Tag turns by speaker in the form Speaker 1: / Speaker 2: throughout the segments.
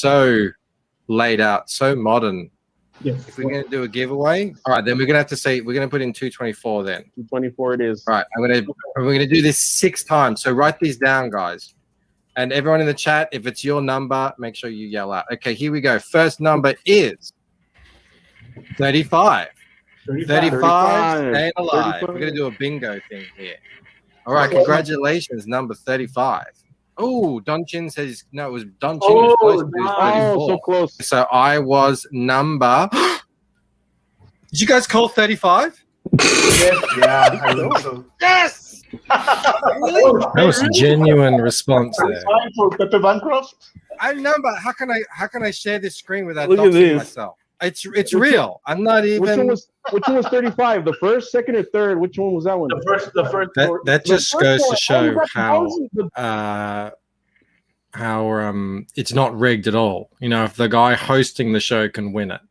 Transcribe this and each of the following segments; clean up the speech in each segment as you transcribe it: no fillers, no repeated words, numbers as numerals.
Speaker 1: so laid out, so modern.
Speaker 2: Yes.
Speaker 1: If we're going to do a giveaway, all right, then we're going to have to say we're going to put in 224 then.
Speaker 2: 224 it is.
Speaker 1: All right, we're going to do this 6 times. So write these down, guys. And everyone in the chat, if it's your number, make sure you yell out. Okay, here we go. First number is 35. 35, staying alive. 35. We're going to do a bingo thing here. All right, congratulations, number 35. Oh, Don Chin says, no, it was Don Chin was close to 34.
Speaker 2: So close.
Speaker 1: So I was number... Did you guys call 35?
Speaker 3: Yes, yeah, I think so.
Speaker 1: Yes! Really?
Speaker 4: That was a genuine response there.
Speaker 3: For Pepe Bancroft?
Speaker 1: I number. How can I share this screen without
Speaker 2: Look at
Speaker 1: doxing
Speaker 2: this.
Speaker 1: myself? It's real. I'm not even.
Speaker 2: Which one was 35? The first, second, or third? Which one was that one?
Speaker 3: The first.
Speaker 4: That just goes to show how it's not rigged at all. You know, if the guy hosting the show can win it.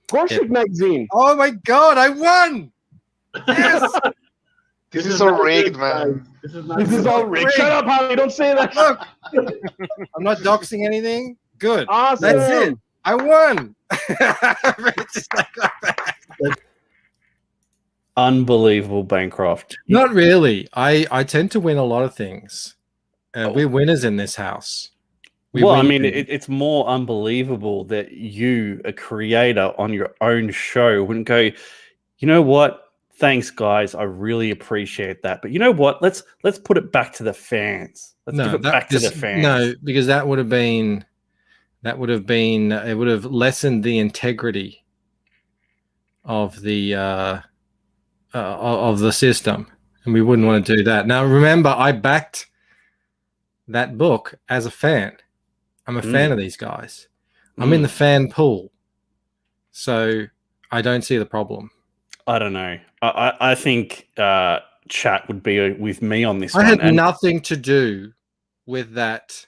Speaker 2: Corsic magazine.
Speaker 1: Oh my God! I won. Yes.
Speaker 5: This is so rigged, man.
Speaker 3: This
Speaker 2: is all rigged. Shut up, Holly. Don't say that.
Speaker 1: Look, I'm not doxing anything. Good.
Speaker 2: Awesome.
Speaker 1: That's it. I won.
Speaker 6: Unbelievable, Bancroft.
Speaker 4: Not really. I tend to win a lot of things. We're winners in this house.
Speaker 6: I mean, it's more unbelievable that you, a creator on your own show, wouldn't go, you know what? Thanks, guys. I really appreciate that. But you know what? Let's put it back to the fans. Let's give it back to the fans.
Speaker 4: No, because it would have lessened the integrity of the system, and we wouldn't want to do that. Now, remember, I backed that book as a fan. I'm a fan of these guys. I'm in the fan pool, so I don't see the problem.
Speaker 6: I don't know. I think chat would be with me on this.
Speaker 4: I had nothing to do with that.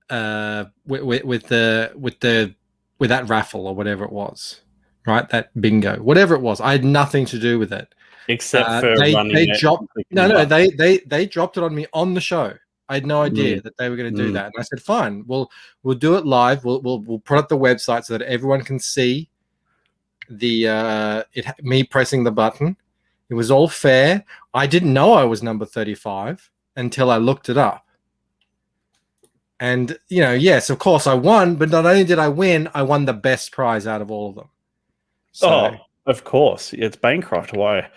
Speaker 4: With that raffle or whatever it was, right? That bingo, whatever it was, I had nothing to do with it.
Speaker 6: Except for
Speaker 4: they dropped. They dropped it on me on the show. I had no idea that they were going to do that, and I said, "Fine, we'll do it live. We'll put up the website so that everyone can see me pressing the button. It was all fair. I didn't know I was number 35 until I looked it up. And, you know, yes, of course I won, but not only did I win, I won the best prize out of all of them. So,
Speaker 6: of course. It's Bancroft. Why?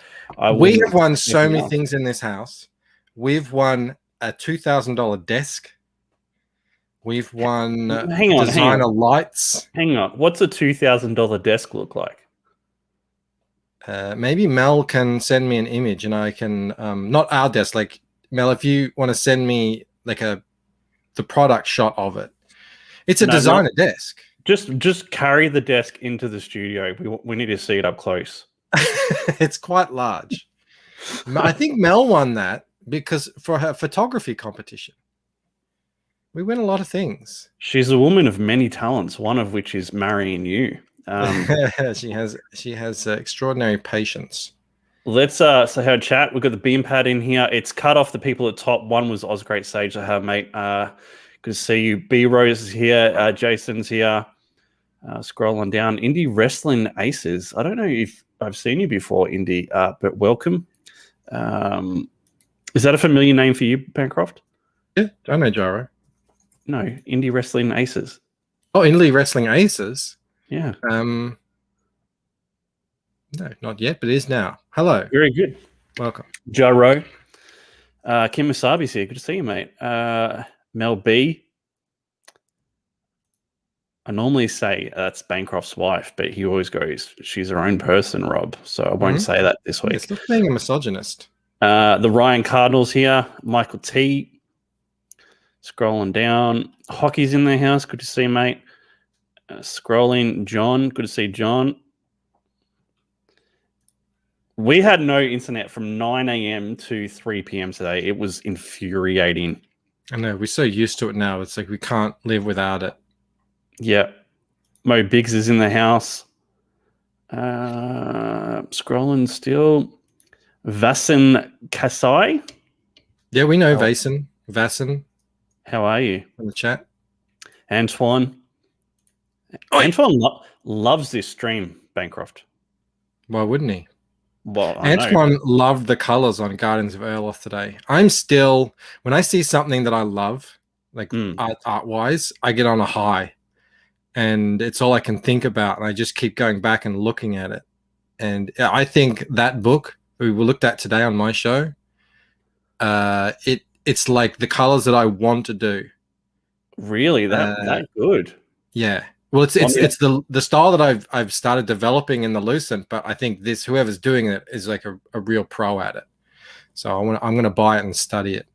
Speaker 4: We have won so many things in this house. We've won a $2,000 desk. We've won designer lights.
Speaker 6: Hang on. What's a $2,000 desk look like?
Speaker 4: Maybe Mel can send me an image and I can, not our desk, like Mel, if you want to send me like the product shot of it. It's a designer desk.
Speaker 6: Just carry the desk into the studio. We need to see it up close.
Speaker 4: It's quite large. I think Mel won that because for her photography competition. We win a lot of things.
Speaker 6: She's a woman of many talents, one of which is marrying you.
Speaker 4: She has extraordinary patience.
Speaker 6: Let's say her chat. We've got the beam pad in here. It's cut off the people at top. One was Oz Great Sage I have, mate. Good to see you. B Rose is here. Jason's here. Scrolling down. Indie Wrestling Aces. I don't know if I've seen you before, Indie, but welcome. Is that a familiar name for you, Bancroft?
Speaker 4: Yeah, I know Gyro.
Speaker 6: No, Indie Wrestling Aces.
Speaker 4: Oh, Indie Wrestling Aces?
Speaker 6: Yeah.
Speaker 4: No, not yet, but it is now. Hello.
Speaker 6: Very good.
Speaker 4: Welcome.
Speaker 6: Jaro. Kim Wasabi's here. Good to see you, mate. Mel B. I normally say that's Bancroft's wife, but he always goes, she's her own person, Rob. So I won't say that this week.
Speaker 4: Stop being a misogynist.
Speaker 6: The Ryan Cardinals here. Michael T. Scrolling down. Hockey's in the house. Good to see you, mate. Scrolling. John. Good to see John. We had no internet from 9 a.m. to 3 p.m. today. It was infuriating.
Speaker 4: I know. We're so used to it now. It's like we can't live without it.
Speaker 6: Yeah. Mo Biggs is in the house. Scrolling still. Vasen Kasai.
Speaker 4: Yeah, we know Vasen.
Speaker 6: How are you?
Speaker 4: In the chat.
Speaker 6: Antoine.
Speaker 4: Oi.
Speaker 6: Antoine loves this stream, Bancroft.
Speaker 4: Why wouldn't he?
Speaker 6: Well, I know.
Speaker 4: Antoine loved the colors on Guardians of Earloth today. I'm still, when I see something that I love, like art wise, I get on a high, and it's all I can think about, and I just keep going back and looking at it. And I think that book we looked at today on my show, it's like the colors that I want to do.
Speaker 6: Really, that good?
Speaker 4: Yeah. Well, it's the style that I've started developing in the Lucent, but I think whoever's doing it is like a real pro at it. So I'm gonna buy it and study it.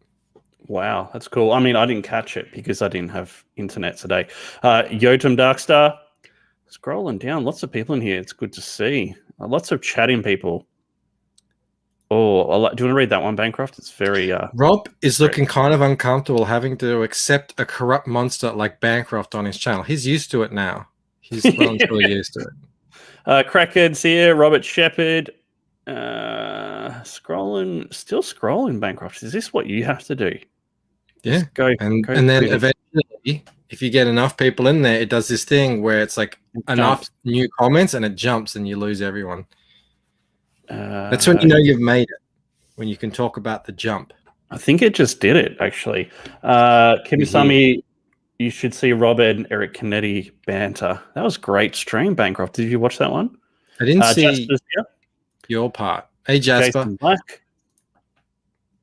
Speaker 6: Wow, that's cool. I mean, I didn't catch it because I didn't have internet today. Yotam Darkstar, scrolling down, lots of people in here. It's good to see. Lots of chatting people. Oh, do you want to read that one, Bancroft? It's very.
Speaker 4: Rob is looking kind of uncomfortable having to accept a corrupt monster like Bancroft on his channel. He's used to it now. He's really used to it.
Speaker 6: Crackheads here. Robert Shepherd. Still scrolling, Bancroft. Is this what you have to do?
Speaker 4: Yeah. And then eventually, if you get enough people in there, it does this thing where it's like enough new comments and it jumps and you lose everyone. That's when you know you've made it, when you can talk about the jump.
Speaker 6: I think it just did it, actually. Kimisami, you should see Robert and Eric Canetti banter. That was great stream, Bancroft. Did you watch that one?
Speaker 4: I didn't see your part. Hey, Jasper.
Speaker 6: Jason Black.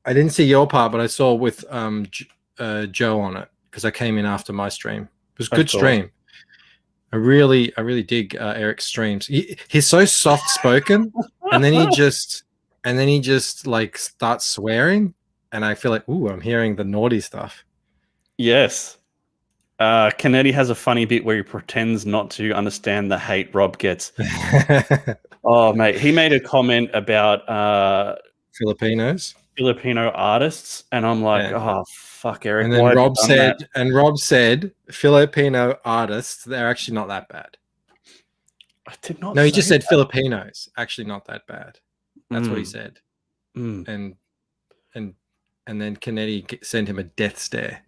Speaker 4: I didn't see your part, but I saw with Joe on it because I came in after my stream. It was a good stream. I really dig Eric's streams. He's so soft spoken, and then he just like starts swearing, and I feel like, ooh, I'm hearing the naughty stuff.
Speaker 6: Yes. Canetti has a funny bit where he pretends not to understand the hate Rob gets. Oh, mate, he made a comment about Filipino artists, and I'm like, oh fuck, Eric.
Speaker 4: And then Rob said, Filipino artists, they're actually not that bad.
Speaker 6: I did not.
Speaker 4: No, he just said Filipinos, actually not that bad. That's what he said. And then Canetti sent him a death stare.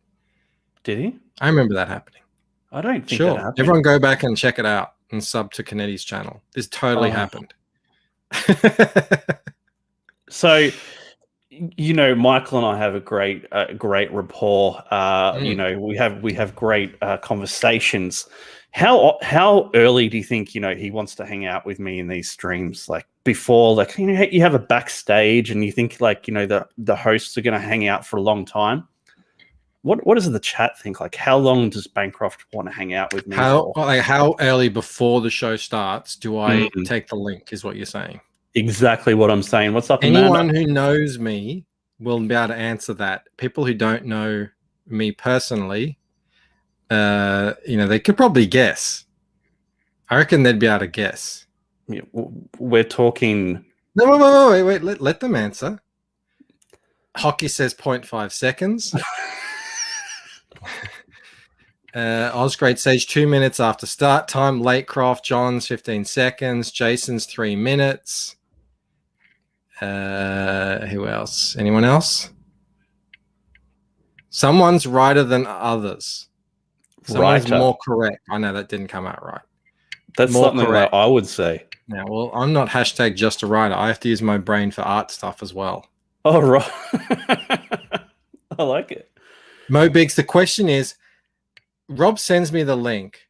Speaker 6: Did he?
Speaker 4: I remember that happening.
Speaker 6: I don't think that happened.
Speaker 4: Everyone go back and check it out and sub to Canetti's channel. This totally happened.
Speaker 6: So, you know, Michael and I have a great rapport. You know, we have great conversations. How early do you think, you know, he wants to hang out with me in these streams? Like before, like, you know, you have a backstage and you think like, you know, the hosts are going to hang out for a long time. What does the chat think? Like, how long does Bancroft want to hang out with me?
Speaker 4: How early before the show starts do I take the link? Is what you're saying? Exactly
Speaker 6: what I'm saying. What's up,
Speaker 4: Anyone who knows me will be able to answer that. People who don't know me personally, you know, they could probably guess. I reckon they'd be able to guess.
Speaker 6: Yeah, we're talking.
Speaker 4: No, wait. Let them answer. Hockey says 0.5 seconds. Osgrade Sage 2 minutes after start time. Latecroft John's 15 seconds. Jason's 3 minutes. Who else? Anyone else? Someone's righter than others. Someone's more correct. I know that didn't come out right.
Speaker 6: That's more something correct. That I would say.
Speaker 4: Now, well, I'm not hashtag just a writer. I have to use my brain for art stuff as well.
Speaker 6: Oh, right. I like it.
Speaker 4: Mo Biggs, the question is, Rob sends me the link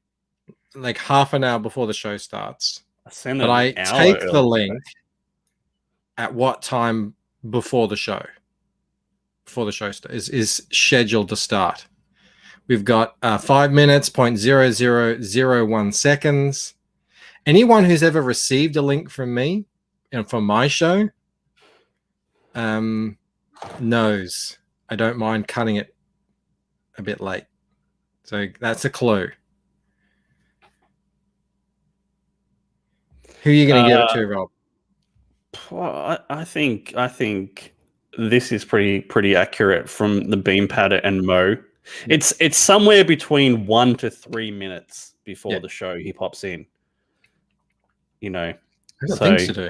Speaker 4: like half an hour before the show starts. But I take the link at what time before the show? Before the show is scheduled to start. We've got 5 minutes, 0.0001 seconds. Anyone who's ever received a link from me and from my show knows I don't mind cutting it a bit late. So that's a clue. Who are you going to give it to, Rob?
Speaker 6: Well, I think this is pretty accurate from the Beampad and Mo. It's somewhere between 1 to 3 minutes before the show he pops in. You know,
Speaker 4: I got things to do.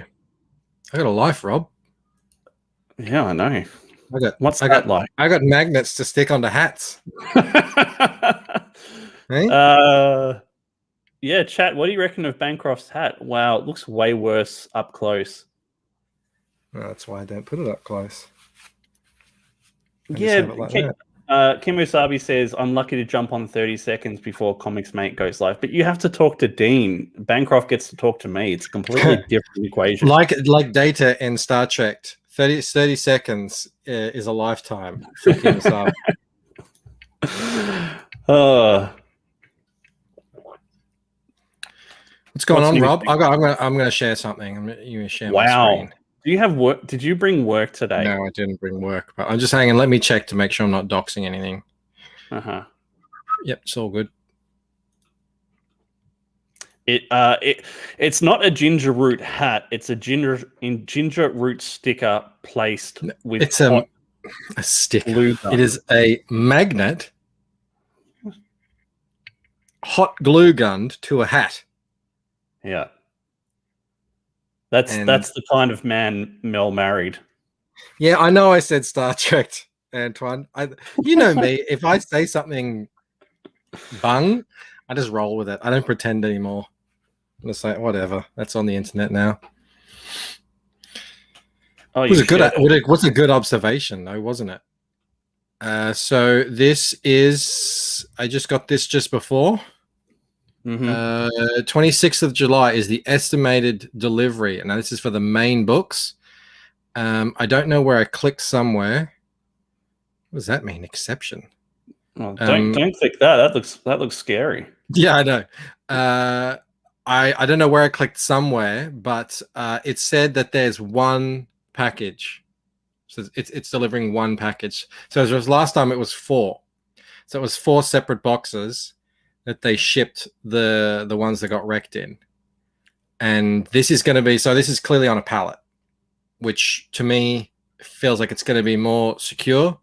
Speaker 4: I got a life, Rob.
Speaker 6: Yeah, I know.
Speaker 4: What's that like? I got magnets to stick onto hats. Eh?
Speaker 6: Yeah, chat. What do you reckon of Bancroft's hat? Wow, it looks way worse up close.
Speaker 4: Well, that's why I don't put it up close. I just
Speaker 6: Yeah,
Speaker 4: have it like that.
Speaker 6: Kim Usabi says, I'm lucky to jump on 30 seconds before Comics Mate goes live. But you have to talk to Dean. Bancroft gets to talk to me. It's a completely different equation.
Speaker 4: Like Data in Star Trek, 30 seconds is a lifetime for Kim Usabi. What's going on, Rob? I'm going to share something. I'm going to share my screen.
Speaker 6: Do you have work? Did you bring work today?
Speaker 4: No, I didn't bring work. But I'm just hanging. Let me check to make sure I'm not doxing anything.
Speaker 6: Uh-huh.
Speaker 4: Yep, it's all good.
Speaker 6: It's not a ginger root hat. It's a ginger root sticker placed with.
Speaker 4: It's a sticker. It is a magnet, hot glue gunned to a hat.
Speaker 6: Yeah. That's the kind of man Mel married.
Speaker 4: Yeah, I know I said Star Trek, Antoine. You know me. If I say something bung, I just roll with it. I don't pretend anymore. I'm just like, whatever. That's on the internet now.
Speaker 6: Oh,
Speaker 4: what's a good observation, though, wasn't it? So this is... I just got this just before. 26th of July is the estimated delivery. Now this is for the main books. I don't know where I clicked somewhere. What does that mean? Exception.
Speaker 6: Well, don't click that. That looks scary.
Speaker 4: Yeah, I know. I don't know where I clicked somewhere, but it said that there's one package. So it's delivering one package. So as was last time, it was 4. So it was 4 separate boxes that they shipped the ones that got wrecked in. And this is going to be, so this is clearly on a pallet, which to me feels like it's going to be more secure.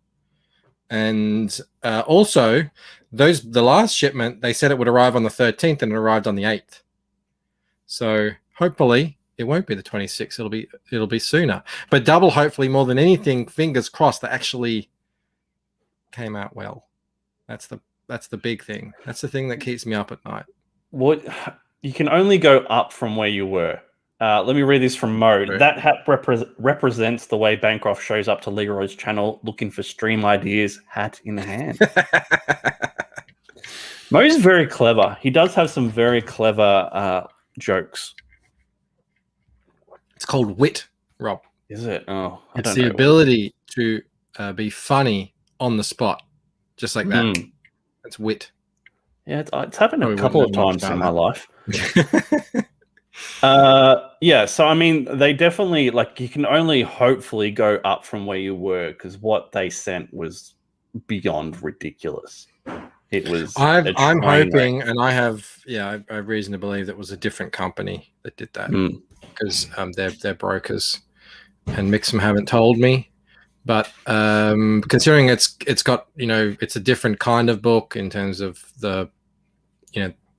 Speaker 4: And also, the last shipment, they said it would arrive on the 13th and it arrived on the 8th. So hopefully it won't be the 26th. It'll be sooner. But double hopefully more than anything, fingers crossed, that actually came out well. That's the big thing. That's the thing that keeps me up at night.
Speaker 6: What you can only go up from where you were. Let me read this from Mo.
Speaker 4: Right.
Speaker 6: That hat represents the way Bancroft shows up to Leroy's channel looking for stream ideas, hat in hand. Mo's very clever. He does have some very clever jokes.
Speaker 4: It's called wit, Rob.
Speaker 6: Is it? Oh,
Speaker 4: it's the ability to be funny on the spot, just like that. It's wit.
Speaker 6: Yeah, it's happened a couple of times in my life. Yeah, so I mean, they definitely, like, you can only hopefully go up from where you were, because what they sent was beyond ridiculous. It was.
Speaker 4: I'm hoping, and I have reason to believe that it was a different company that did that, because they're brokers, and Mixum haven't told me. But considering it's got, it's a different kind of book in terms of the,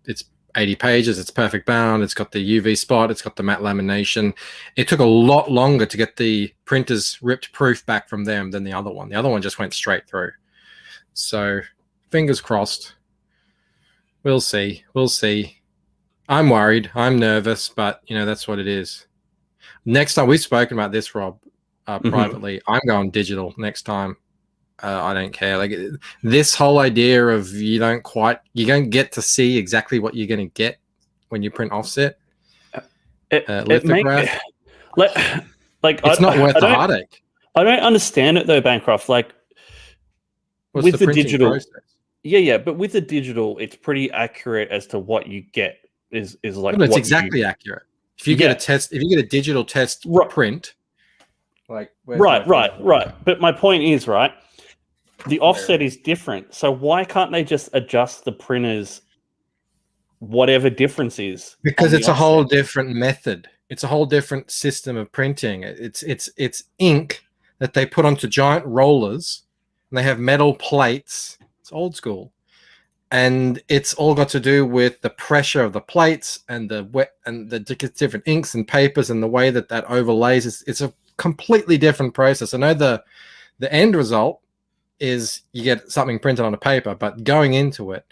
Speaker 4: it's 80 pages, it's perfect bound, it's got the UV spot, it's got the matte lamination. It took a lot longer to get the printer's ripped proof back from them than the other one. The other one just went straight through. So fingers crossed. We'll see. I'm worried. I'm nervous, but that's what it is. Next time, we've spoken about this, Rob. Privately, I'm going digital next time. I don't care. Like, this whole idea of you don't get to see exactly what you're going to get when you print offset. Lithograph.
Speaker 6: It's
Speaker 4: not worth the heartache.
Speaker 6: I don't understand it though, Bancroft. Like, with the digital process? Yeah, but with the digital, it's pretty accurate as to what you get. Is like,
Speaker 4: it's exactly accurate. If you get a digital test print.
Speaker 6: Right. But my point is, right, the offset is different. So why can't they just adjust the printers, whatever difference is?
Speaker 4: Because it's a whole different method. It's a whole different system of printing. It's ink that they put onto giant rollers, and they have metal plates. It's old school. And it's all got to do with the pressure of the plates and the wet and the different inks and papers and the way that overlays. It's a completely different process. I know the end result is you get something printed on a paper, but going into it,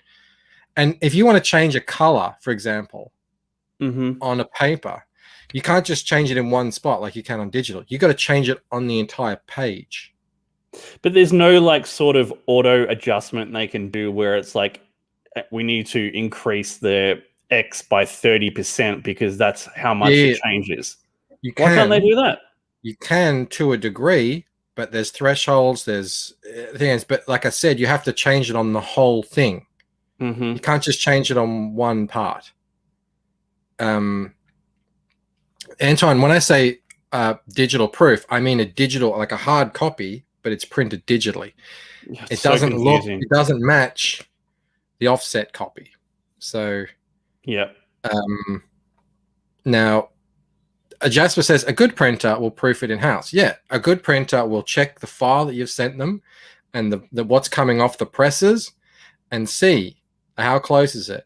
Speaker 4: And if you want to change a color, for example,
Speaker 6: Mm-hmm.
Speaker 4: on a paper, you can't just change it in one spot like you can on digital. You got to change it on the entire page.
Speaker 6: But there's no like sort of auto adjustment they can do where it's like we need to increase the X by 30% because that's how much
Speaker 4: Yeah.
Speaker 6: it changes.
Speaker 4: You
Speaker 6: Why can't they do that?
Speaker 4: You can to a degree, but there's thresholds, there's things. But like I said, you have to change it on the whole thing.
Speaker 6: Mm-hmm.
Speaker 4: You can't just change it on one part. Antoine, when I say digital proof, I mean a digital, like a hard copy, but it's printed digitally. It doesn't look, it doesn't match the offset copy. So,
Speaker 6: yeah.
Speaker 4: Now, Jasper says a good printer will proof it in house. Yeah, a good printer will check the file that you've sent them and the what's coming off the presses and see how close is it.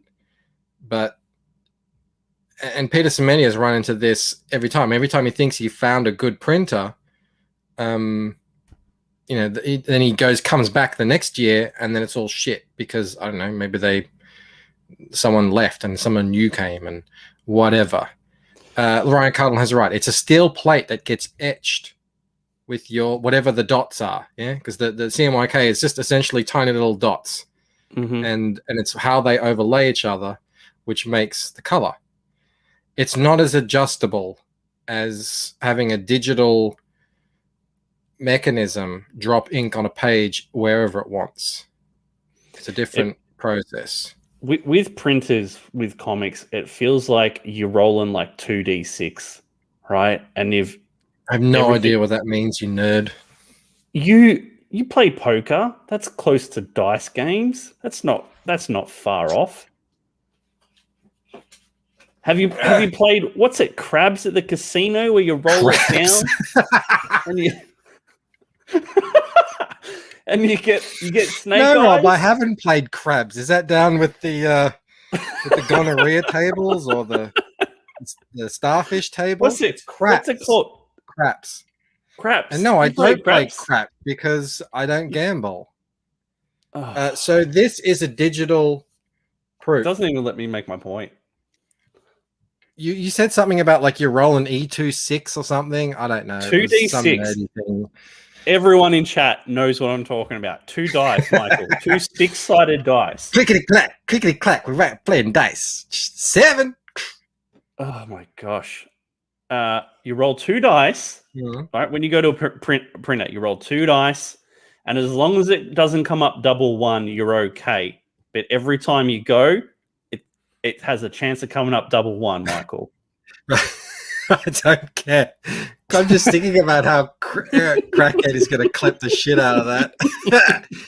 Speaker 4: And Peter Semenya has run into this every time. Every time he thinks he found a good printer, then he comes back the next year, and then it's all shit because I don't know, maybe someone left and someone new came and whatever. Ryan Cardinal has it right. It's a steel plate that gets etched with your whatever the dots are, yeah, because the CMYK is just essentially tiny little dots, and it's how they overlay each other, which makes the color. It's not as adjustable as having a digital mechanism drop ink on a page wherever it wants. It's a different process.
Speaker 6: With printers, with comics, it feels like you're rolling like 2d6, right? And I
Speaker 4: have no idea what that means, you nerd.
Speaker 6: You play poker. That's close to dice games. That's not far off. Have you played what's it? Crabs at the casino where you roll it down and you and you get snake eyes?
Speaker 4: No, Rob, I haven't played crabs. Is that down with the gonorrhea tables or the starfish table?
Speaker 6: What's it?
Speaker 4: Craps.
Speaker 6: What's it called?
Speaker 4: Craps.
Speaker 6: Craps.
Speaker 4: And no, I don't play
Speaker 6: craps
Speaker 4: crap because I don't gamble. So this is a digital proof.
Speaker 6: It doesn't even let me make my point.
Speaker 4: You said something about like you're rolling E26 or something. I don't know.
Speaker 6: 2d6. Everyone in chat knows what I'm talking about. 2 dice, Michael. 2 stick-sided dice.
Speaker 4: Clickety clack. We're playing dice. 7.
Speaker 6: Oh my gosh. You roll 2 dice. Right? When you go to a printer, you roll 2 dice, and as long as it doesn't come up double 1, you're okay. But every time you go, it has a chance of coming up double 1, Michael.
Speaker 4: I don't care. I'm just thinking about how Crackhead is going to clip the shit out of that.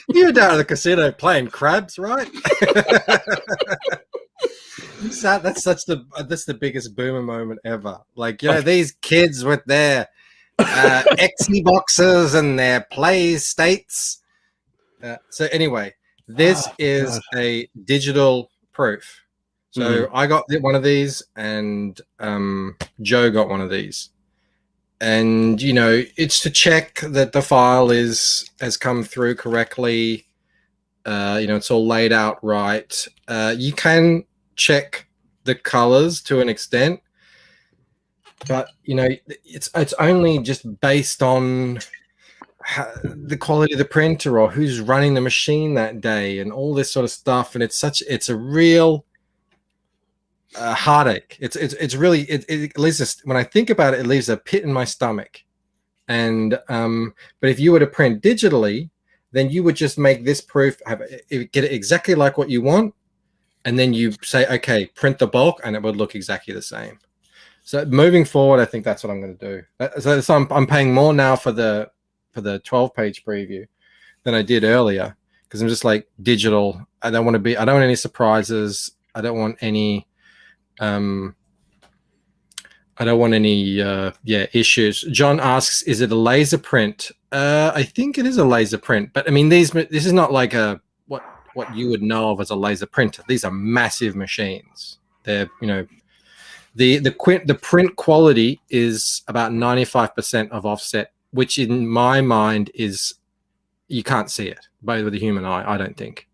Speaker 4: You were down at the casino playing crabs, right? That's the biggest boomer moment ever. Like, these kids with their Exy boxes and their play states. So anyway, this is a digital proof. So I got one of these, and Joe got one of these. And, it's to check that the file has come through correctly. It's all laid out right. You can check the colors to an extent, but, it's only just based on the quality of the printer or who's running the machine that day and all this sort of stuff. And it's a real heartache. It's really it leaves when I think about it, it leaves a pit in my stomach. And but if you were to print digitally, then you would just make this proof get it exactly like what you want, and then you say, okay, print the bulk, and it would look exactly the same. So moving forward, I think that's what I'm going to do. So I'm paying more now for the 12-page preview than I did earlier, because I'm just like digital. I don't want any surprises. I don't want any issues. John asks, is it a laser print? I think it is a laser print, but I mean, this is not like what you would know of as a laser printer. These are massive machines. They're, the print quality is about 95% of offset, which in my mind is, you can't see it by the human eye, I don't think.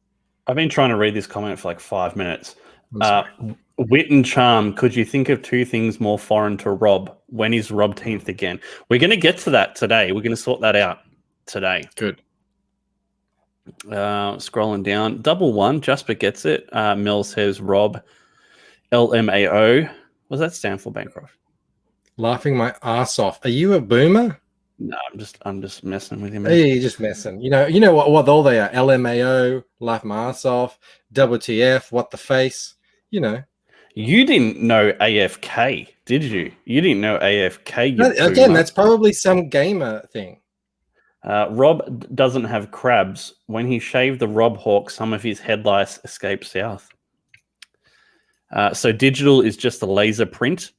Speaker 6: I've been trying to read this comment for like 5 minutes.
Speaker 4: I'm sorry.
Speaker 6: Wit and charm. Could you think of two things more foreign to Rob? When is Rob 10th again? We're going to get to that today. We're going to sort that out today.
Speaker 4: Good.
Speaker 6: Scrolling down. Double one. Jasper gets it. Mel says Rob. LMAO. What does that stand for, Bancroft?
Speaker 4: Laughing my ass off. Are you a boomer?
Speaker 6: No, I'm just messing with you, man.
Speaker 4: Hey, you're just messing. You know what all they are. LMAO, laugh my ass off, WTF, what the face. You know.
Speaker 6: You didn't know AFK, did you? You didn't know AFK.
Speaker 4: Again, that's probably some gamer thing.
Speaker 6: Rob doesn't have crabs. When he shaved the Rob Hawk, some of his head lice escaped south. So digital is just a laser print.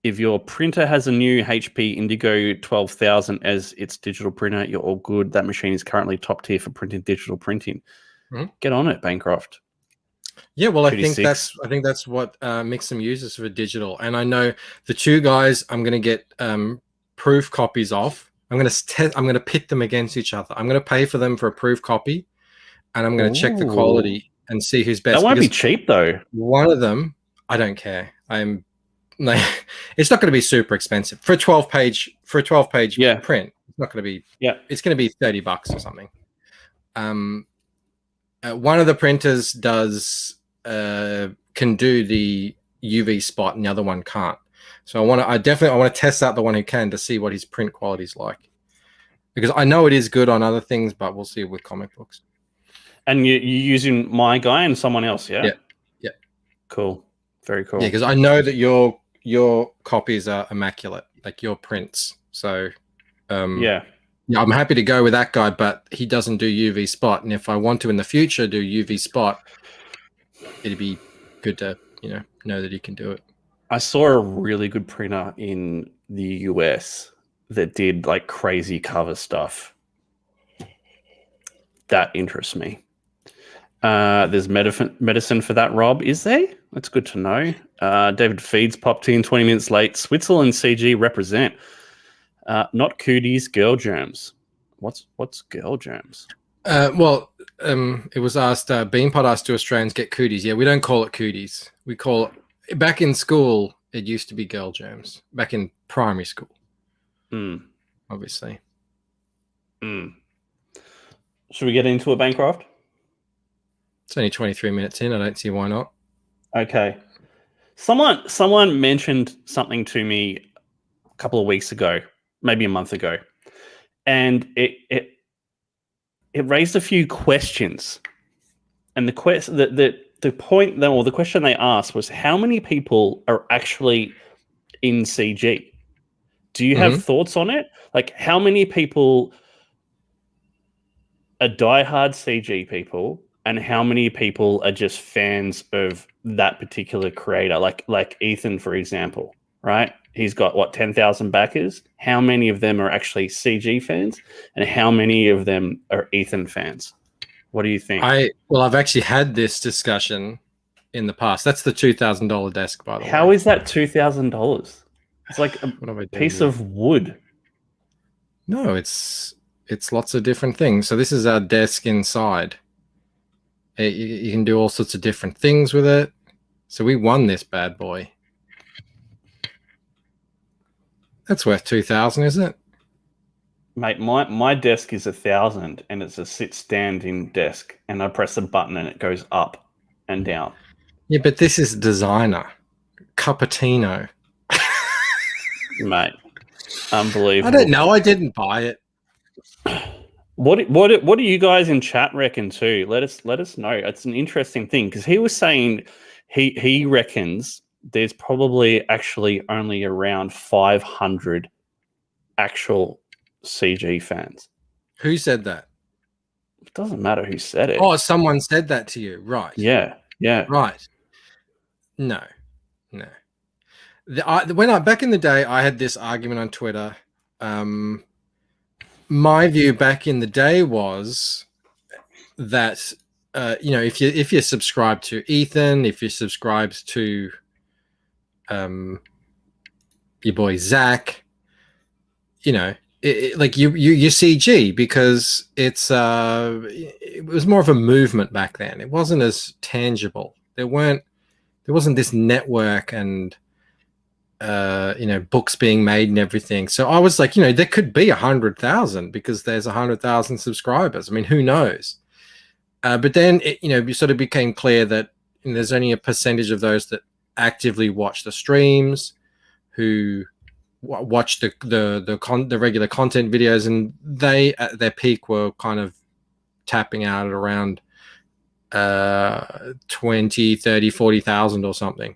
Speaker 6: If your printer has a new HP Indigo 12,000 as its digital printer, you're all good. That machine is currently top tier for printing digital printing. Get on it, Bancroft.
Speaker 4: Yeah, well, I think that's what Mixum uses for digital. And I know the two guys I'm going to get proof copies of. I'm going to pit them against each other. I'm going to pay for them for a proof copy, and I'm going to check the quality and see who's best.
Speaker 6: That won't be cheap though.
Speaker 4: One of them, I don't care. It's not going to be super expensive for a 12-page print. It's not going to be.
Speaker 6: Yeah,
Speaker 4: it's going to be $30 or something. One of the printers can do the UV spot, and the other one can't. So I want to test out the one who can to see what his print quality is like, because I know it is good on other things, but we'll see with comic books.
Speaker 6: And you're using my guy and someone else, yeah?
Speaker 4: Yeah.
Speaker 6: Cool. Very cool.
Speaker 4: Yeah, because I know that your copies are immaculate, like your prints. So yeah, I'm happy to go with that guy, but he doesn't do UV spot. And if I want to in the future do UV spot, it'd be good to know that he can do it.
Speaker 6: I saw a really good printer in the US that did like crazy cover stuff. That interests me. There's medicine for that, Rob. Is there? That's good to know. David Feeds popped in 20 minutes late. Switzerland CG represent. Not cooties, girl germs. What's girl germs?
Speaker 4: It was asked, Beanpot asked, do Australians get cooties? Yeah, we don't call it cooties. We call it, back in school, it used to be girl germs. Back in primary school. Obviously.
Speaker 6: Should we get into it, Bancroft?
Speaker 4: It's only 23 minutes in. I don't see why not.
Speaker 6: Okay. Someone mentioned something to me a couple of weeks ago, maybe a month ago, and it raised a few questions. And the question they asked was, how many people are actually in CG? Do you have thoughts on it? Like, how many people are diehard CG people, and how many people are just fans of that particular creator? Like Ethan, for example, right? He's got 10,000 backers. How many of them are actually CG fans, and how many of them are Ethan fans? What do you think?
Speaker 4: I've actually had this discussion in the past. That's the $2,000 desk, by the way.
Speaker 6: How is that $2,000? It's like a piece of wood.
Speaker 4: No, it's lots of different things. So this is our desk inside. You can do all sorts of different things with it. So we won this bad boy. That's worth 2,000, isn't it?
Speaker 6: Mate, my desk is 1,000, and it's a sit-standing desk, and I press a button and it goes up and down.
Speaker 4: Yeah, but this is designer. Cupertino.
Speaker 6: Mate, unbelievable.
Speaker 4: I don't know. I didn't buy it.
Speaker 6: What do you guys in chat reckon too? Let us know. It's an interesting thing, because he was saying he reckons there's probably actually only around 500 actual CG fans.
Speaker 4: Who said that?
Speaker 6: It doesn't matter who said it.
Speaker 4: Oh, someone said that to you, right?
Speaker 6: Yeah.
Speaker 4: Right. No. Back in the day, I had this argument on Twitter. My view back in the day was that if you're subscribed to Ethan, if you're subscribed to your boy Zach, like you CG because it was more of a movement back then. It wasn't as tangible. There wasn't this network and books being made and everything. So I was like, there could be 100,000 because there's 100,000 subscribers. I mean, who knows? But then it sort of became clear that there's only a percentage of those that actively watch the streams, who watch the regular content videos, and they at their peak were kind of tapping out at around 20, 30, 40,000 or something.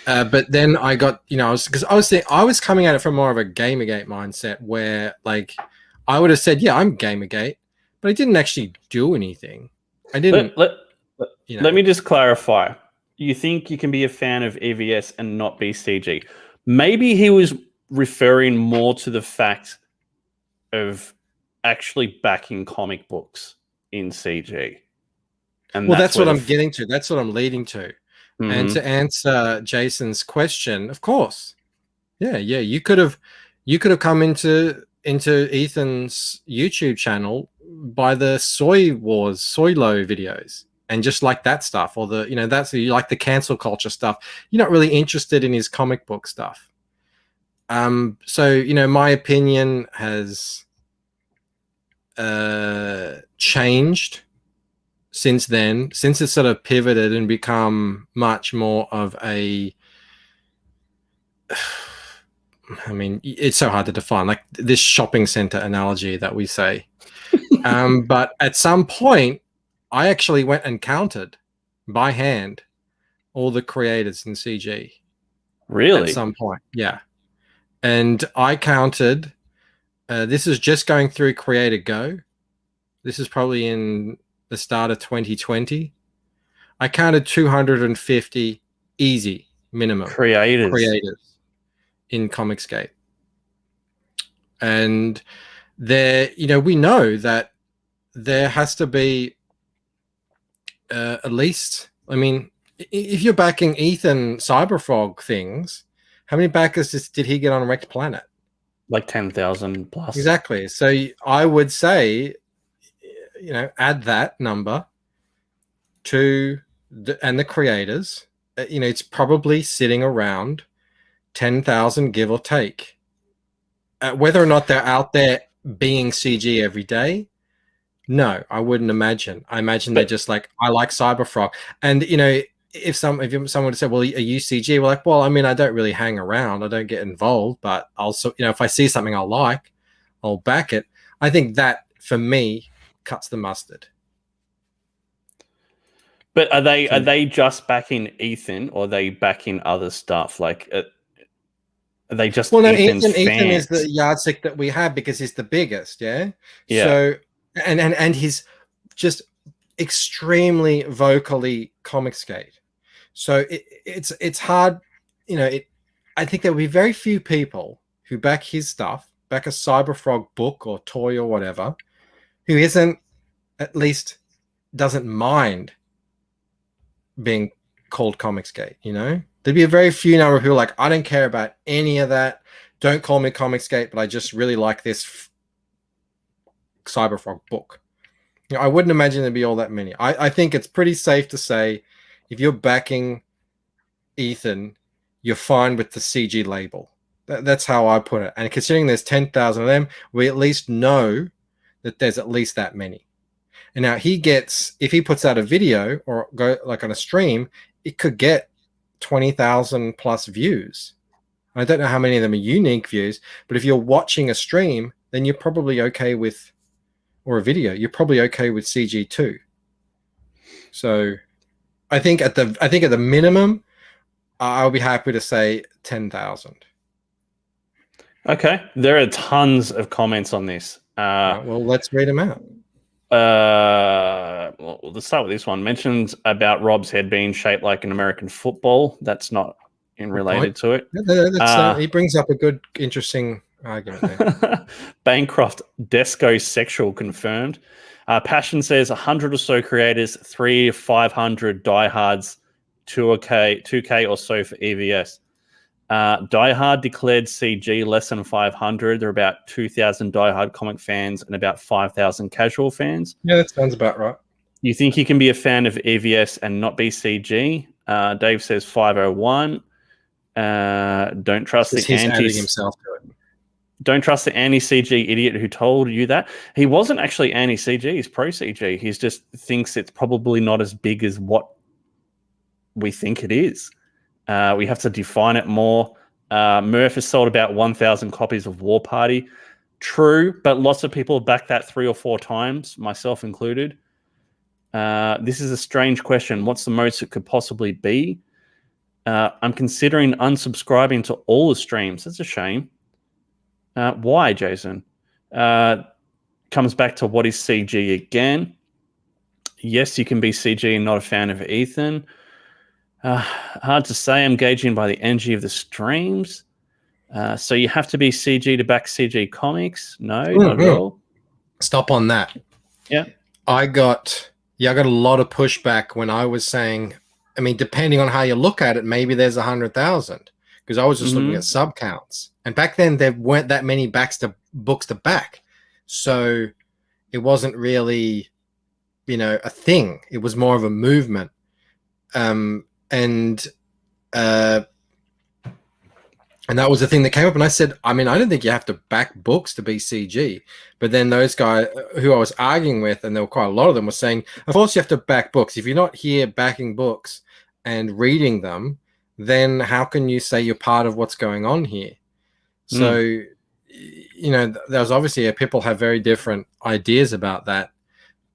Speaker 4: But then I got, I was coming at it from more of a Gamergate mindset where like I would have said, yeah, I'm Gamergate, but I didn't actually do anything. I didn't.
Speaker 6: Let me just clarify. You think you can be a fan of EVS and not be CG? Maybe he was referring more to the fact of actually backing comic books in CG. And
Speaker 4: that's what I'm getting to. That's what I'm leading to.
Speaker 6: Mm-hmm.
Speaker 4: And to answer Jason's question, of course, yeah, you could have come into Ethan's YouTube channel by the Soy Low videos and just like that stuff, or you like the cancel culture stuff. You're not really interested in his comic book stuff. So my opinion has changed since then, since it's sort of pivoted and become much more of a, I mean, it's so hard to define, like this shopping center analogy that we say. But at some point, I actually went and counted by hand all the creators in CG.
Speaker 6: Really?
Speaker 4: At some point, yeah. And I counted, this is just going through Creator Go. This is probably in the start of 2020. I counted 250 easy minimum creators in Comicsgate. And there, we know that there has to be at least, I mean, if you're backing Ethan Cyberfrog things, how many backers did he get on Wrecked Planet?
Speaker 6: Like 10,000 plus.
Speaker 4: Exactly. So I would say, add that number to the creators. It's probably sitting around 10,000, give or take. Whether or not they're out there being CG every day, no, I wouldn't imagine. I imagine they're just like, I like Cyberfrog. And, if someone would have said, well, are you CG? We're like, well, I mean, I don't really hang around. I don't get involved, but also, if I see something I like, I'll back it. I think that, for me, cuts the mustard.
Speaker 6: But are they just backing Ethan, or are they backing other stuff? Like, are they just Ethan's fans?
Speaker 4: Ethan is the yardstick that we have because he's the biggest, yeah. So and he's just extremely vocally Comicsgate. So it's hard, I think there will be very few people who back his stuff, back a Cyberfrog book or toy or whatever, who isn't, at least doesn't mind being called Comicsgate, There'd be a very few number of people like, I don't care about any of that. Don't call me Comicsgate, but I just really like this Cyberfrog book. I wouldn't imagine there'd be all that many. I think it's pretty safe to say if you're backing Ethan, you're fine with the CG label. That's how I put it. And considering there's 10,000 of them, we at least know that there's at least that many. And now if he puts out a video or go like on a stream, it could get 20,000 plus views. I don't know how many of them are unique views, but if you're watching a stream, then you're probably okay with, or a video, you're probably okay with CG too. So I think at the minimum, I'll be happy to say 10,000.
Speaker 6: Okay, there are tons of comments on this.
Speaker 4: Well, let's read them out.
Speaker 6: Well, let's start with this one. Mentions about Rob's head being shaped like an American football. That's not related to it.
Speaker 4: He brings up a good, interesting argument there.
Speaker 6: Bancroft Desco sexual confirmed. Passion says 100 or so creators, 300-500 diehards, 2K or so for EVS. Die Hard declared CG less than 500. There are about 2,000 Die Hard comic fans and about 5,000 casual fans.
Speaker 4: Yeah, that sounds about right.
Speaker 6: You think you can be a fan of EVS and not be CG? Dave says 501. Don't trust the
Speaker 4: He's
Speaker 6: anti.
Speaker 4: adding himself to it.
Speaker 6: Don't trust the anti-CG idiot who told you that. He wasn't actually anti-CG. He's pro-CG. He just thinks it's probably not as big as what we think it is. We have to define it more. Murph has sold about 1,000 copies of War Party. True, but lots of people have backed that 3 or 4 times, myself included. This is a strange question. What's the most it could possibly be? I'm considering unsubscribing to all the streams. That's a shame. Why, Jason? Comes back to what is CG again. Yes, you can be CG and not a fan of Ethan. Hard to say. I'm gauging by the energy of the streams. So you have to be CG to back CG comics? No, not at all.
Speaker 4: Stop on that.
Speaker 6: Yeah.
Speaker 4: I got a lot of pushback when I was saying, I mean, depending on how you look at it, maybe there's 100,000 because I was just looking at sub counts. And back then there weren't that many books to back. So it wasn't really, a thing. It was more of a movement. And that was the thing that came up. And I said, I mean, I don't think you have to back books to be CG. But then those guys who I was arguing with, and there were quite a lot of them, were saying, of course you have to back books. If you're not here backing books and reading them, then how can you say you're part of what's going on here? So, there's obviously people have very different ideas about that.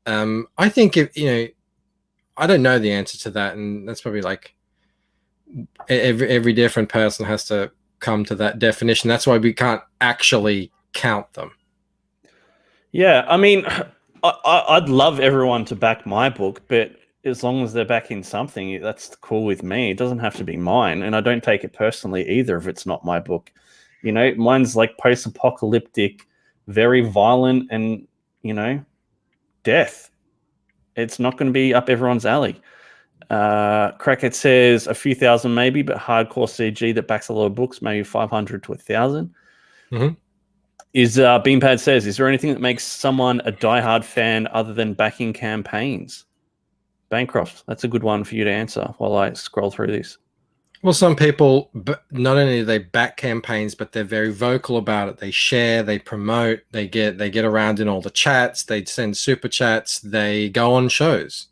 Speaker 4: I think I don't know the answer to that, and that's probably like every different person has to come to that definition. That's why we can't actually count them.
Speaker 6: Yeah, I mean, I'd love everyone to back my book, but as long as they're backing something, that's cool with me. It doesn't have to be mine, and I don't take it personally either if it's not my book. Mine's like post-apocalyptic, very violent, and death. It's not going to be up everyone's alley. Crackhead says a few thousand maybe, but hardcore CG that backs a lot of books, maybe 500 to 1,000. Is Beanpad says, is there anything that makes someone a diehard fan other than backing campaigns? Bancroft, that's a good one for you to answer while I scroll through this.
Speaker 4: Well, some people, not only do they back campaigns, but they're very vocal about it. They share, they promote, they get around in all the chats, they send super chats, they go on shows.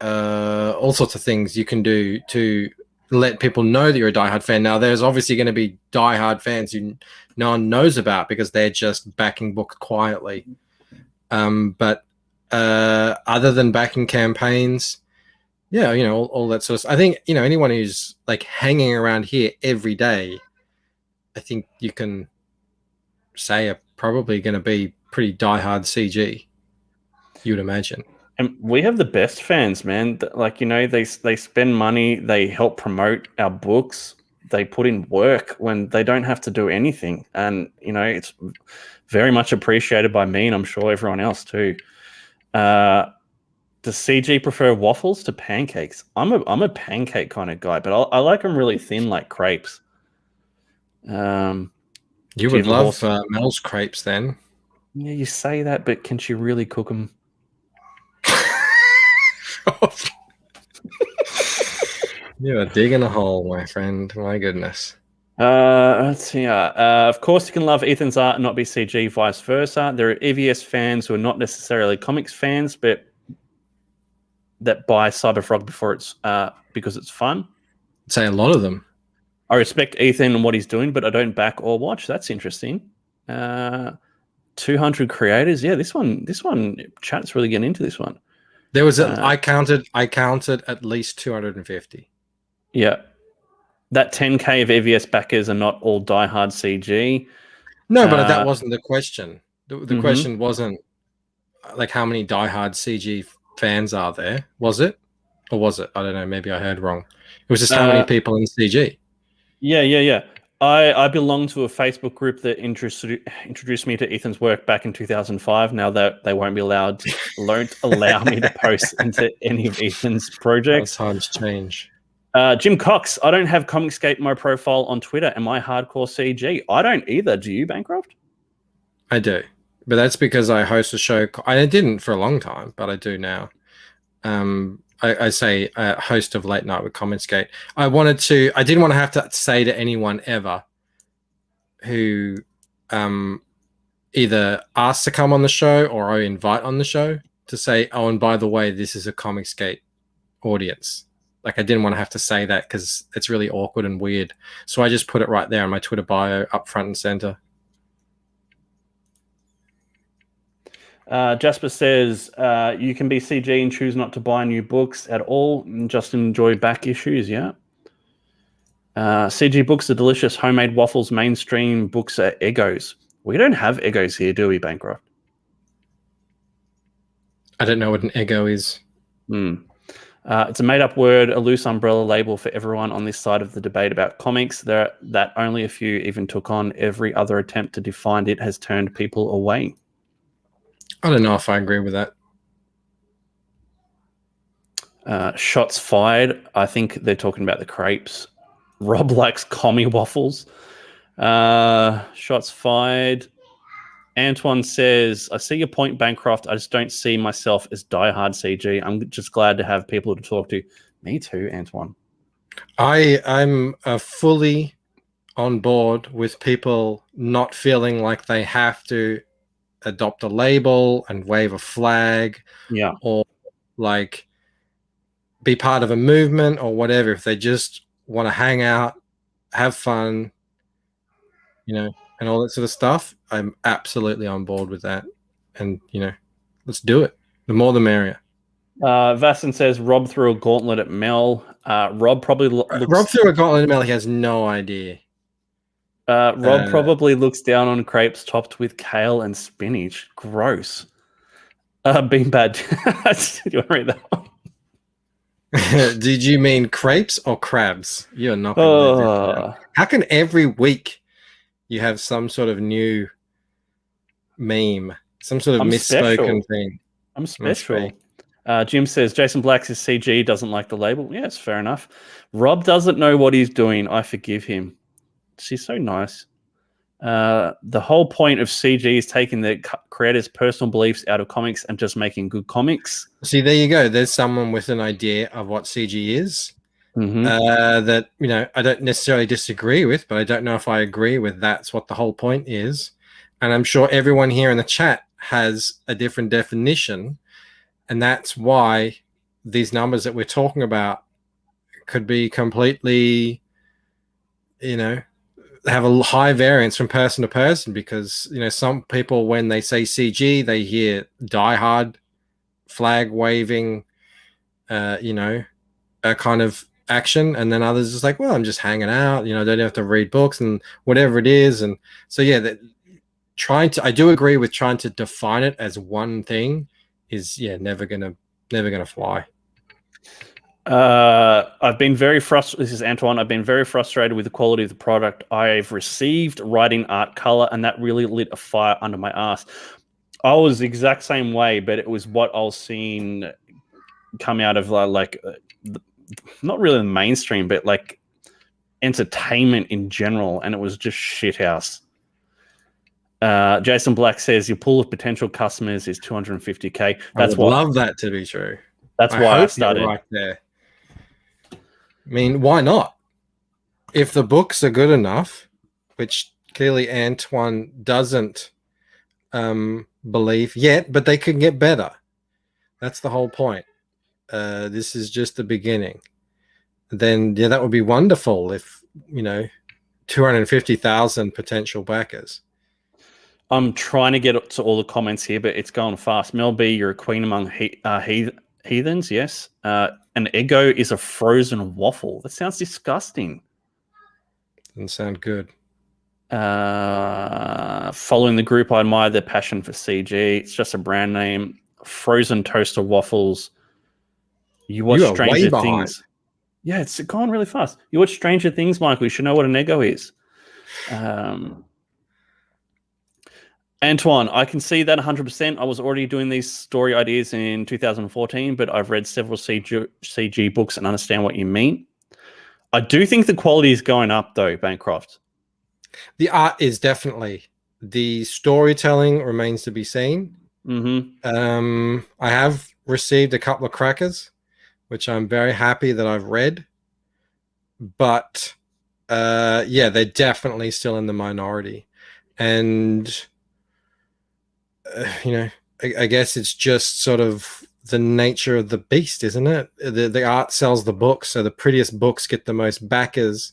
Speaker 4: All sorts of things you can do to let people know that you're a diehard fan. Now, there's obviously going to be diehard fans who no one knows about because they're just backing books quietly. But other than backing campaigns, yeah, all that sort of stuff. I think, anyone who's like hanging around here every day, I think you can say are probably going to be pretty diehard CG, you would imagine.
Speaker 6: And we have the best fans, man. Like, they spend money, they help promote our books, they put in work when they don't have to do anything. And, it's very much appreciated by me, and I'm sure everyone else too. Does CG prefer waffles to pancakes? I'm a pancake kind of guy, but I like them really thin, like crepes.
Speaker 4: You would love Mel's crepes then.
Speaker 6: Yeah, you say that, but can she really cook them?
Speaker 4: You're digging a hole, my friend. My goodness.
Speaker 6: Let's see. Of course, you can love Ethan's art and not be CG, vice versa. There are EVS fans who are not necessarily comics fans, but that buy Cyberfrog because it's fun.
Speaker 4: I'd say a lot of them.
Speaker 6: I respect Ethan and what he's doing, but I don't back or watch. That's interesting. 200 creators. Yeah, this one. Chat's really getting into this one.
Speaker 4: There was I counted at least 250.
Speaker 6: Yeah. That 10K of EVS backers are not all diehard CG.
Speaker 4: No, but that wasn't the question. The question wasn't like how many diehard CG fans are there. Was it? Or was it? I don't know. Maybe I heard wrong. It was just how many people in CG. Yeah.
Speaker 6: I belong to a Facebook group that introduced me to Ethan's work back in 2005. Now that they won't allow me to post into any of Ethan's projects.
Speaker 4: Times change.
Speaker 6: Jim Cox, I don't have Comicscape my profile on Twitter. Am I hardcore CG? I don't either. Do you, Bancroft?
Speaker 4: I do, but that's because I host a show. I didn't for a long time, but I do now. I say host of Late Night with Comicscape. I didn't want to have to say to anyone ever who either asked to come on the show or I invite on the show to say, oh, and by the way, this is a Comicscape audience. Like I didn't want to have to say that because it's really awkward and weird. So I just put it right there in my Twitter bio, up front and center.
Speaker 6: Jasper says you can be CG and choose not to buy new books at all and just enjoy back issues. Yeah. CG books are delicious. Homemade waffles. Mainstream books are Eggos. We don't have Eggos here, do we, Bancroft?
Speaker 4: I don't know what an Eggo is.
Speaker 6: It's a made-up word, a loose umbrella label for everyone on this side of the debate about comics. That only a few even took on. Every other attempt to define it has turned people away.
Speaker 4: I don't know if I agree with that.
Speaker 6: Shots fired. I think they're talking about the crepes. Rob likes commie waffles. Shots fired. Antoine says, I see your point, Bancroft. I just don't see myself as diehard CG. I'm just glad to have people to talk to. Me too, Antoine.
Speaker 4: I'm fully on board with people not feeling like they have to adopt a label and wave a flag, or like be part of a movement or whatever. If they just want to hang out, have fun, and all that sort of stuff, I'm absolutely on board with that. And let's do it. The more the merrier.
Speaker 6: Vasson says Rob threw a gauntlet at Mel. Rob probably
Speaker 4: Rob threw a gauntlet at Mel. He has no idea.
Speaker 6: Rob probably looks down on crepes topped with kale and spinach. Gross. Being bad. Do you want to read that one?
Speaker 4: Did you mean crepes or crabs? You're not going to How can every week you have some sort of new meme, some sort of misspoken thing?
Speaker 6: I'm special. Jim says Jason Black says CG doesn't like the label. Yes, fair enough. Rob doesn't know what he's doing. I forgive him. She's so nice. The whole point of CG is taking the creator's personal beliefs out of comics and just making good comics.
Speaker 4: See, there you go. There's someone with an idea of what CG is. That I don't necessarily disagree with, but I don't know if I agree with that's what the whole point is. And I'm sure everyone here in the chat has a different definition, and that's why these numbers that we're talking about could be completely have a high variance from person to person, because some people, when they say CG, they hear diehard, flag waving, a kind of action, and then others is like, well, I'm just hanging out, don't have to read books and whatever it is. And so I do agree with trying to define it as one thing is never gonna fly.
Speaker 6: I've been very frustrated. This is Antoine. I've been very frustrated with the quality of the product I've received, writing, art, color, and that really lit a fire under my ass. I was the exact same way, but it was what I was seeing come out of not really the mainstream, but like entertainment in general, and it was just shithouse. Jason Black says your pool of potential customers is 250K.
Speaker 4: That's love that to be true.
Speaker 6: That's why I started
Speaker 4: right there. I mean, why not? If the books are good enough, which clearly Antoine doesn't believe yet, but they can get better. That's the whole point. This is just the beginning. Then that would be wonderful if 250,000 potential backers.
Speaker 6: I'm trying to get to all the comments here, but it's going fast. Mel B, you're a queen among heathens. Yes. An Eggo is a frozen waffle. That sounds disgusting.
Speaker 4: Doesn't sound good.
Speaker 6: Following the group, I admire their passion for CG. It's just a brand name. Frozen toaster waffles. You watch Stranger Things. Yeah, it's gone really fast. You watch Stranger Things, Michael. You should know what an Eggo is. Antoine, I can see that 100%. I was already doing these story ideas in 2014, but I've read several CG books and understand what you mean. I do think the quality is going up, though, Bancroft.
Speaker 4: The art is definitely. The storytelling remains to be seen.
Speaker 6: Mm-hmm.
Speaker 4: I have received a couple of crackers, which I'm very happy that I've read. But yeah, they're definitely still in the minority. And, you know, I guess it's just sort of the nature of the beast, isn't it? The art sells the books, so the prettiest books get the most backers,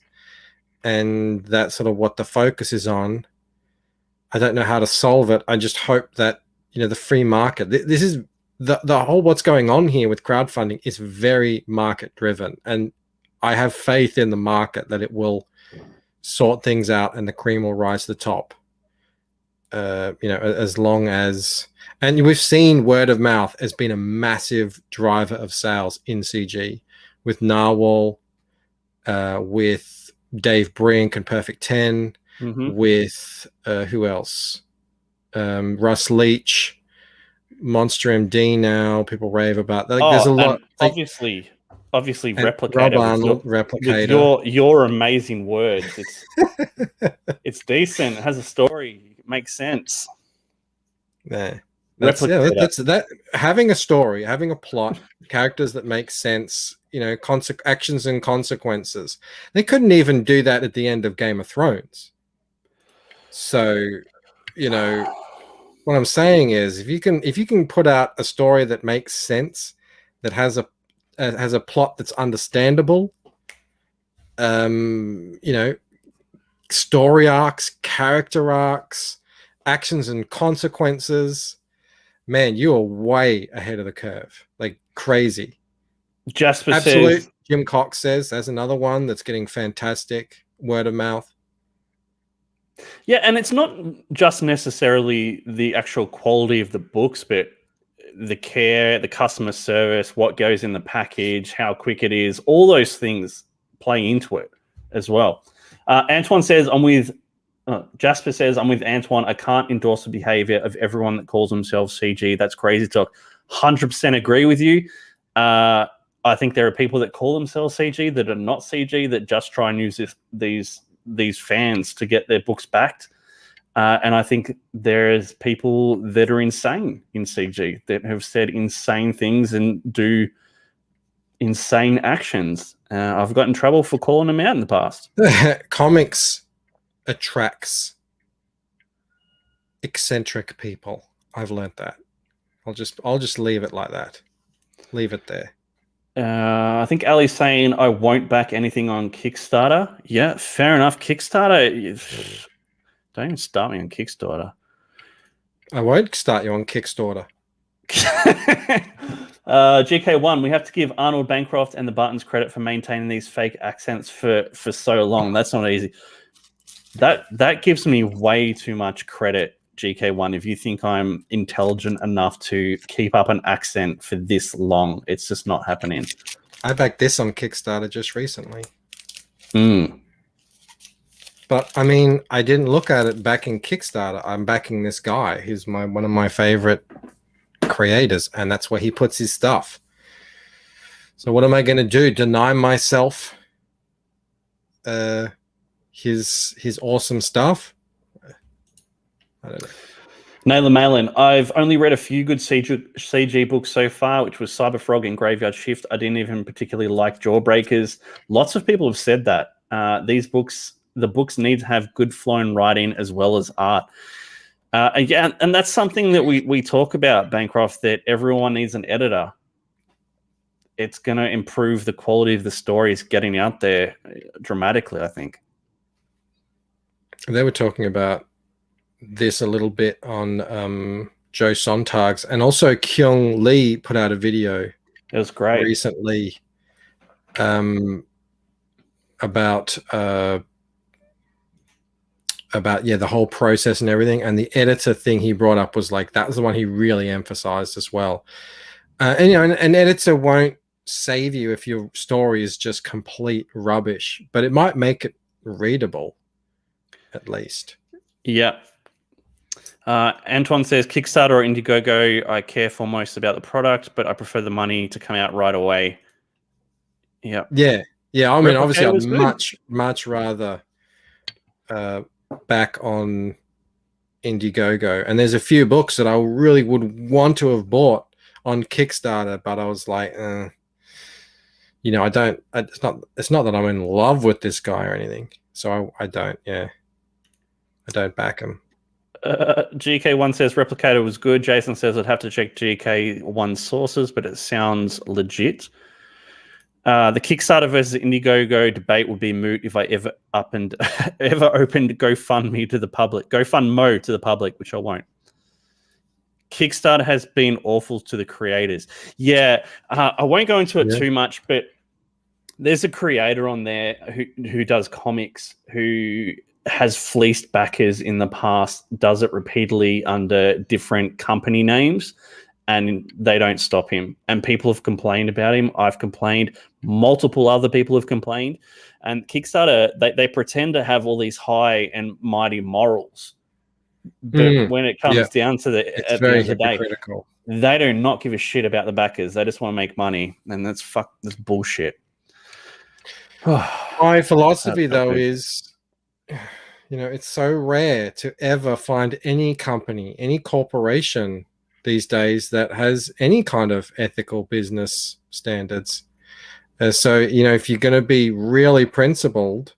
Speaker 4: and that's sort of what the focus is on. I don't know how to solve it. I just hope that, you know, the free market, this is the whole what's going on here with crowdfunding is very market driven, and I have faith in the market that it will sort things out and the cream will rise to the top. You know, as long as, and we've seen word of mouth has been a massive driver of sales in CG with Narwhal, with Dave Brink and Perfect 10, with who else? Russ Leach, Monster MD now. People rave about that. Like, there's a lot.
Speaker 6: Obviously, Replicator.
Speaker 4: Rob Arnold, Replicator.
Speaker 6: With your amazing words, it's decent. It has a story. It makes sense.
Speaker 4: Yeah. That's that. Having a story, having a plot, characters that make sense, you know, actions and consequences. They couldn't even do that at the end of Game of Thrones. So, you know, what I'm saying is, if you can put out a story that makes sense, that has a plot that's understandable, you know, story arcs, character arcs, actions and consequences, man, you are way ahead of the curve, like crazy.
Speaker 6: Jasper
Speaker 4: Absolute.
Speaker 6: says,
Speaker 4: Jim Cox says there's another one that's getting fantastic word of mouth.
Speaker 6: Yeah, and it's not just necessarily the actual quality of the books, but the care, the customer service, what goes in the package, how quick it is, all those things play into it as well. Antoine says, Jasper says, I'm with Antoine. I can't endorse the behavior of everyone that calls themselves CG. That's crazy talk. 100% agree with you. I think there are people that call themselves CG that are not CG, that just try and use these fans to get their books backed. And I think there's people that are insane in CG that have said insane things and do insane actions. I've got in trouble for calling them out in the past.
Speaker 4: Comics attracts eccentric people. I've learned that. I'll just leave it like that. Leave it there.
Speaker 6: I think Ali's saying I won't back anything on Kickstarter. Yeah, fair enough. Kickstarter, don't even start me on Kickstarter.
Speaker 4: I won't start you on Kickstarter.
Speaker 6: GK1, we have to give Arnold Bancroft and the Buttons credit for maintaining these fake accents for so long. That's not easy. That gives me way too much credit, GK1. If you think I'm intelligent enough to keep up an accent for this long, it's just not happening.
Speaker 4: I backed this on Kickstarter just recently. But I mean, I didn't look at it backing Kickstarter. I'm backing this guy. He's one of my favorite creators, and that's where he puts his stuff. So what am I going to do? Deny myself his awesome stuff? I don't know.
Speaker 6: Naylor Malin, I've only read a few good CG books so far, which was Cyberfrog and Graveyard Shift. I didn't even particularly like Jawbreakers. Lots of people have said that. The books need to have good flowing writing as well as art. Again, and that's something that we talk about, Bancroft, that everyone needs an editor. It's going to improve the quality of the stories getting out there dramatically, I think.
Speaker 4: They were talking about this a little bit on Joe Sontag's, and also Kyung Lee put out a video.
Speaker 6: It was great
Speaker 4: recently about the whole process and everything, and the editor thing he brought up was like that was the one he really emphasized as well. And you know, an editor won't save you if your story is just complete rubbish, but it might make it readable at least.
Speaker 6: Yeah. Antoine says Kickstarter or Indiegogo, I care for most about the product, but I prefer the money to come out right away. Yeah.
Speaker 4: Yeah. Yeah, I mean, obviously,
Speaker 6: Replicator was
Speaker 4: I'd
Speaker 6: good.
Speaker 4: much rather back on Indiegogo. And there's a few books that I really would want to have bought on Kickstarter, but I was like, you know, it's not that I'm in love with this guy or anything. So I don't back him.
Speaker 6: GK1 says Replicator was good. Jason says I'd have to check GK1 sources, but it sounds legit. The Kickstarter versus Indiegogo debate would be moot if I ever opened GoFundMe to the public. GoFundMo to the public, which I won't. Kickstarter has been awful to the creators. Yeah, I won't go into it too much, but there's a creator on there who does comics who has fleeced backers in the past, does it repeatedly under different company names, and they don't stop him. And people have complained about him. I've complained. Multiple other people have complained. And Kickstarter, they pretend to have all these high and mighty morals. But when it comes down to at the end of the day, they do not give a shit about the backers. They just want to make money. And that's bullshit.
Speaker 4: My philosophy, though, is, you know, it's so rare to ever find any company, any corporation these days that has any kind of ethical business standards. So, you know, if you're going to be really principled,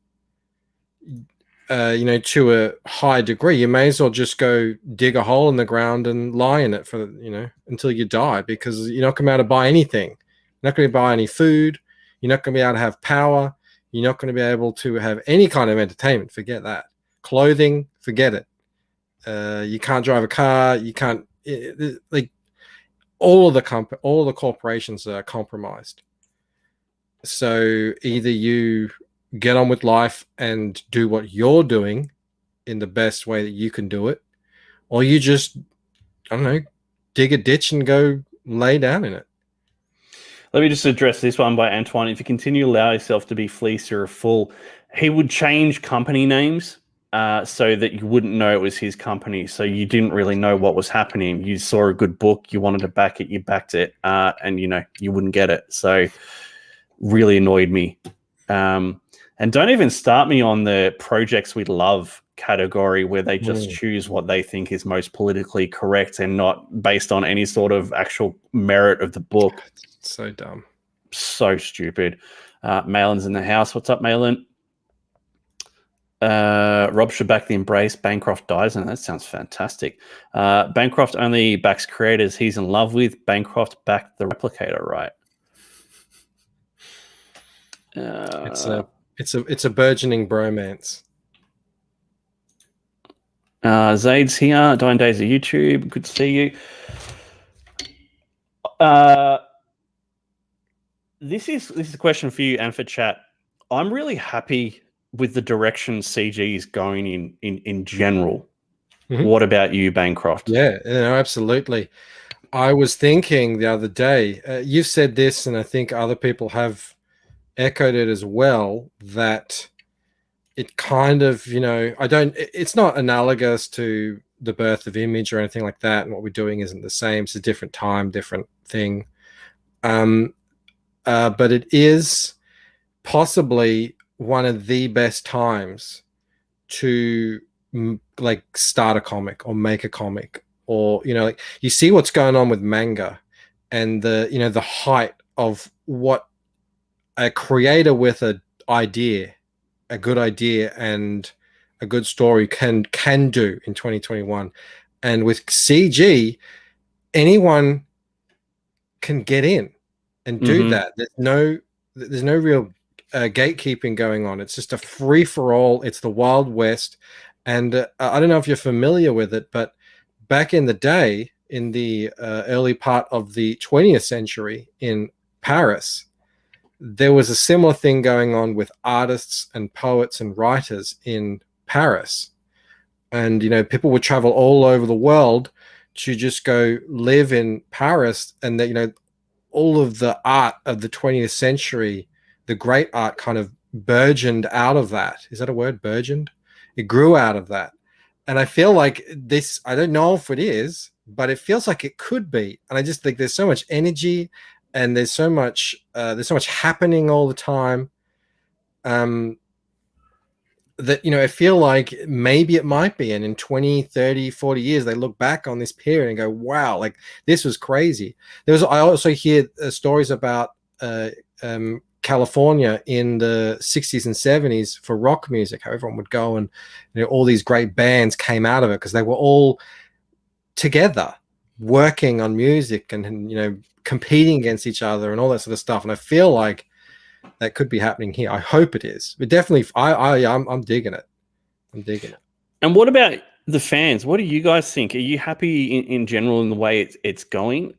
Speaker 4: you know, to a high degree, you may as well just go dig a hole in the ground and lie in it for, you know, until you die, because you're not going to be able to buy anything. You're not going to buy any food. You're not going to be able to have power. You're not going to be able to have any kind of entertainment. Forget that. Clothing, forget it. You can't drive a car. You can't, like, all the corporations are compromised. So either you get on with life and do what you're doing in the best way that you can do it, or you just, I don't know, dig a ditch and go lay down in it.
Speaker 6: Let me just address this one by Antoine. If you continue to allow yourself to be fleeced or a fool, he would change company names so that you wouldn't know it was his company. So you didn't really know what was happening. You saw a good book, you wanted to back it, you backed it, and you know you wouldn't get it. So really annoyed me. And don't even start me on the projects we love category where they just choose what they think is most politically correct and not based on any sort of actual merit of the book.
Speaker 4: It's so dumb.
Speaker 6: So stupid. Malin's in the house. What's up, Malin? Rob should back the Embrace. Bancroft dies, and that sounds fantastic. Bancroft only backs creators he's in love with. Bancroft backed the Replicator, right?
Speaker 4: It's a burgeoning bromance.
Speaker 6: Zaid's here. Dying Days of YouTube. Good to see you. This is a question for you and for chat. I'm really happy with the direction CG is going in general. Mm-hmm. What about you, Bancroft?
Speaker 4: Yeah, absolutely. I was thinking the other day, you've said this, and I think other people have echoed it as well, that it kind of, you know, it's not analogous to the birth of Image or anything like that, and what we're doing isn't the same. It's a different time, different thing. But it is possibly one of the best times to like start a comic or make a comic, or, you know, like you see what's going on with manga and the, you know, the height of what a creator with a good idea and a good story can do in 2021. And with CG, anyone can get in and do that. There's no real gatekeeping going on. It's just a free for all. It's the Wild West. And I don't know if you're familiar with it, but back in the day, in the early part of the 20th century in Paris, there was a similar thing going on with artists and poets and writers in Paris. And, you know, people would travel all over the world to just go live in Paris, and that, you know, all of the art of the 20th century, the great art, kind of burgeoned out of that. Is that a word, burgeoned? It grew out of that. And I feel like this, I don't know if it is, but it feels like it could be. And I just think there's so much energy, and there's so much happening all the time. that, I feel like maybe it might be, and in 20, 30, 40 years they look back on this period and go, wow, like this was crazy. I also hear stories about California in the 60s and 70s for rock music, how everyone would go, and all these great bands came out of it because they were all together working on music and competing against each other and all that sort of stuff. And I feel like that could be happening here. I hope it is. But definitely, I'm digging it. I'm digging it.
Speaker 6: And what about the fans? What do you guys think? Are you happy in general in the way it's going?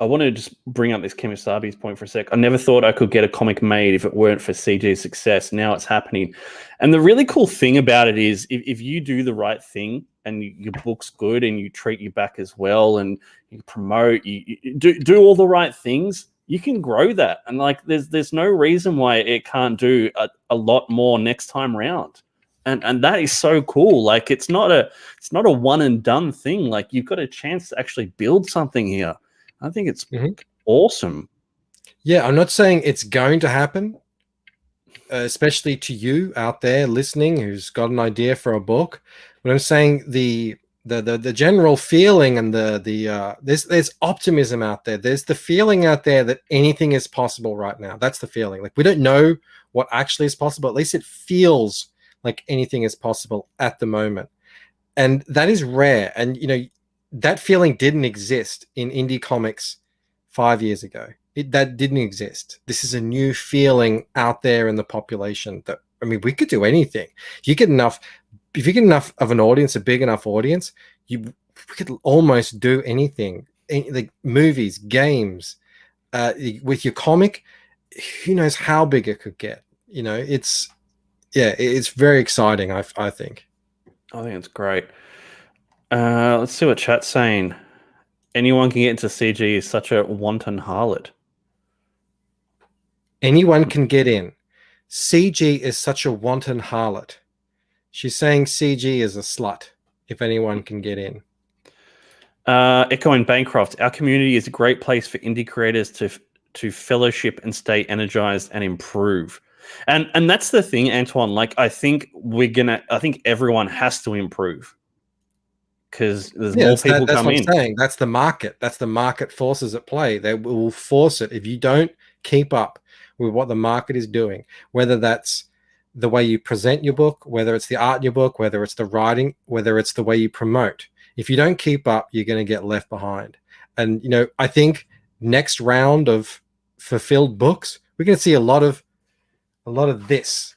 Speaker 6: I want to just bring up this Kemisabi's point for a sec. I never thought I could get a comic made if it weren't for CG's success. Now it's happening. And the really cool thing about it is if you do the right thing and your book's good and you treat your back as well and you promote, you do all the right things, you can grow that. And like there's no reason why it can't do a lot more next time round. And that is so cool. Like it's not a one and done thing. Like you've got a chance to actually build something here. I think it's awesome.
Speaker 4: Yeah, I'm not saying it's going to happen, especially to you out there listening who's got an idea for a book. But I'm saying the general feeling and there's optimism out there. There's the feeling out there that anything is possible right now. That's the feeling. Like we don't know what actually is possible. At least it feels like anything is possible at the moment, and that is rare. And that feeling didn't exist in indie comics 5 years ago. That didn't exist. This is a new feeling out there in the population that, we could do anything. If you get enough of an audience, a big enough audience, we could almost do anything. Like movies, games, with your comic, who knows how big it could get. It's very exciting, I think.
Speaker 6: I think it's great. Let's see what chat's saying. Anyone can get into CG is such a wanton harlot.
Speaker 4: Anyone can get in. CG is such a wanton harlot. She's saying CG is a slut if anyone can get in.
Speaker 6: Echoing Bancroft, our community is a great place for indie creators to fellowship and stay energized and improve. And that's the thing, Antoine. Like I think everyone has to improve. Because there's more people
Speaker 4: that's
Speaker 6: come
Speaker 4: what
Speaker 6: in.
Speaker 4: I'm saying. That's the market. That's the market forces at play. They will force it. If you don't keep up with what the market is doing, whether that's the way you present your book, whether it's the art in your book, whether it's the writing, whether it's the way you promote, if you don't keep up, you're going to get left behind. And I think next round of fulfilled books, we're going to see a lot of this.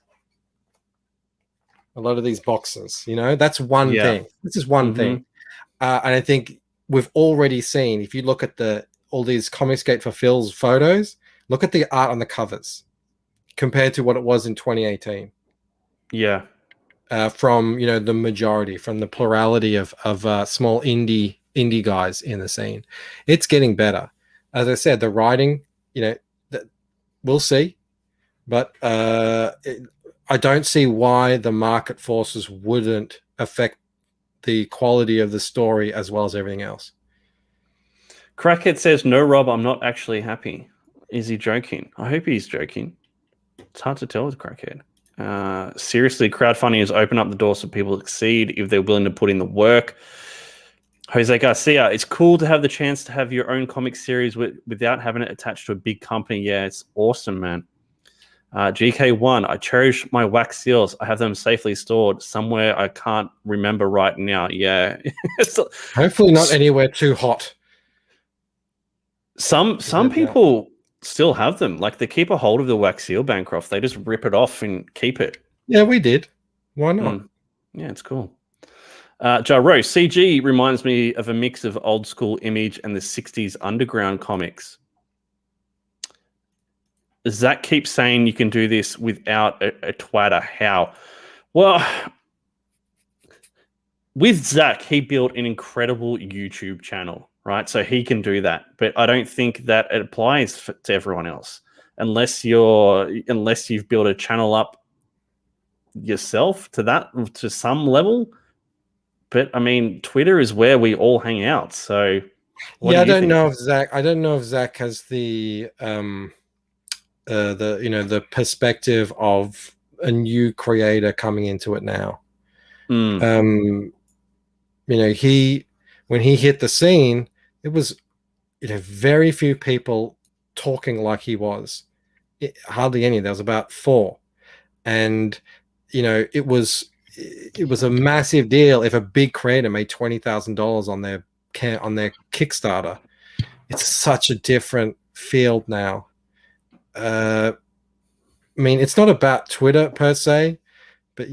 Speaker 4: A lot of these boxes, that's one thing. This is one thing. And I think we've already seen, if you look at all these Comicsgate Fulfills photos, look at the art on the covers compared to what it was in 2018.
Speaker 6: Yeah.
Speaker 4: From, the majority, from the plurality of small indie guys in the scene. It's getting better. As I said, the writing, we'll see. But I don't see why the market forces wouldn't affect the quality of the story as well as everything else.
Speaker 6: Crackhead says, no, Rob, I'm not actually happy. Is he joking? I hope he's joking. It's hard to tell with Crackhead. Seriously, crowdfunding has opened up the doors for people to succeed if they're willing to put in the work. Jose Garcia, it's cool to have the chance to have your own comic series without having it attached to a big company. Yeah, it's awesome, man. GK1, I cherish my wax seals. I have them safely stored somewhere I can't remember right now. Yeah.
Speaker 4: Hopefully not anywhere too hot.
Speaker 6: Some people still have them. Like they keep a hold of the wax seal, Bancroft. They just rip it off and keep it.
Speaker 4: Yeah, we did. Why not?
Speaker 6: Yeah, it's cool. Jaro, CG reminds me of a mix of old school Image and the 60s underground comics. Zach keeps saying you can do this without a twatter. How? Well, with Zach, he built an incredible YouTube channel, right? So he can do that. But I don't think that it applies to everyone else unless you've built a channel up yourself to some level. But I mean, Twitter is where we all hang out. So
Speaker 4: I don't know if Zach has the the perspective of a new creator coming into it now.
Speaker 6: Mm.
Speaker 4: When he hit the scene, it was very few people talking like he was. Hardly any. There was about 4, and it was a massive deal if a big creator made $20,000 on their Kickstarter. It's such a different field now. I mean, it's not about Twitter per se, but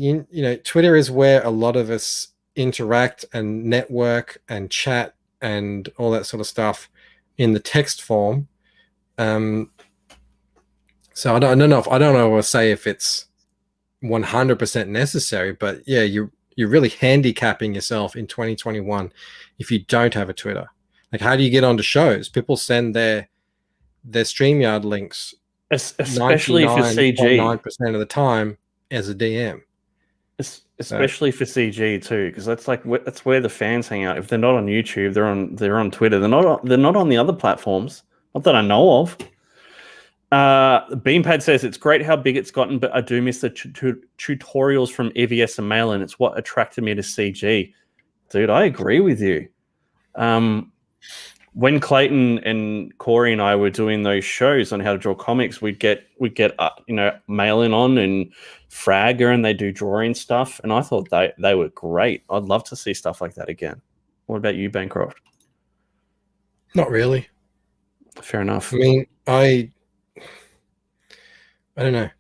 Speaker 4: Twitter is where a lot of us interact and network and chat and all that sort of stuff in the text form. So I don't know if I'll say if it's 100% necessary, but yeah, you're really handicapping yourself in 2021 if you don't have a Twitter. Like, how do you get onto shows? People send their StreamYard links,
Speaker 6: especially for CG,
Speaker 4: 99.9% of the time as a DM.
Speaker 6: Especially for CG too, because that's where the fans hang out. If they're not on YouTube, they're on Twitter. They're not on the other platforms, not that I know of. Beampad says it's great how big it's gotten, but I do miss the tutorials from EVS and Mail-In. It's what attracted me to CG. Dude, I agree with you. When Clayton and Corey and I were doing those shows on how to draw comics, we'd get Mail-In on and Fragger, and they do drawing stuff, and I thought they were great. I'd love to see stuff like that again. What about you, Bancroft?
Speaker 4: Not really.
Speaker 6: Fair enough.
Speaker 4: I mean, I don't know.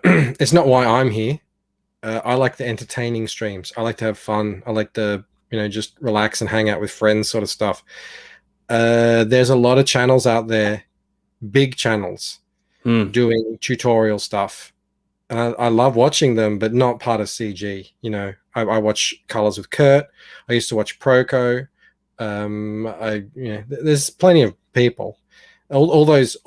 Speaker 4: It's not why I'm here. I like the entertaining streams. I like to have fun. I like to just relax and hang out with friends, sort of stuff. There's a lot of channels out there, big channels, doing tutorial stuff. And I love watching them, but not part of CG. I watch Colors with Kurt. I used to watch Proco. There's plenty of people. All those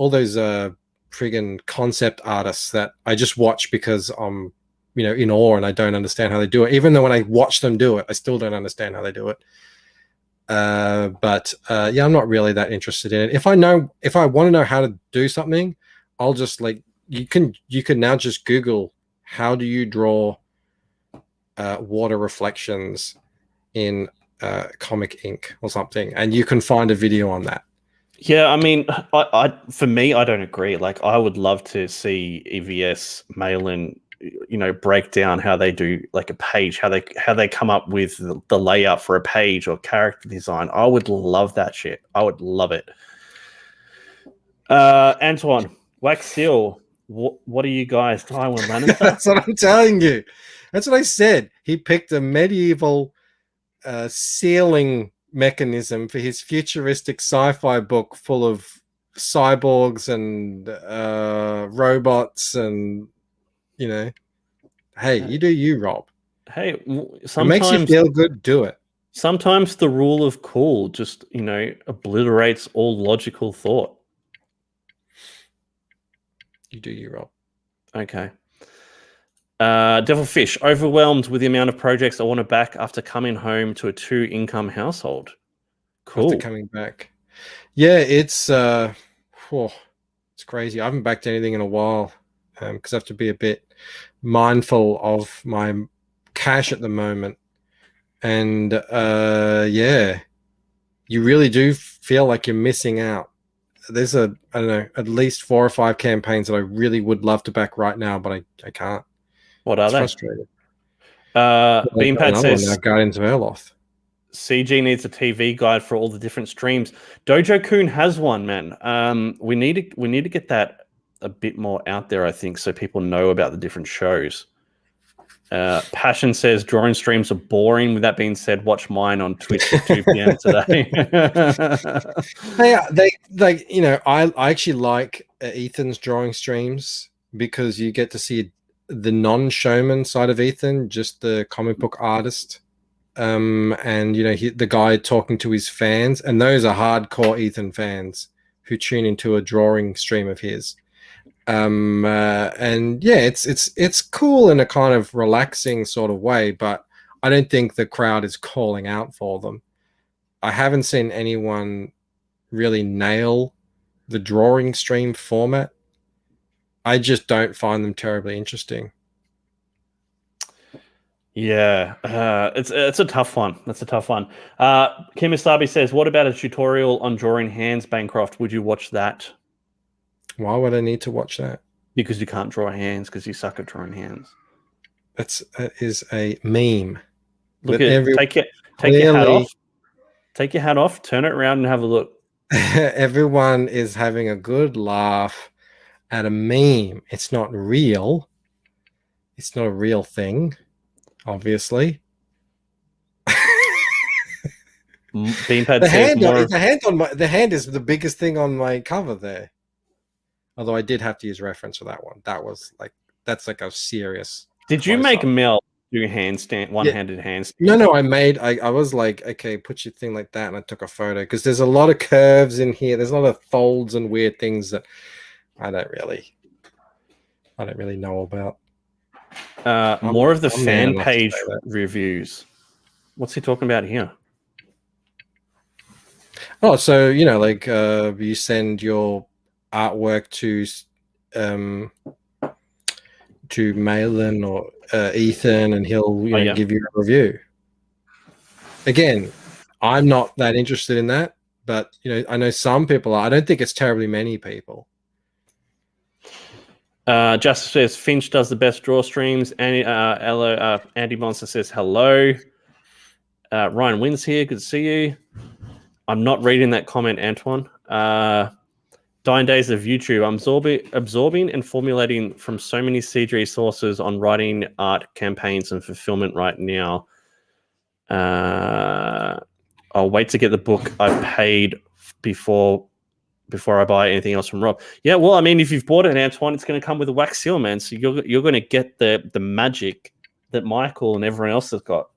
Speaker 4: friggin' concept artists that I just watch because I'm in awe and I don't understand how they do it. Even though when I watch them do it, I still don't understand how they do it. But I'm not really that interested in it. If I want to know how to do something, I'll just you can now just Google how do you draw water reflections in comic ink or something, and you can find a video on that.
Speaker 6: Yeah, I mean, for me, I don't agree. Like, I would love to see EVS Mail-In, break down how they do like a page, how they come up with the layout for a page or character design. I would love that shit. I would love it. Antoine, Wax Seal, what are you guys, Tywin Lannister?
Speaker 4: That's what I'm telling you. That's what I said. He picked a medieval sealing mechanism for his futuristic sci-fi book full of cyborgs and robots and hey, you do you, Rob.
Speaker 6: Hey, sometimes
Speaker 4: it makes you feel good, do it.
Speaker 6: Sometimes the rule of cool just obliterates all logical thought.
Speaker 4: You do you, Rob.
Speaker 6: Okay. Devilfish, overwhelmed with the amount of projects I want to back after coming home to a 2-income household. Cool.
Speaker 4: After coming back. Yeah, it's crazy. I haven't backed anything in a while because I have to be a bit mindful of my cash at the moment. And you really do feel like you're missing out. There's at least 4 or 5 campaigns that I really would love to back right now, but I can't.
Speaker 6: What are they?
Speaker 4: Frustrated.
Speaker 6: Beanpad says
Speaker 4: Guardians of Erloth.
Speaker 6: CG needs a TV guide for all the different streams. Dojo Kun has one, man. We need to get that a bit more out there, I think, so people know about the different shows. Passion says drawing streams are boring. With that being said, watch mine on Twitch at 2 p.m. today.
Speaker 4: I actually like Ethan's drawing streams because you get to see the non-showman side of Ethan, just the comic book artist, and the guy talking to his fans, and those are hardcore Ethan fans who tune into a drawing stream of his. It's cool in a kind of relaxing sort of way, but I don't think the crowd is calling out for them. I haven't seen anyone really nail the drawing stream format. I just don't find them terribly interesting.
Speaker 6: Yeah, it's a tough one. That's a tough one. Kim Isabi says, "What about a tutorial on drawing hands, Bancroft? Would you watch that?"
Speaker 4: Why would I need to watch that?
Speaker 6: Because you can't draw hands because you suck at drawing hands.
Speaker 4: That is a meme.
Speaker 6: Look at take your hat off. Take your hat off. Turn it around and have a look.
Speaker 4: Everyone is having a good laugh at a meme. It's not real. It's not a real thing, obviously.
Speaker 6: Beanpad
Speaker 4: the
Speaker 6: says
Speaker 4: hand,
Speaker 6: more.
Speaker 4: the hand is the biggest thing on my cover there. Although I did have to use reference for that one. That's like a serious.
Speaker 6: Did you make Mel do handstand, one-handed handstand?
Speaker 4: No. I was like, okay, put your thing like that, and I took a photo because there's a lot of curves in here. There's a lot of folds and weird things that I don't really know about.
Speaker 6: More of the fan page reviews. What's he talking about here?
Speaker 4: Oh, so like you send your artwork to Malin or Ethan, and he'll give you a review. Again, I'm not that interested in that, but I know some people are. I don't think it's terribly many people.
Speaker 6: Justice says Finch does the best draw streams. And Andy Monster says hello. Ryan Wins here. Good to see you. I'm not reading that comment, Antoine. Dying Days of YouTube. I'm absorbing and formulating from so many CG sources on writing art campaigns and fulfillment right now. I'll wait to get the book I've paid before I buy anything else from Rob. Yeah, well, I mean, if you've bought it, Antoine, it's going to come with a wax seal, man. So you're going to get the magic that Michael and everyone else has got.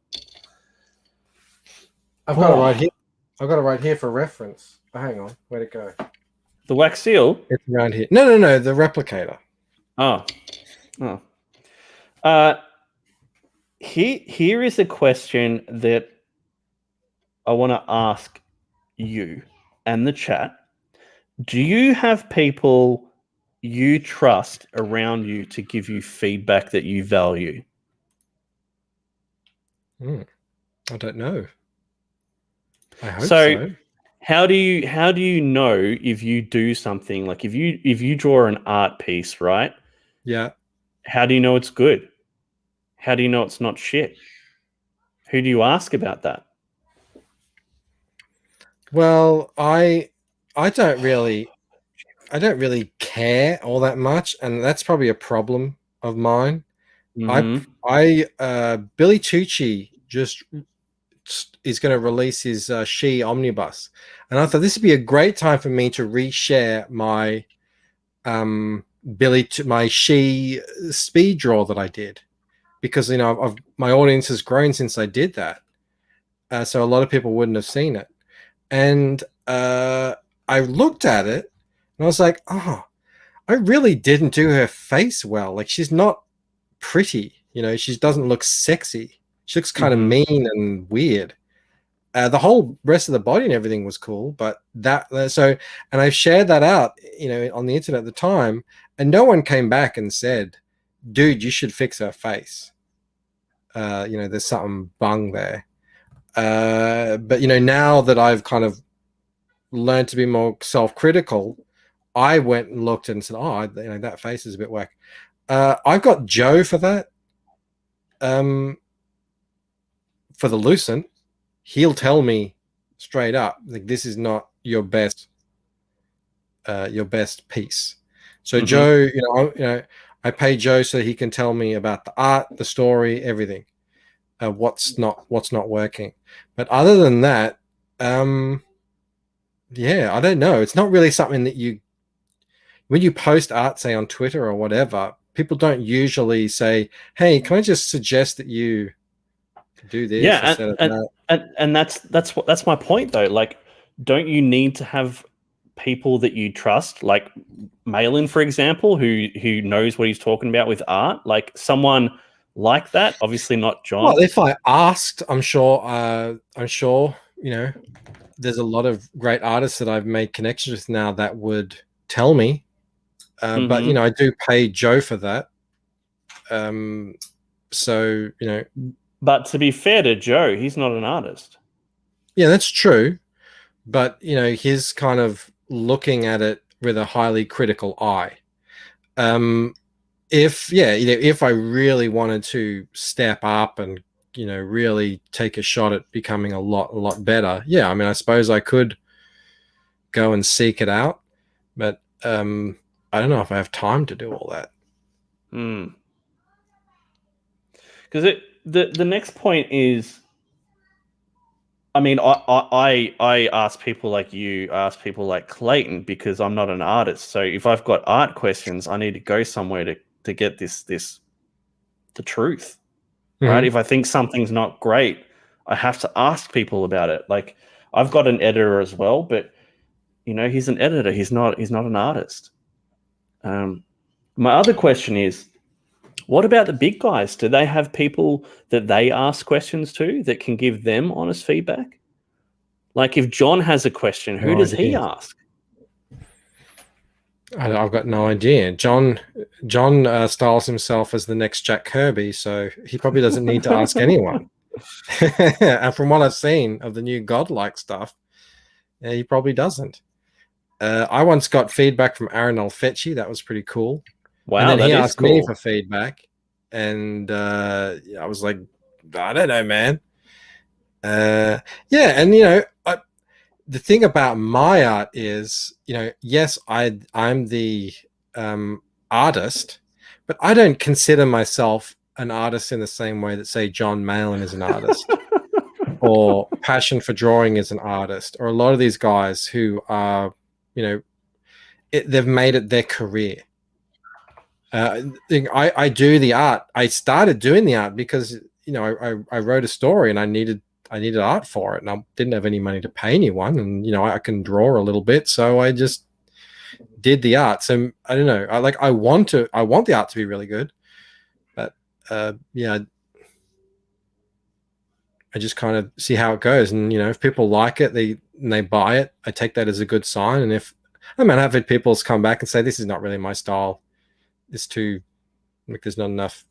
Speaker 4: I've got it right here. I've got it right here for reference. Oh, hang on, where'd it go?
Speaker 6: The wax seal?
Speaker 4: It's around here. No, the replicator.
Speaker 6: Oh. Here is a question that I want to ask you and the chat. Do you have people you trust around you to give you feedback that you value?
Speaker 4: I don't know. I hope so.
Speaker 6: How do you know if you do something, like if you draw an art piece, right?
Speaker 4: Yeah.
Speaker 6: How do you know it's good? How do you know it's not shit? Who do you ask about that?
Speaker 4: Well, I don't really care all that much, and that's probably a problem of mine. Billy Tucci just is going to release his She omnibus, and I thought this would be a great time for me to reshare my my She speed draw that I did, because my audience has grown since I did that, so a lot of people wouldn't have seen it, and I looked at it and I was like, oh, I really didn't do her face well. Like, she's not pretty, she doesn't look sexy. She looks kind of mean and weird. The whole rest of the body and everything was cool, but and I shared that out, on the internet at the time, and no one came back and said, dude, you should fix her face. There's something bung there. But now that I've kind of learned to be more self-critical, I went and looked and said, oh, that face is a bit whack. I've got Joe for that. For the Lucent, he'll tell me straight up, like, this is not your best piece. So Joe, I pay Joe so he can tell me about the art, the story, everything. What's not working. But other than that, I don't know. It's not really something that when you post art, say on Twitter or whatever, people don't usually say, hey, can I just suggest that you do this?
Speaker 6: Yeah, and that's my point though. Like, don't you need to have people that you trust, like Malin, for example, who knows what he's talking about with art, like someone like that? Obviously not John.
Speaker 4: Well, if I asked, I'm sure there's a lot of great artists that I've made connections with now that would tell me But I do pay Joe for that. So
Speaker 6: But to be fair to Joe, he's not an artist.
Speaker 4: Yeah, that's true. But he's kind of looking at it with a highly critical eye. If I really wanted to step up and really take a shot at becoming a lot better, I mean, I suppose I could go and seek it out, but I don't know if I have time to do all that.
Speaker 6: Because the next point is, I mean, I ask people like you, ask people like Clayton, because I'm not an artist. So if I've got art questions, I need to go somewhere to get the truth, right? If I think something's not great, I have to ask people about it. Like, I've got an editor as well, but he's an editor. He's not an artist. My other question is, what about the big guys? Do they have people that they ask questions to that can give them honest feedback? Like, if John has a question, who does he ask?
Speaker 4: I've got no idea. John styles himself as the next Jack Kirby, so he probably doesn't need to ask anyone. And from what I've seen of the new godlike stuff, he probably doesn't. I once got feedback from Aaron Alfecci. That was pretty cool.
Speaker 6: Wow,
Speaker 4: and then he asked me
Speaker 6: cool.
Speaker 4: for feedback, and I was like, I don't know, man. And the thing about my art is, yes, I'm the artist, but I don't consider myself an artist in the same way that, say, John Malin is an artist, or Passion for Drawing is an artist, or a lot of these guys who are, they've made it their career. I do the art. I started doing the art because I wrote a story and I needed art for it, and I didn't have any money to pay anyone, and I can draw a little bit, so I just did the art. So I don't know. I want the art to be really good, but I just kind of see how it goes, and if people like it, they buy it. I take that as a good sign, and I've had people come back and say, this is not really my style. It's too, there's not enough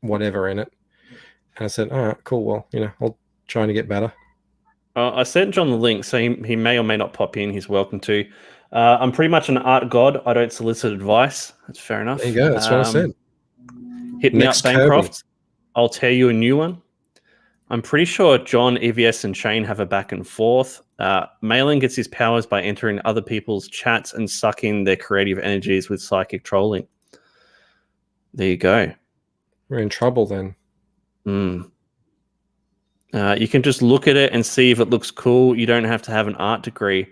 Speaker 4: whatever in it. And I said, all right, cool. Well, I'll try to get better.
Speaker 6: I sent John the link, so he may or may not pop in. He's welcome to. I'm pretty much an art god. I don't solicit advice. That's fair enough.
Speaker 4: There you go. That's what I said.
Speaker 6: Hit me up, Bancroft. I'll tell you a new one. I'm pretty sure John, EVS, and Shane have a back and forth. Malin gets his powers by entering other people's chats and sucking their creative energies with psychic trolling. There you go.
Speaker 4: We're in trouble then.
Speaker 6: You can just look at it and see if it looks cool. You don't have to have an art degree.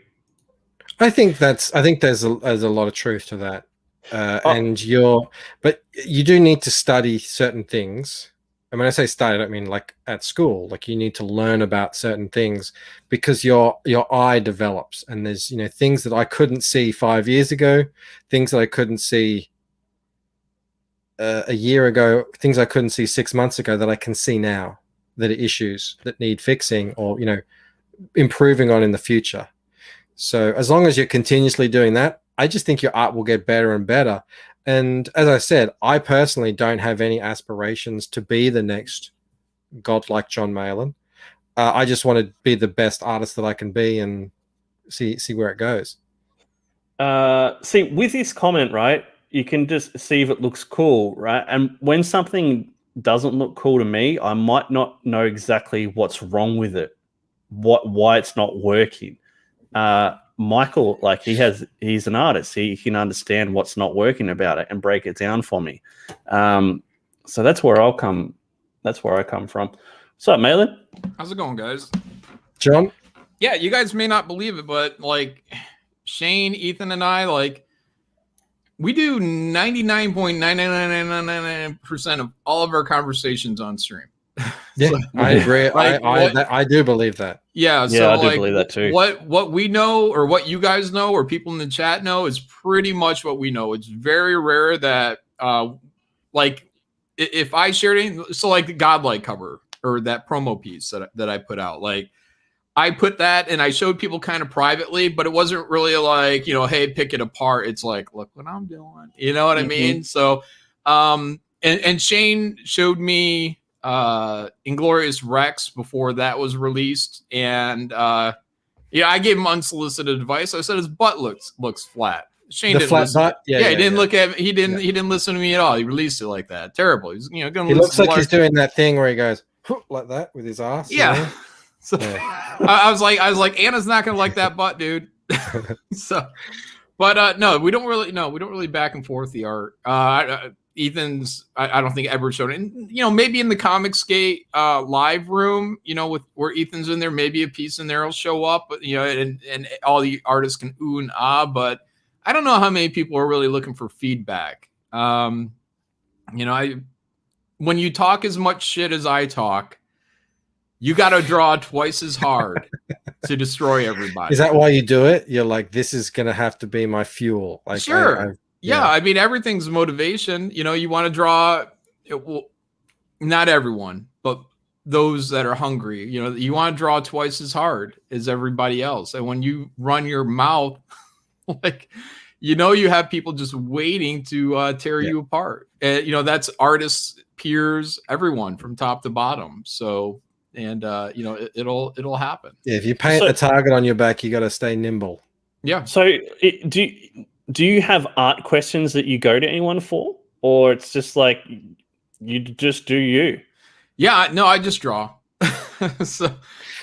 Speaker 4: I think there's a lot of truth to that. But you do need to study certain things. And when I say study, I don't mean like at school. Like, you need to learn about certain things because your eye develops, and there's things that I couldn't see 5 years ago, things that I couldn't see a year ago, things I couldn't see 6 months ago that I can see now, that are issues that need fixing or improving on in the future. So as long as you're continuously doing that, I just think your art will get better and better. And as I said, I personally don't have any aspirations to be the next godlike John Malin. I just want to be the best artist that I can be and see where it goes.
Speaker 6: See, with this comment, right, you can just see if it looks cool, right? And when something doesn't look cool to me, I might not know exactly what's wrong with it, why it's not working. Michael, like, he's an artist. He can understand what's not working about it and break it down for me. So that's where I come from. What's up, Malin?
Speaker 7: How's it going, guys?
Speaker 4: John?
Speaker 7: Yeah, you guys may not believe it, but like Shane, Ethan, and I, like, we do 99.99999% of all of our conversations on stream.
Speaker 4: Yeah, so, I agree. I do believe that.
Speaker 7: Yeah,
Speaker 6: so I do believe that too.
Speaker 7: What we know, or what you guys know, or people in the chat know, is pretty much what we know. It's very rare that, like, if I shared anything, so like the Godlike cover or that promo piece that I put out, like, I put that and I showed people kind of privately, but it wasn't really like, hey, pick it apart. It's like, look what I'm doing. You know what I mean? So, and Shane showed me Inglorious Rex before that was released. And I gave him unsolicited advice. I said his butt looks flat. Shane didn't listen.
Speaker 4: Butt?
Speaker 7: He didn't look at me. He didn't listen to me at all. He released it like that. Terrible. He's
Speaker 4: He looks like he's doing that thing where he goes like that with his ass.
Speaker 7: Yeah. So I was like, Anna's not gonna like that butt, dude. So, but no, we don't really back and forth the art. Ethan's, I don't think ever showed it. And, maybe in the Comicsgate live room, with where Ethan's in there, maybe a piece in there will show up, but and all the artists can ooh and ah, but I don't know how many people are really looking for feedback. When you talk as much shit as I talk, you got to draw twice as hard to destroy everybody.
Speaker 4: Is that why you do it? You're like, this is going to have to be my fuel. Like,
Speaker 7: sure. I mean, everything's motivation. You want to draw, not everyone, but those that are hungry. You want to draw twice as hard as everybody else. And when you run your mouth, like, you have people just waiting to tear you apart. And, that's artists, peers, everyone from top to bottom. So, and it'll happen.
Speaker 4: Yeah, if you paint a target on your back, you got to stay nimble.
Speaker 7: Yeah.
Speaker 6: So do you have art questions that you go to anyone for, or it's just like you just do you?
Speaker 7: Yeah, no, I just draw. So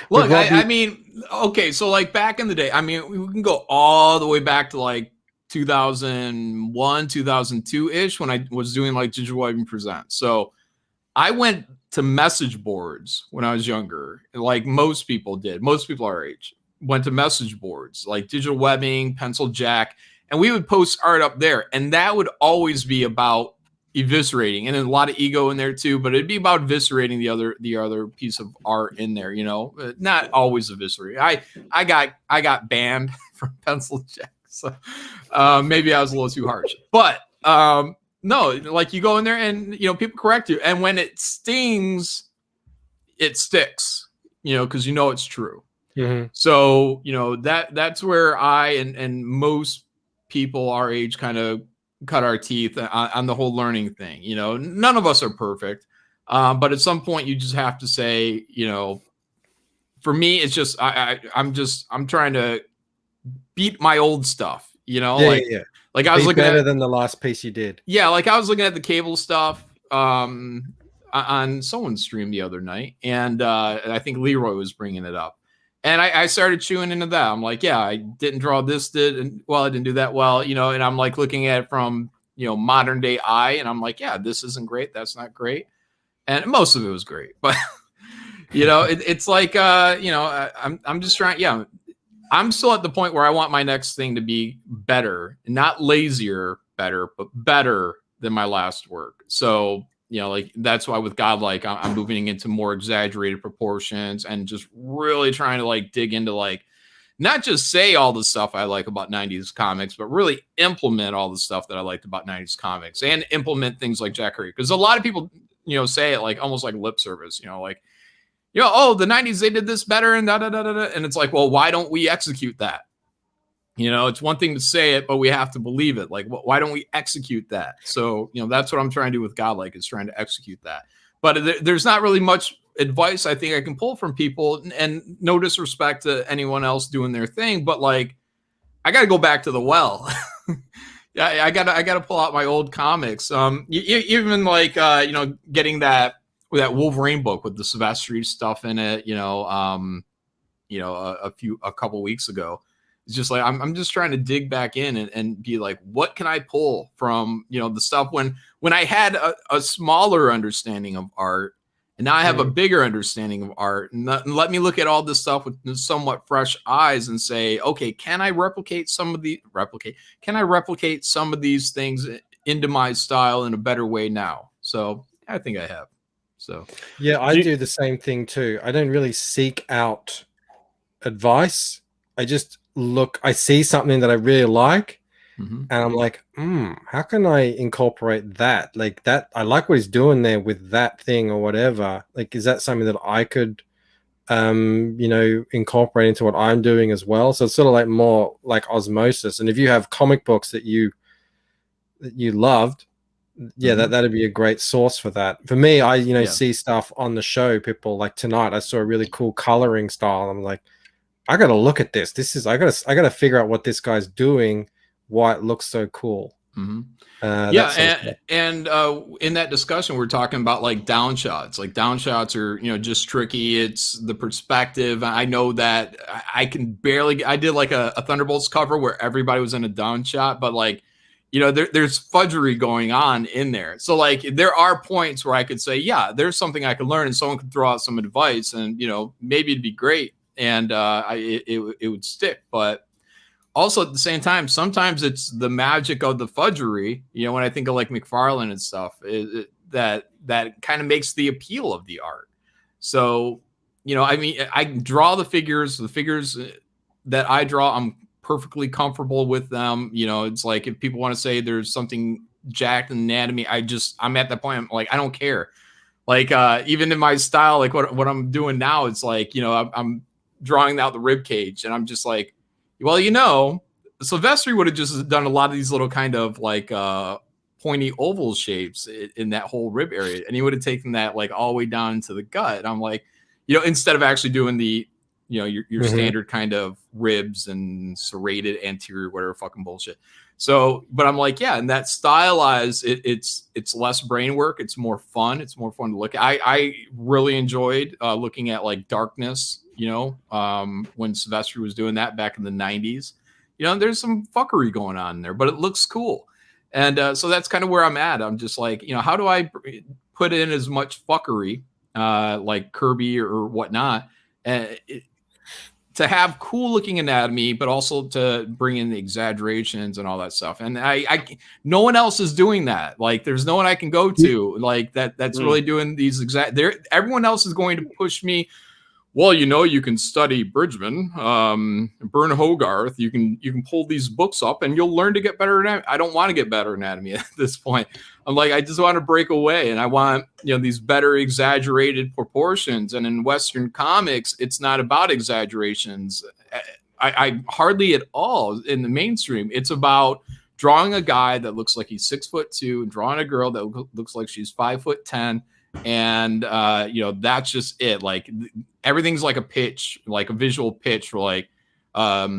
Speaker 7: look, I mean, okay, so like back in the day, I mean, we can go all the way back to like 2001, 2002 ish when I was doing like Digital Webbing Presents. So I went to message boards when I was younger, like most people did. Most people our age went to message boards like Digital Webbing, Pencil Jack, and we would post art up there. And that would always be about eviscerating, and a lot of ego in there too, but it'd be about eviscerating the other piece of art in there, not always eviscerating. I got banned from Pencil Jack, so maybe I was a little too harsh, but no, like you go in there and people correct you, and when it stings, it sticks, because it's true.
Speaker 4: Mm-hmm.
Speaker 7: So that's where I and most people our age kind of cut our teeth on the whole learning thing. None of us are perfect, but at some point you just have to say, for me, it's just I'm trying to beat my old stuff. Like I was looking
Speaker 4: better
Speaker 7: at
Speaker 4: than the last piece you did.
Speaker 7: Yeah, like I was looking at the cable stuff on someone's stream the other night, and I think Leroy was bringing it up, and I started chewing into that. I'm like, yeah, I didn't draw this, I didn't do that well, and I'm like looking at it from modern day eye, and I'm like, yeah, this isn't great, that's not great, and most of it was great, but it's like I'm just trying. Yeah, I'm still at the point where I want my next thing to be better, not lazier, better, but better than my last work. So, like that's why with Godlike, I'm moving into more exaggerated proportions and just really trying to like dig into like, not just say all the stuff I like about 90s comics, but really implement all the stuff that I liked about 90s comics and implement things like Jack Kirby. Because a lot of people, say it like almost like lip service, like, oh, the 90s, they did this better and da da da da. And it's like, well, why don't we execute that? It's one thing to say it, but we have to believe it. Like, why don't we execute that? So, that's what I'm trying to do with Godlike, is trying to execute that. But there's not really much advice I think I can pull from people, and no disrespect to anyone else doing their thing, but like, I got to go back to the well. Yeah, I gotta pull out my old comics. Even like, getting that Wolverine book with the Silvestri stuff in it, a couple weeks ago. It's just like I'm just trying to dig back in and be like, what can I pull from the stuff when I had a smaller understanding of art, and now I have a bigger understanding of art, and let me look at all this stuff with somewhat fresh eyes and say, okay, can I replicate some of these things into my style in a better way now? So I think I have. So
Speaker 4: yeah, I do the same thing too. I don't really seek out advice. I just I see something that I really like, and I'm like, how can I incorporate that? Like that, I like what he's doing there with that thing or whatever. Like, is that something that I could incorporate into what I'm doing as well. So it's sort of like more like osmosis. And if you have comic books that you loved, that'd be a great source for that. For me, I see stuff on the show. People like tonight, I saw a really cool coloring style. I'm like, I got to look at this. I got to figure out what this guy's doing, why it looks so cool.
Speaker 7: Mm-hmm. In that discussion, we're talking about like down shots. Like down shots are, just tricky. It's the perspective. I know that I can barely. I did like a Thunderbolts cover where everybody was in a down shot, but like, there's fudgery going on in there. So like, there are points where I could say, yeah, there's something I could learn, and someone could throw out some advice, and maybe it'd be great, and it would stick, but. Also, at the same time, sometimes it's the magic of the fudgery. When I think of like McFarlane and stuff, that kind of makes the appeal of the art. So, I draw the figures that I draw, I'm perfectly comfortable with them. It's like if people want to say there's something jacked in anatomy, I'm at that point. I'm like, I don't care. Like even in my style, like what I'm doing now, it's like I'm drawing out the rib cage, and I'm just like. Well, Silvestri would have just done a lot of these little kind of like pointy oval shapes in that whole rib area, and he would have taken that like all the way down into the gut. And I'm like, instead of actually doing the, your standard kind of ribs and serrated anterior, whatever fucking bullshit. So, but I'm like, yeah, and that stylized, it's less brain work. It's more fun. It's more fun to look at. I really enjoyed looking at like Darkness. When Silvestri was doing that back in the 90s, there's some fuckery going on there, but it looks cool. And so that's kind of where I'm at. I'm just like, how do I put in as much fuckery like Kirby or whatnot to have cool looking anatomy, but also to bring in the exaggerations and all that stuff. And no one else is doing that. Like there's no one I can go to like that's really doing these everyone else is going to push me. Well, you can study Bridgman, Bern Hogarth. You can pull these books up, and you'll learn to get better anatomy. I don't want to get better anatomy at this point. I'm like, I just want to break away, and I want these better exaggerated proportions. And in Western comics, it's not about exaggerations. I hardly at all in the mainstream. It's about drawing a guy that looks like he's 6'2" and drawing a girl that looks like she's 5'10". And that's just it. Like everything's like a pitch, like a visual pitch for like a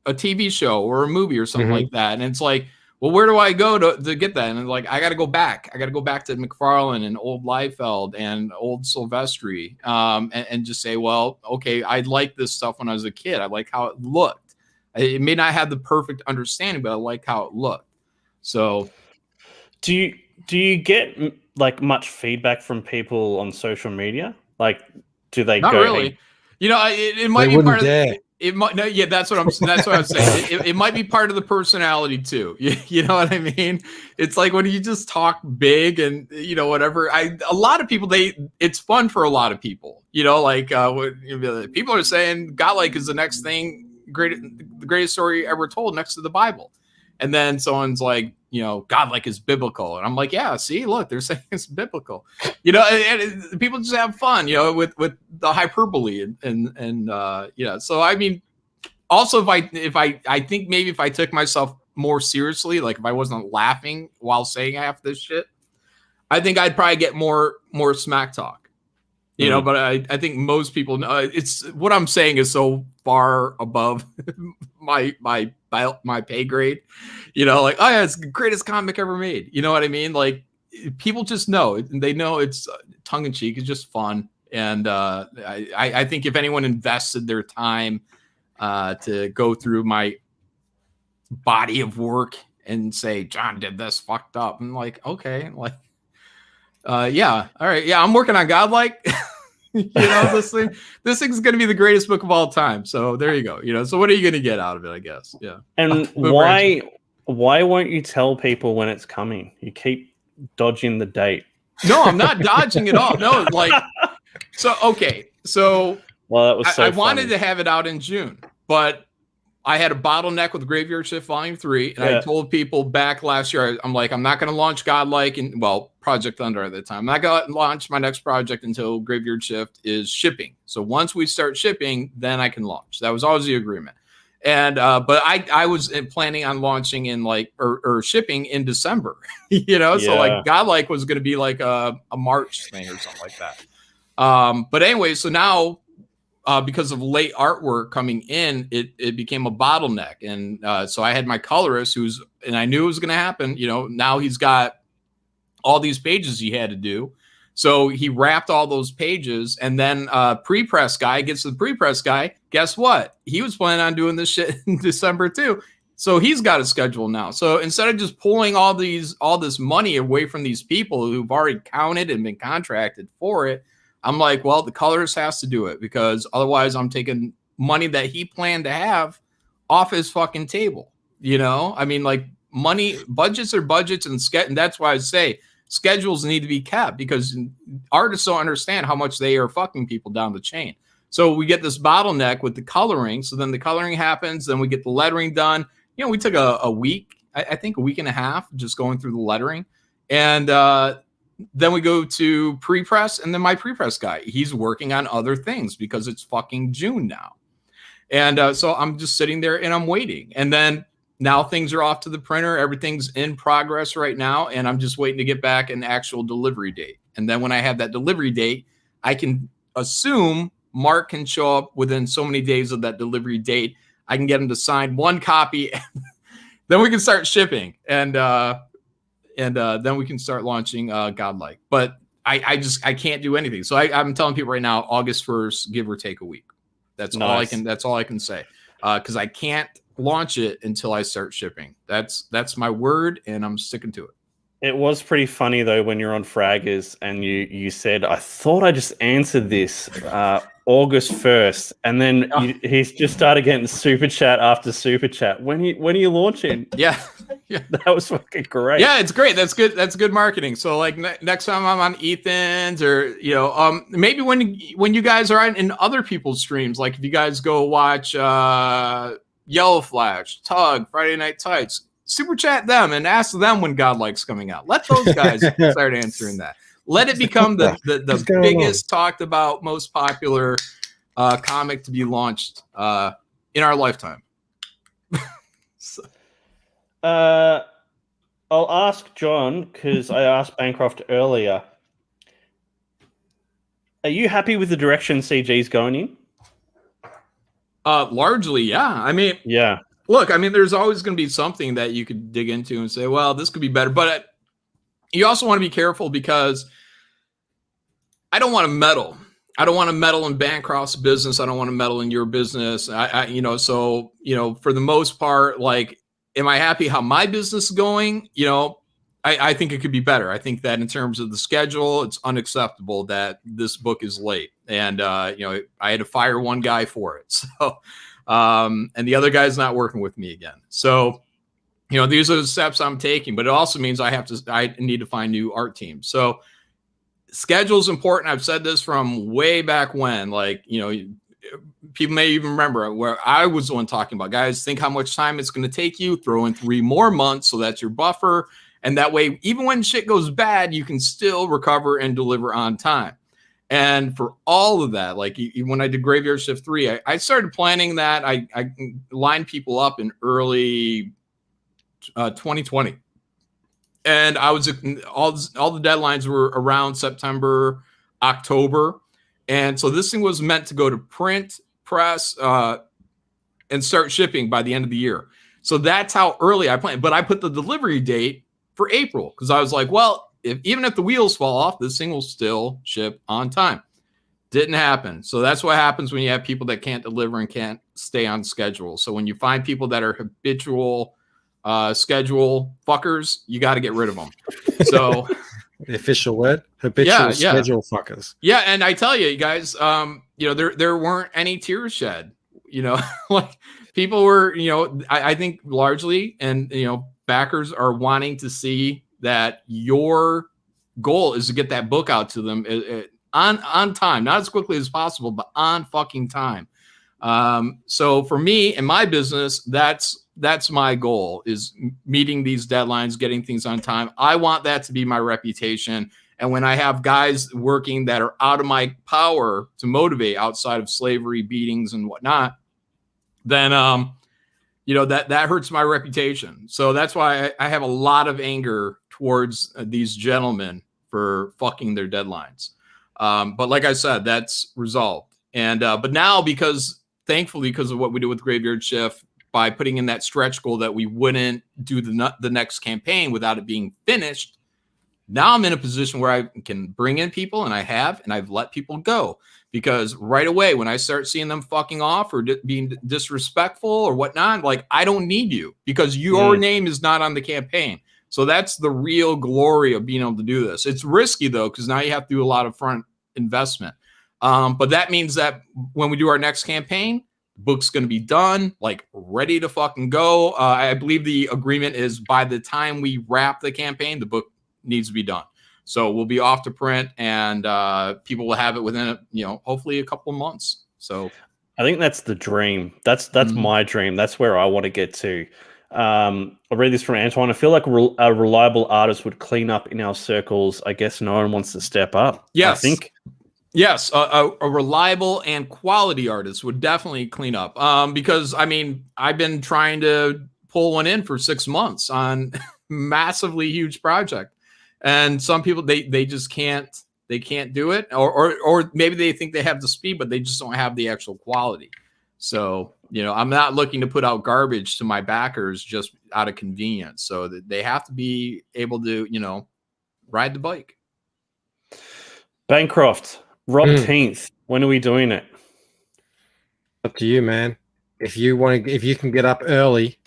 Speaker 7: TV show or a movie or something like that. And it's like, well, where do I go to get that? And like, I got to go back to McFarlane and old Liefeld and old Silvestri and just say, well, okay, I liked this stuff when I was a kid. I like how it looked. It may not have the perfect understanding, but I like how it looked. So
Speaker 6: do you get like much feedback from people on social media? Like, do they
Speaker 7: not
Speaker 6: go?
Speaker 7: Really. It might be part of it. Might that's what I'm saying. It might be part of the personality too. You know what I mean? It's like when you just talk big and whatever. A lot of people it's fun for a lot of people. Like people are saying Godlike is the next thing, the greatest story ever told next to the Bible. And then someone's like, Godlike is biblical. And I'm like, yeah, see, look, they're saying it's biblical. And people just have fun, with the hyperbole and So I mean, also if I think maybe if I took myself more seriously, like if I wasn't laughing while saying half this shit, I think I'd probably get more smack talk. But I think most people know it's what I'm saying is so far above my pay grade, like, oh yeah, it's the greatest comic ever made. You know what I mean? Like people just know it, and they know it's tongue in cheek. It's just fun. And I think if anyone invested their time to go through my body of work and say, John did this fucked up, I'm like, okay, like, yeah, all right, yeah, I'm working on Godlike. This thing's gonna be the greatest book of all time. So there you go. So what are you gonna get out of it? I guess, yeah.
Speaker 6: And why won't you tell people when it's coming? You keep dodging the date.
Speaker 7: No, I'm not dodging at all. No, like, so okay, so
Speaker 6: well, that was so
Speaker 7: I wanted to have it out in June, but I had a bottleneck with Graveyard Shift Volume 3, and I told people back last year, I'm like, I'm not going to launch Godlike and Project Thunder at the time. I'm not going to launch my next project until Graveyard Shift is shipping. So once we start shipping, then I can launch. That was always the agreement. And but I was planning on launching in or shipping in December, so like Godlike was going to be like a March thing or something like that. But anyway, so now because of late artwork coming in, it became a bottleneck. And so I had my colorist and I knew it was going to happen. Now he's got all these pages he had to do. So he wrapped all those pages, and then pre-press guy gets the pre-press guy. Guess what? He was planning on doing this shit in December too. So he's got a schedule now. So instead of just pulling all this money away from these people who've already counted and been contracted for it, I'm like, well, the colorist has to do it, because otherwise I'm taking money that he planned to have off his fucking table. I mean, like, money, budgets are budgets, and that's why I say schedules need to be kept, because artists don't understand how much they are fucking people down the chain. So we get this bottleneck with the coloring. So then the coloring happens, then we get the lettering done. We took a week, I think a week and a half, just going through the lettering. And then we go to pre-press, and then my pre-press guy, he's working on other things because it's fucking June now. And so I'm just sitting there and I'm waiting. And then now things are off to the printer. Everything's in progress right now. And I'm just waiting to get back an actual delivery date. And then when I have that delivery date, I can assume Mark can show up within so many days of that delivery date. I can get him to sign one copy. Then we can start shipping. And then we can start launching Godlike. But I can't do anything. So I'm telling people right now, August 1st, give or take a week. That's nice. That's all I can say. Because I can't launch it until I start shipping. That's my word, and I'm sticking to it.
Speaker 6: It was pretty funny though when you're on Fraggers and you said, I thought I just answered this August 1st, and then he's just started getting super chat after super chat. When are you launching?
Speaker 7: Yeah.
Speaker 6: That was fucking great.
Speaker 7: Yeah, it's great. That's good. That's good marketing. So like next time I'm on Ethan's, or maybe when you guys are in other people's streams, like if you guys go watch Yellow Flash, Tug, Friday Night Tights, super chat them and ask them when Godlike's coming out. Let those guys start answering that. Let it become the biggest talked about, most popular comic to be launched in our lifetime.
Speaker 6: I'll ask John, because I asked Bancroft earlier. Are you happy with the direction CG's going in?
Speaker 7: Largely, yeah. I mean,
Speaker 6: yeah.
Speaker 7: Look, I mean, there's always going to be something that you could dig into and say, well, this could be better. But you also want to be careful, because I don't want to meddle. I don't want to meddle in Bancroft's business. I don't want to meddle in your business. So for the most part, like, am I happy how my business is going? I think it could be better. I think that in terms of the schedule, it's unacceptable that this book is late. And, I had to fire one guy for it. So, and the other guy's not working with me again. So, these are the steps I'm taking, but it also means I need to find new art teams. So schedule is important. I've said this from way back when, people may even remember where I was the one talking about, guys, think how much time it's going to take you, throw in 3 more months. So that's your buffer. And that way, even when shit goes bad, you can still recover and deliver on time. And for all of that, like when I did Graveyard Shift 3, I started planning that. I lined people up in early 2020. And I was all the deadlines were around September, October. And so this thing was meant to go to print, press, and start shipping by the end of the year. So that's how early I planned. But I put the delivery date for April, because I was like, well, even if the wheels fall off, this thing will still ship on time. Didn't happen. So that's what happens when you have people that can't deliver and can't stay on schedule. So when you find people that are habitual schedule fuckers, you got to get rid of them. So
Speaker 4: the official word, habitual schedule fuckers.
Speaker 7: Yeah, and I tell you guys, there weren't any tears shed. Like people were, I think largely, and backers are wanting to see that your goal is to get that book out to them on time, not as quickly as possible, but on fucking time. So for me and my business, that's my goal, is meeting these deadlines, getting things on time. I want that to be my reputation. And when I have guys working that are out of my power to motivate, outside of slavery, beatings, and whatnot, then that hurts my reputation. So that's why I have a lot of anger towards these gentlemen for fucking their deadlines. But like I said, that's resolved. And but now, thankfully, because of what we did with Graveyard Shift, by putting in that stretch goal that we wouldn't do the next campaign without it being finished, now I'm in a position where I can bring in people, and I've let people go. Because right away, when I start seeing them fucking off or being disrespectful or whatnot, like, I don't need you, because your name is not on the campaign. So that's the real glory of being able to do this. It's risky, though, because now you have to do a lot of front investment. But that means that when we do our next campaign, the book's going to be done, like, ready to fucking go. I believe the agreement is by the time we wrap the campaign, the book needs to be done. So we'll be off to print, and people will have it within, hopefully a couple of months. So
Speaker 6: I think that's the dream. That's my dream. That's where I want to get to. I read this from Antoine. I feel like a reliable artist would clean up in our circles. I guess no one wants to step up.
Speaker 7: Yes.
Speaker 6: I think.
Speaker 7: Yes, a reliable and quality artist would definitely clean up. Because, I mean, I've been trying to pull one in for 6 months on massively huge project. And some people, they just can't do it. Or maybe they think they have the speed, but they just don't have the actual quality. So, I'm not looking to put out garbage to my backers just out of convenience. So that they have to be able to, ride the bike.
Speaker 6: Bancroft, Rob 10th. When are we doing it?
Speaker 4: Up to you, man. If you can get up early,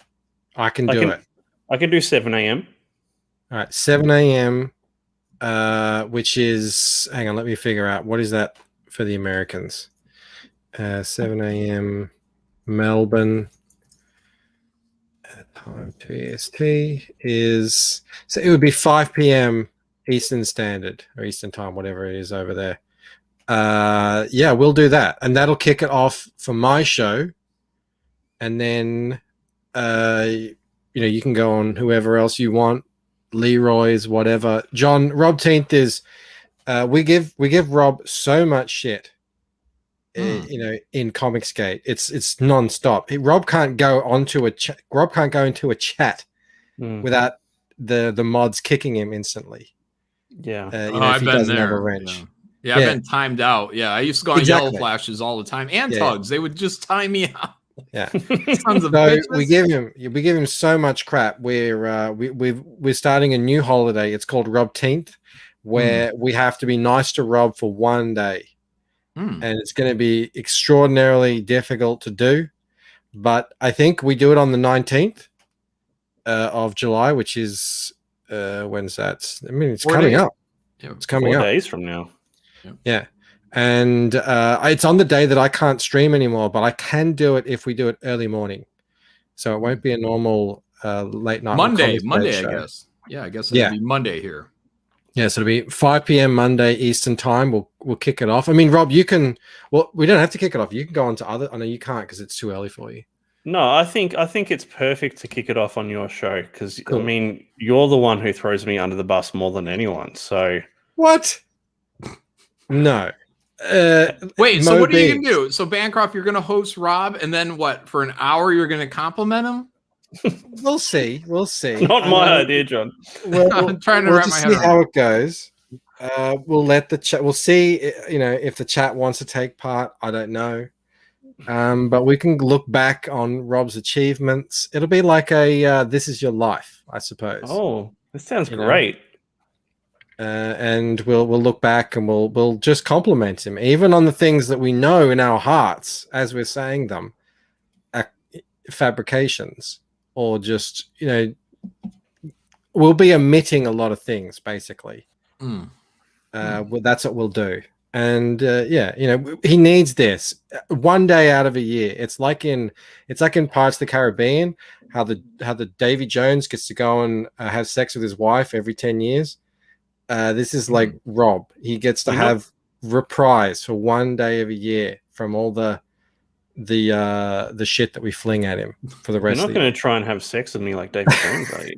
Speaker 4: I can do it.
Speaker 6: I can do 7 a.m.
Speaker 4: All right, 7 a.m., which is, hang on, let me figure out, what is that for the Americans? 7 a.m. Melbourne time PST is, so it would be 5 p.m. Eastern Standard, or Eastern Time, whatever it is over there. Yeah, we'll do that, and that'll kick it off for my show, and then you can go on whoever else you want, Leroy's, whatever. John, Rob 10th is, we give Rob so much shit, in Comicsgate. It's nonstop. Rob can't go into a chat without the mods kicking him instantly.
Speaker 6: Yeah.
Speaker 4: If he doesn't have a wrench.
Speaker 7: Yeah, I've been timed out. Yeah, I used to go on Yellow Flashes all the time, and Tugs. They would just time me out.
Speaker 4: Yeah.
Speaker 7: Sons of
Speaker 4: So
Speaker 7: bitches.
Speaker 4: we give him so much crap. We're starting a new holiday. It's called Rob 10th, where we have to be nice to Rob for one day. And it's going to be extraordinarily difficult to do. But I think we do it on the 19th of July, which is when's that? I mean, it's coming up.
Speaker 7: Yeah,
Speaker 4: it's coming
Speaker 6: 4
Speaker 4: up.
Speaker 6: days from now.
Speaker 4: Yeah. And it's on the day that I can't stream anymore, but I can do it if we do it early morning. So it won't be a normal late night.
Speaker 7: Monday, I
Speaker 4: show.
Speaker 7: guess. Yeah, I guess it'll be Monday here.
Speaker 4: Yeah, so it'll be 5 p.m. Monday Eastern Time. We'll kick it off. I mean, Rob, you can. Well, we don't have to kick it off. You can go on to other. I know you can't because it's too early for you.
Speaker 6: No, I think it's perfect to kick it off on your show because I mean you're the one who throws me under the bus more than anyone. So
Speaker 4: what? No.
Speaker 7: Wait, so what are you gonna do? So Bancroft, you're gonna host Rob, and then what? For an hour, you're gonna compliment him?
Speaker 4: We'll see.
Speaker 6: Not my idea, John.
Speaker 7: I'm trying to wrap my head
Speaker 4: around how it goes. We'll let the chat. We'll see. If the chat wants to take part. I don't know. But we can look back on Rob's achievements. It'll be like a "This Is Your Life," I suppose.
Speaker 6: Oh, this sounds great.
Speaker 4: And we'll look back and we'll just compliment him, even on the things that we know in our hearts as we're saying them, fabrications, or just we'll be omitting a lot of things basically. That's what we'll do. And he needs this one day out of a year. It's like in Pirates of the Caribbean, how the Davy Jones gets to go and have sex with his wife every 10 years. This is like Rob. He gets to have reprise for one day of a year from all the the shit that we fling at him for the
Speaker 6: You're
Speaker 4: rest
Speaker 6: not
Speaker 4: of the
Speaker 6: going
Speaker 4: year.
Speaker 6: to try and have sex with me like David Jones, are you?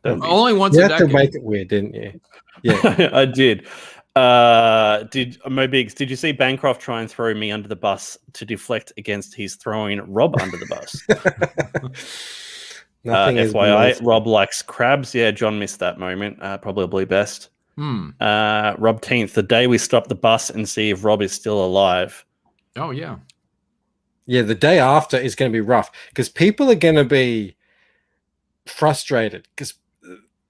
Speaker 6: Don't be.
Speaker 7: Only once
Speaker 4: You
Speaker 7: a
Speaker 4: had to
Speaker 7: decade.
Speaker 4: make it weird, didn't you? Yeah.
Speaker 6: I did. Did Mobiggs, did you see Bancroft try and throw me under the bus to deflect against his throwing Rob under the bus?
Speaker 4: Nothing is
Speaker 6: FYI,
Speaker 4: beneath-
Speaker 6: Rob likes crabs. Yeah, John missed that moment. Probably best. Rob 10th, the day we stop the bus and see if Rob is still alive.
Speaker 7: Oh yeah.
Speaker 4: Yeah, the day after is going to be rough because people are going to be frustrated because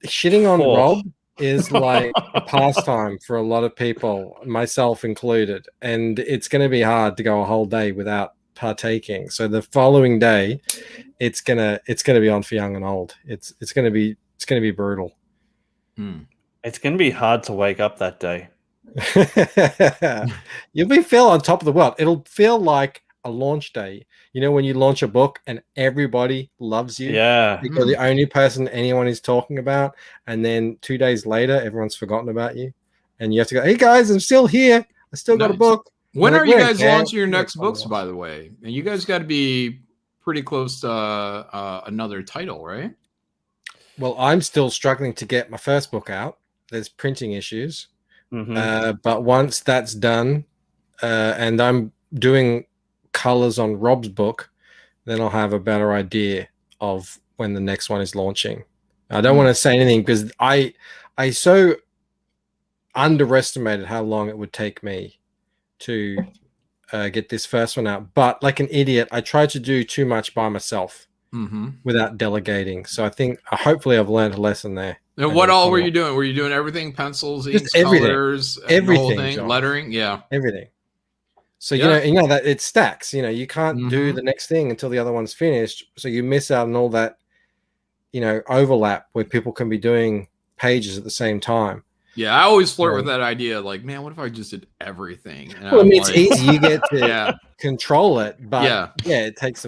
Speaker 4: shitting on Rob is like a pastime for a lot of people, myself included, and it's going to be hard to go a whole day without partaking. So the following day, it's gonna be on for young and old. It's gonna be brutal.
Speaker 6: It's going to be hard to wake up that day.
Speaker 4: You'll feel on top of the world. It'll feel like a launch day. You know, when you launch a book and everybody loves you.
Speaker 6: Yeah.
Speaker 4: You're the only person anyone is talking about. And then 2 days later, everyone's forgotten about you. And you have to go, hey guys, I'm still here. I still got a book.
Speaker 7: When
Speaker 4: I'm
Speaker 7: are
Speaker 4: like,
Speaker 7: you
Speaker 4: "Where,
Speaker 7: guys
Speaker 4: Cat?"
Speaker 7: launching your next books, by the way? And you guys got to be pretty close to another title, right?
Speaker 4: Well, I'm still struggling to get my first book out. There's printing issues. But once that's done, and I'm doing colors on Rob's book, then I'll have a better idea of when the next one is launching. I don't want to say anything because I so underestimated how long it would take me to get this first one out. But like an idiot, I tried to do too much by myself without delegating. So I think hopefully I've learned a lesson there.
Speaker 7: And what all were you doing? Were you doing everything? Pencils, inks,
Speaker 4: everything.
Speaker 7: colors,
Speaker 4: Everything,
Speaker 7: the whole thing, lettering? Yeah.
Speaker 4: Everything. So you know that it stacks. You know, you can't do the next thing until the other one's finished. So you miss out on all that, overlap where people can be doing pages at the same time.
Speaker 7: Yeah, I always flirt with that idea. Like, man, what if I just did everything? And
Speaker 4: well, I mean, it's easy. You get to control it, but it takes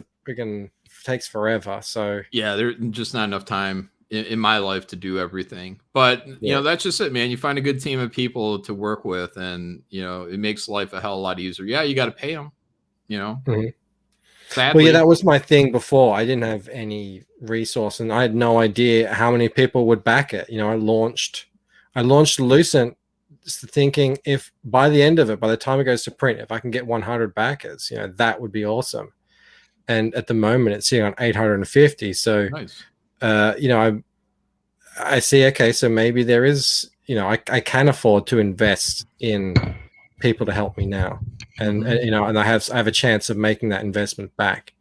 Speaker 4: takes forever. So
Speaker 7: there's just not enough time in my life to do everything. But you know, that's just it, man. You find a good team of people to work with, and it makes life a hell of a lot easier. Yeah, you got to pay them. Sadly.
Speaker 4: Well, that was my thing before. I didn't have any resource, and I had no idea how many people would back it. I launched Lucent thinking if by the end of it, by the time it goes to print, if I can get 100 backers, that would be awesome. And at the moment, it's sitting on 850. So,
Speaker 7: nice.
Speaker 4: I see. Okay, so maybe there is, I can afford to invest in people to help me now, and I have a chance of making that investment back.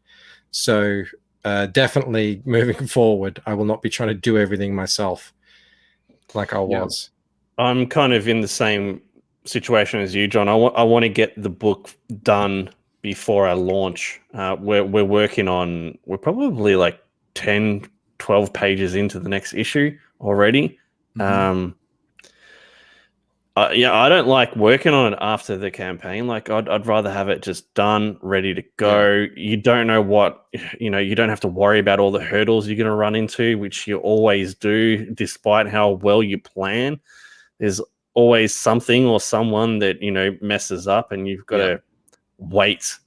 Speaker 4: So definitely moving forward, I will not be trying to do everything myself like I was.
Speaker 6: I'm kind of in the same situation as you, John. I want to get the book done before I launch. We're working on, we're probably like 10, 12 pages into the next issue already. I don't like working on it after the campaign. Like I'd rather have it just done, ready to go. You don't know what, you don't have to worry about all the hurdles you're going to run into, which you always do, despite how well you plan. There's always something or someone that, messes up, and you've got to wait.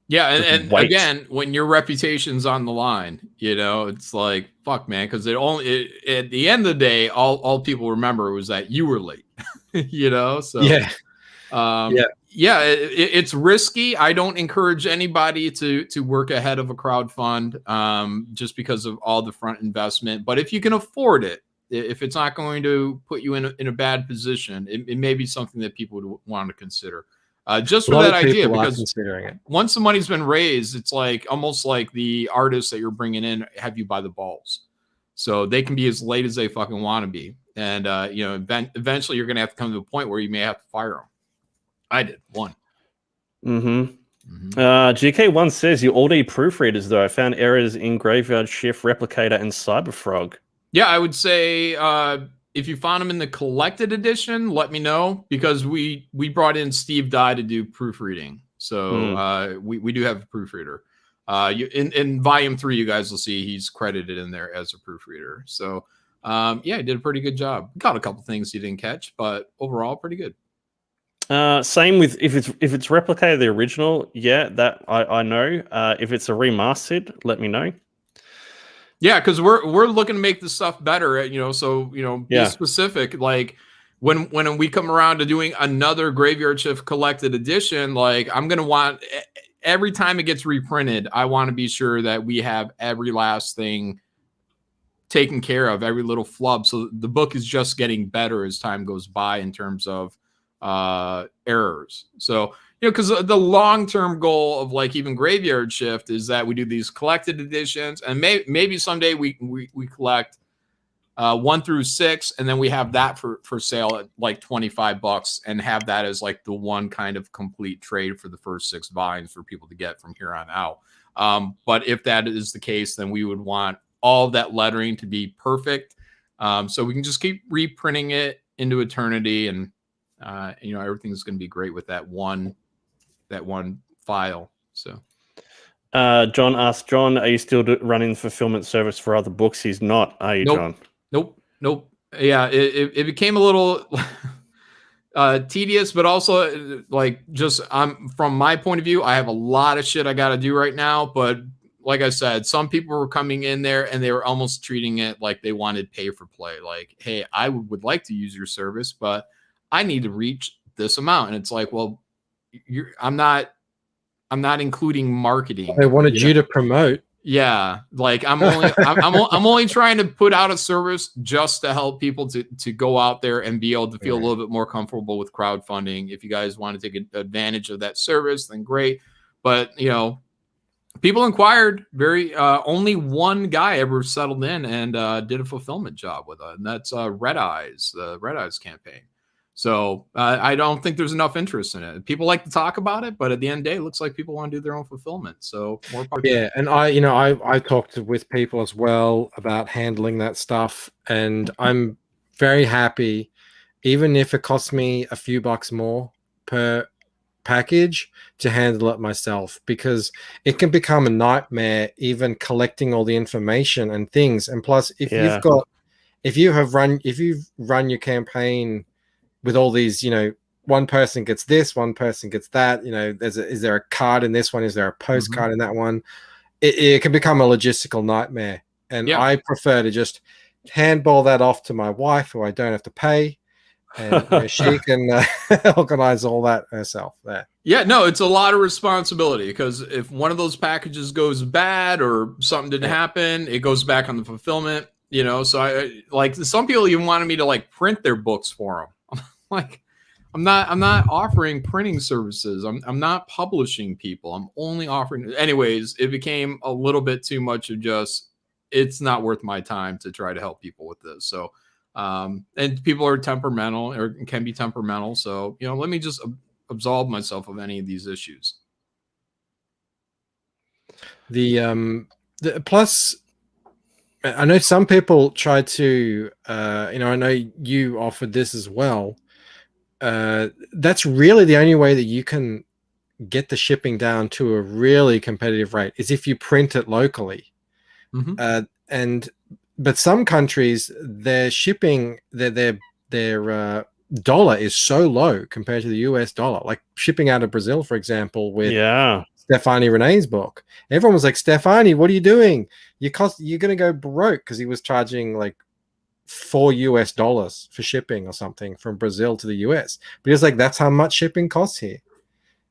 Speaker 7: Yeah, and again, when your reputation's on the line, it's like, fuck, man, because at the end of the day, all people remember was that you were late, So it's risky. I don't encourage anybody to work ahead of a crowdfund, just because of all the front investment. But if you can afford it, if it's not going to put you in a bad position, it may be something that people would want to consider. Just for that idea, because once the money's been raised, it's like almost like the artists that you're bringing in have you by the balls, so they can be as late as they fucking want to be, and eventually you're going to have to come to a point where you may have to fire them. I did one.
Speaker 6: GK1 says you all need proofreaders though. I found errors in Graveyard Shift, Replicator, and Cyberfrog.
Speaker 7: Yeah, I would say if you found them in the collected edition, let me know, because we brought in Steve Dye to do proofreading. So we do have a proofreader. In volume 3, you guys will see he's credited in there as a proofreader. So he did a pretty good job. Got a couple things he didn't catch, but overall pretty good.
Speaker 6: Same with if it's Replicator the original, yeah, that I know. If it's a remastered, let me know.
Speaker 7: Yeah, because we're looking to make this stuff better, so be specific. Like when we come around to doing another Graveyard Shift collected edition, like I'm gonna want every time it gets reprinted, I want to be sure that we have every last thing taken care of, every little flub. So the book is just getting better as time goes by in terms of errors. So because the long-term goal of like even Graveyard Shift is that we do these collected editions, and maybe someday we collect 1 through 6, and then we have that for sale at like $25 and have that as like the one kind of complete trade for the first 6 volumes for people to get from here on out. But if that is the case, then we would want all of that lettering to be perfect, so we can just keep reprinting it into eternity, and everything's going to be great with that one file. So
Speaker 6: John asked, John, are you still running fulfillment service for other books? He's not, are you, John?
Speaker 7: Nope. Yeah, it became a little tedious, but also like just from my point of view, I have a lot of shit I got to do right now. But like I said, some people were coming in there and they were almost treating it like they wanted pay for play. Like, hey, I would like to use your service, but I need to reach this amount. And it's like, well, I'm not including marketing.
Speaker 4: They wanted you to promote.
Speaker 7: Yeah, like I'm only trying to put out a service just to help people to go out there and be able to feel a little bit more comfortable with crowdfunding. If you guys want to take advantage of that service, then great. But people inquired. Only one guy ever settled in and did a fulfillment job with it, and that's Red Eyes, the Red Eyes campaign. So I don't think there's enough interest in it. People like to talk about it, but at the end of the day, it looks like people want to do their own fulfillment. So more parts.
Speaker 4: Yeah, and I talked with people as well about handling that stuff, and I'm very happy, even if it costs me a few bucks more per package, to handle it myself, because it can become a nightmare even collecting all the information and things. And plus, if you've run your campaign with all these, one person gets this, one person gets that, is there a card in this one? Is there a postcard in that one? It can become a logistical nightmare. And I prefer to just handball that off to my wife, who I don't have to pay. And she can organize all that herself there.
Speaker 7: Yeah, no, it's a lot of responsibility, because if one of those packages goes bad or something didn't happen, it goes back on the fulfillment, so I like some people even wanted me to like print their books for them. Like, I'm not offering printing services. I'm not publishing people. I'm only offering. Anyways, it became a little bit too much of just, it's not worth my time to try to help people with this. So, and people are temperamental or can be temperamental. So, let me just absolve myself of any of these issues.
Speaker 4: The plus, I know some people try to, I know you offered this as well. That's really the only way that you can get the shipping down to a really competitive rate is if you print it locally. But some countries, their shipping, their dollar is so low compared to the US dollar. Like shipping out of Brazil, for example, with Stefani Renee's book, everyone was like, "Stefani, what are you doing? You're going to go broke," because he was charging like $4 for shipping or something from Brazil to the US. But it's like, that's how much shipping costs here.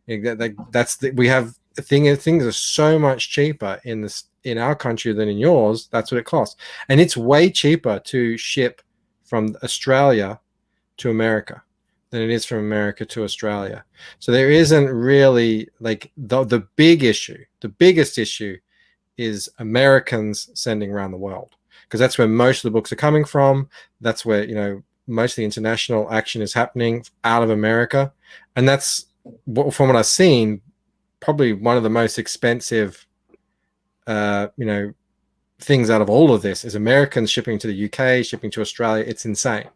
Speaker 4: We have things are so much cheaper in our country than in yours. That's what it costs, and it's way cheaper to ship from Australia to America than it is from America to Australia. So there isn't really like the biggest issue is Americans sending around the world, because that's where most of the books are coming from. That's where most of the international action is happening out of America, and that's from what I've seen, probably one of the most expensive things out of all of this is Americans shipping to the UK, shipping to Australia. It's insane.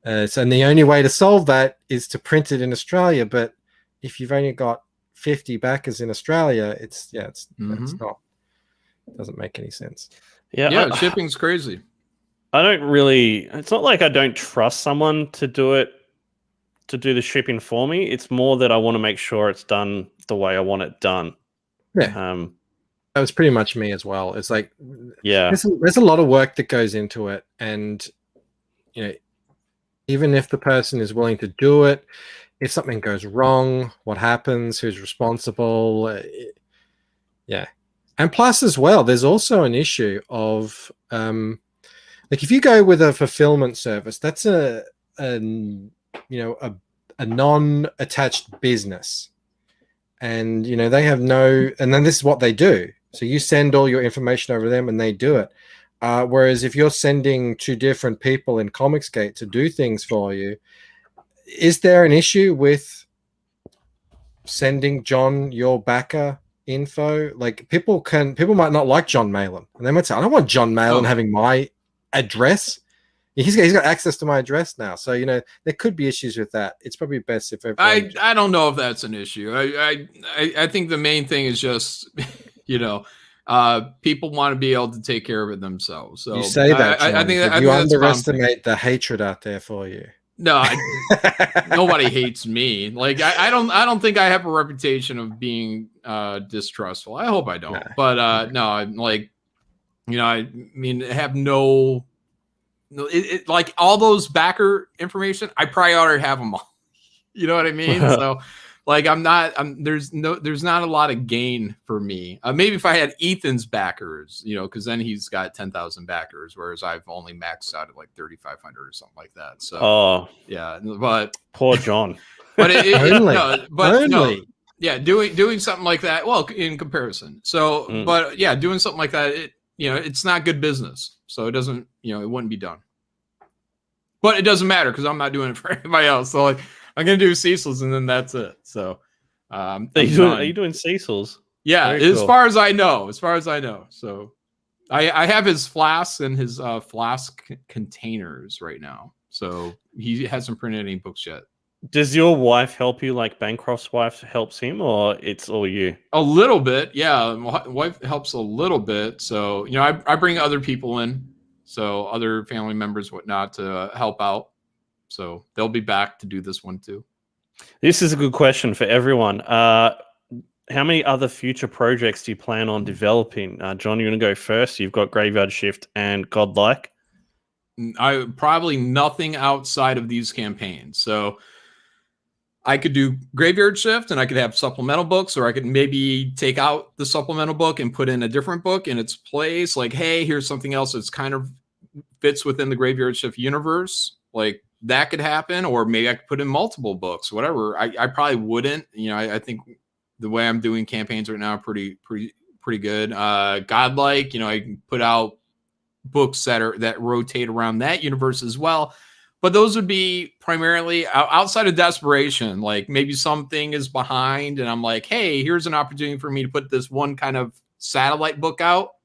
Speaker 4: And the only way to solve that is to print it in Australia. But if you've only got 50 backers in Australia, it's not, it doesn't make any sense.
Speaker 7: Yeah, shipping's crazy.
Speaker 6: I don't really, it's not like I don't trust someone to do it to do the shipping for me. It's more that I want to make sure it's done the way I want it done.
Speaker 4: Yeah. That was pretty much me as well. It's like,
Speaker 6: yeah,
Speaker 4: there's a lot of work that goes into it, and you know, even if the person is willing to do it, if something goes wrong, what happens? Who's responsible? Yeah, and plus as well, there's also an issue of like if you go with a fulfillment service, that's a non-attached business, and they have no, and then this is what they do. So you send all your information over to them and they do it. Whereas if you're sending 2 different people in Comicsgate to do things for you, is there an issue with sending John your backer info? Like people might not like John Malin, and they might say, I don't want John Malin having my address. He's got access to my address now. So, there could be issues with that. It's probably best if everyone...
Speaker 7: I don't know if that's an issue. I think the main thing is just, people want to be able to take care of it themselves. So
Speaker 4: you say that, John,
Speaker 7: I think
Speaker 4: you underestimate the hatred out there for you.
Speaker 7: No, nobody hates me. Like I don't think I have a reputation of being distrustful. I hope I don't. No. But no, I'm like, I mean, have no. Like all those backer information, I probably already have them all. You know what I mean? So, like, there's not a lot of gain for me. Maybe if I had Ethan's backers, because then he's got 10,000 backers, whereas I've only maxed out at like 3,500 or something like that. So, yeah, but
Speaker 6: poor John.
Speaker 7: But
Speaker 4: only.
Speaker 7: Yeah, doing something like that. Well, in comparison. So, but yeah, doing something like that, it's not good business. So it doesn't, it wouldn't be done. But it doesn't matter because I'm not doing it for anybody else. So like, I'm gonna do Cecil's and then that's it. So
Speaker 6: are you doing Cecil's?
Speaker 7: Yeah,
Speaker 6: Very
Speaker 7: as
Speaker 6: cool.
Speaker 7: far as I know. So I have his flasks and his flask containers right now. So he hasn't printed any books yet.
Speaker 6: Does your wife help you like Bancroft's wife helps him, or it's all you?
Speaker 7: A little bit, yeah. My wife helps a little bit. So, I bring other people in, so other family members, whatnot, to help out. So they'll be back to do this one too.
Speaker 6: This is a good question for everyone. How many other future projects do you plan on developing? John, you're going to go first. You've got Graveyard Shift and Godlike.
Speaker 7: I probably nothing outside of these campaigns. So I could do Graveyard Shift and I could have supplemental books, or I could maybe take out the supplemental book and put in a different book in its place. Like, hey, here's something else that's kind of fits within the Graveyard Shift universe. Like that could happen, or maybe I could put in multiple books, whatever. I probably wouldn't, I think the way I'm doing campaigns right now are pretty good. Godlike, I can put out books that rotate around that universe as well. But those would be primarily outside of desperation. Like maybe something is behind and I'm like, hey, here's an opportunity for me to put this one kind of satellite book out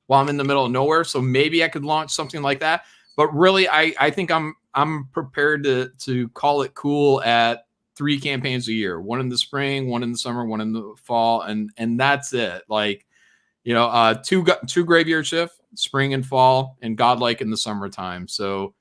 Speaker 7: while I'm in the middle of nowhere. So maybe I could launch something like that. But really, I think I'm prepared to call it cool at 3 campaigns a year. One in the spring, one in the summer, one in the fall. And that's it. Like, two Graveyard Shift, spring and fall, and Godlike in the summertime. So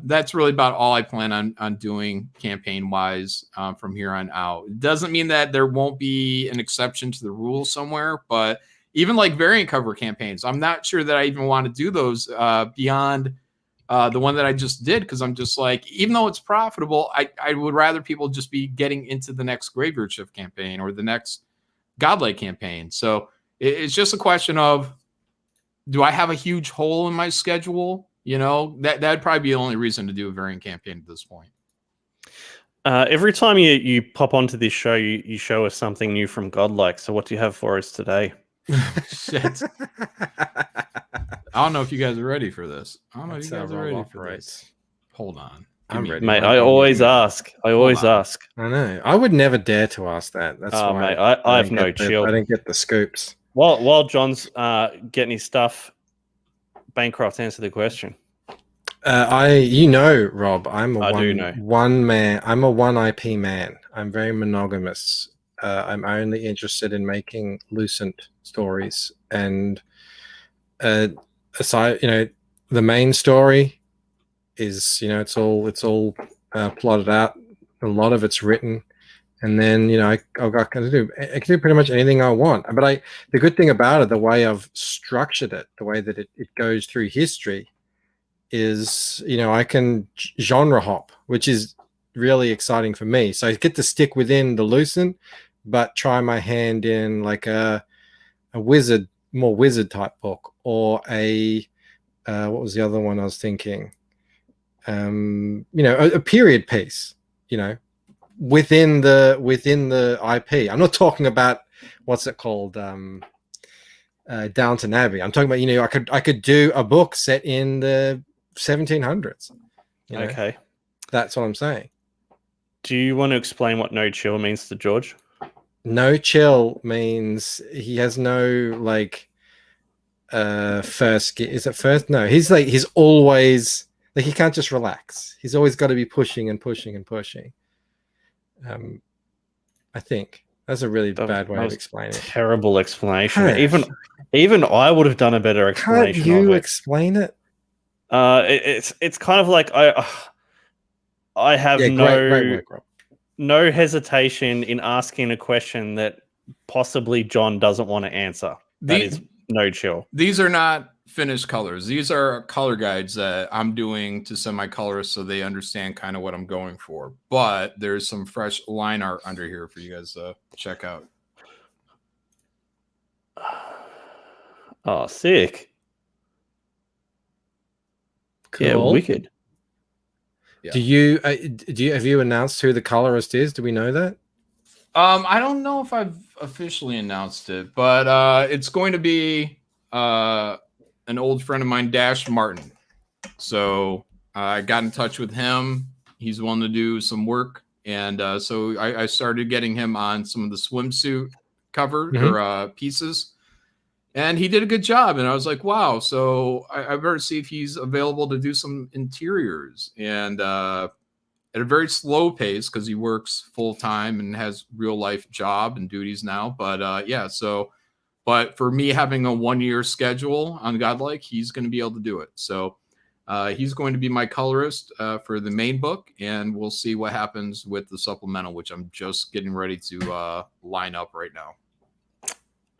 Speaker 7: that's really about all I plan on doing campaign-wise from here on out. It doesn't mean that there won't be an exception to the rule somewhere, but even like variant cover campaigns, I'm not sure that I even want to do those beyond the one that I just did, because I'm just like, even though it's profitable, I would rather people just be getting into the next Graveyard Shift campaign or the next Godlike campaign. So it's just a question of, do I have a huge hole in my schedule? That'd probably be the only reason to do a variant campaign at this point.
Speaker 6: Every time you pop onto this show, you show us something new from Godlike. So what do you have for us today?
Speaker 7: Shit. I don't know if you guys are ready for this. I don't know if you guys are ready for this. Hold on.
Speaker 4: I'm ready.
Speaker 6: Mate, I always ask. I
Speaker 4: know. I would never dare to ask that. That's why
Speaker 6: mate, I have no chill.
Speaker 4: I didn't get the scoops.
Speaker 6: While John's getting his stuff, Bancroft, answer the question.
Speaker 4: Rob, I'm
Speaker 6: a
Speaker 4: one man. I'm a one IP man. I'm very monogamous. I'm only interested in making Lucent stories, and aside, the main story is, it's all plotted out A lot of it's written, and then I can do pretty much anything I want. But the good thing about it, the way I've structured it, the way that it goes through history, is I can genre hop, which is really exciting for me. So I get to stick within the Lucent, but try my hand in like a wizard, more wizard type book, or a what was the other one I was thinking? A period piece, within the IP. I'm not talking about what's it called, Downton Abbey. I'm talking about I could do a book set in the 1700s.
Speaker 6: Okay,
Speaker 4: that's what I'm saying.
Speaker 6: Do you want to explain what no chill means to George?
Speaker 4: No chill means he has no first. Is it first? No, he's always he can't just relax. He's always got to be pushing and pushing and pushing. I think that's a really bad way of explaining it.
Speaker 6: Terrible explanation. Even I would have done a better explanation.
Speaker 4: Can't you explain it?
Speaker 6: It's kind of like I have no hesitation in asking a question that possibly John doesn't want to answer. That is no chill.
Speaker 7: These are not finished colors. These are color guides that I'm doing to semi-colorists so they understand kind of what I'm going for. But there's some fresh line art under here for you guys to check out.
Speaker 6: Oh, sick.
Speaker 4: Cool.
Speaker 6: Yeah, wicked.
Speaker 7: Yeah.
Speaker 4: Have you announced who the colorist is? Do we know that?
Speaker 7: I don't know if I've officially announced it, but it's going to be an old friend of mine, Dash Martin. So I got in touch with him. He's willing to do some work, and so I started getting him on some of the swimsuit cover or pieces. And he did a good job. And I was like, wow. So I better see if he's available to do some interiors. And at a very slow pace, because he works full time and has real life job and duties now. But but for me having a 1 year schedule on Godlike, he's going to be able to do it. So he's going to be my colorist for the main book. And we'll see what happens with the supplemental, which I'm just getting ready to line up right now.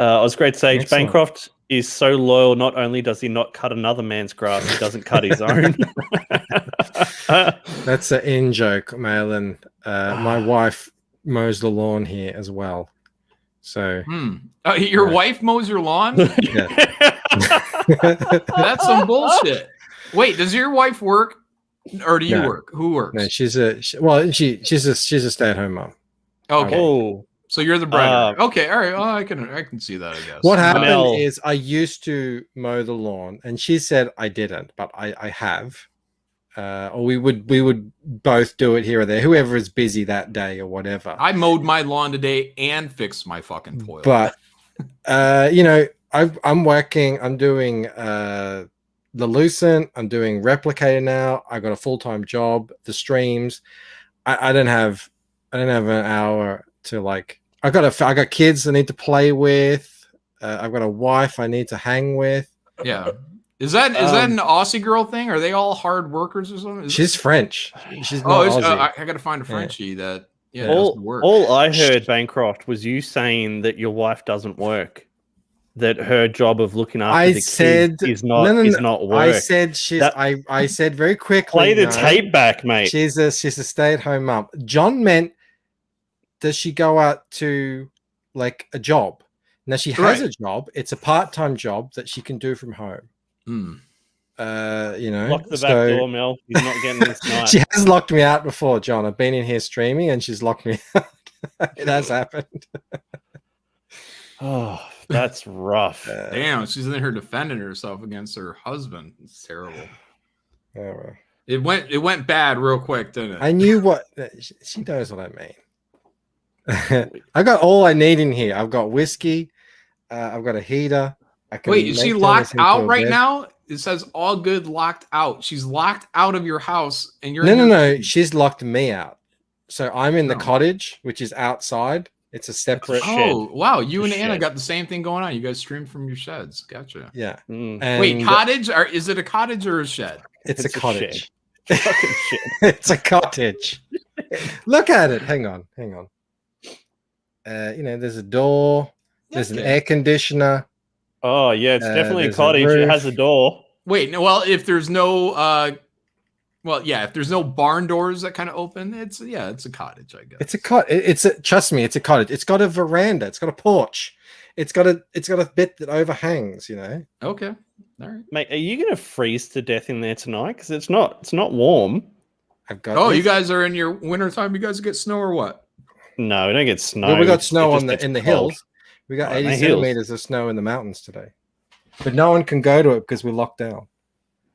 Speaker 6: Osgreat Sage, Bancroft is so loyal. Not only does he not cut another man's grass, he doesn't cut his own.
Speaker 4: That's an in joke, Malin. My wife mows the lawn here as well. So
Speaker 7: your wife mows your lawn?
Speaker 4: Yeah.
Speaker 7: That's some bullshit. Wait, does your wife work, or do you work? Who works?
Speaker 4: No, she's a stay-at-home mom.
Speaker 7: Okay.
Speaker 6: Oh.
Speaker 7: So you're the breadwinner. Okay, all right. Well, I can see that, I guess.
Speaker 4: What happened is I used to mow the lawn, and she said I didn't, but I have. Or we would both do it here or there, whoever is busy that day or whatever.
Speaker 7: I mowed my lawn today and fixed my fucking toilet.
Speaker 4: But I'm working. I'm doing the Lucent. I'm doing Replicator now. I got a full-time job. The streams. I don't have an hour to I got kids I need to play with. I've got a wife I need to hang with.
Speaker 7: Yeah. Is that an Aussie girl thing? Are they all hard workers or something?
Speaker 4: She's French. She's not Aussie.
Speaker 7: I got to find a Frenchie that
Speaker 6: all I heard, Bancroft, was you saying that your wife doesn't work. That her job of looking after the kids is not work.
Speaker 4: I said I said very quickly.
Speaker 6: Play the tape back, mate.
Speaker 4: She's a stay-at-home mom. John meant, does she go out to a job? Now she has a job. It's a part-time job that she can do from home.
Speaker 6: Lock the back door, Mel. He's not getting this night.
Speaker 4: She has locked me out before, John. I've been in here streaming and she's locked me out. It has happened.
Speaker 6: Oh, that's rough.
Speaker 7: Damn, she's in here defending herself against her husband. It's terrible.
Speaker 4: Oh, well.
Speaker 7: It went bad real quick, didn't it?
Speaker 4: I knew what she knows what I mean. I got all I need in here. I've got whiskey. I've got a heater.
Speaker 7: Wait, is she locked out right now? It says all good, locked out. She's locked out of your house, and you're
Speaker 4: no. She's locked me out. So I'm in the cottage, which is outside. It's a separate.
Speaker 7: Oh, wow! You and Anna got the same thing going on. You guys stream from your sheds. Gotcha.
Speaker 4: Yeah.
Speaker 7: Wait, cottage? Or is it a cottage or a shed?
Speaker 4: It's a cottage.
Speaker 6: Fucking shit.
Speaker 4: It's a cottage. Look at it. Hang on. There's a door. There's an air conditioner.
Speaker 6: Oh yeah, it's definitely a
Speaker 4: there's a
Speaker 6: cottage. It
Speaker 4: roof.
Speaker 6: has a door.
Speaker 7: Wait, no, well, if there's no if there's no barn doors that kind of open, it's a cottage, I guess.
Speaker 4: It's a trust me, it's a cottage. It's got a veranda. It's got a porch. It's got a bit that overhangs.
Speaker 7: Okay, all right.
Speaker 6: Mate, are you gonna freeze to death in there tonight? Because it's not warm.
Speaker 4: I've got.
Speaker 7: Oh,
Speaker 4: this.
Speaker 7: you guys are in your winter time. You guys get snow or what?
Speaker 6: No, we don't get snow.
Speaker 4: Well, we got snow
Speaker 6: in
Speaker 4: in the hills. We got 80 centimeters of snow in the mountains today, but no one can go to it because we're locked down.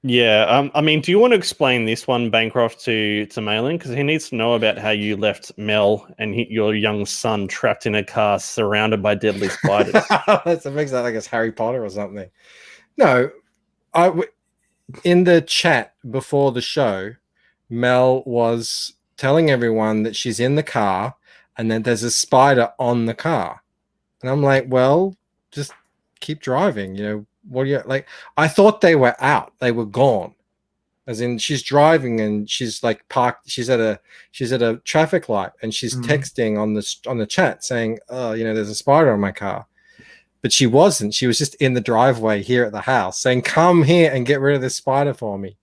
Speaker 6: Yeah, I mean, do you want to explain this one, Bancroft, to Malin? Because he needs to know about how you left Mel and your young son trapped in a car surrounded by deadly spiders.
Speaker 4: That makes that like it's Harry Potter or something. No, in the chat before the show, Mel was telling everyone that she's in the car and then there's a spider on the car. And I'm like, well, just keep driving, What do you like? I thought they were out. They were gone. As in, she's driving and she's like parked. She's at a traffic light and she's texting on the chat saying, "Oh, there's a spider on my car." But she wasn't. She was just in the driveway here at the house saying, "Come here and get rid of this spider for me."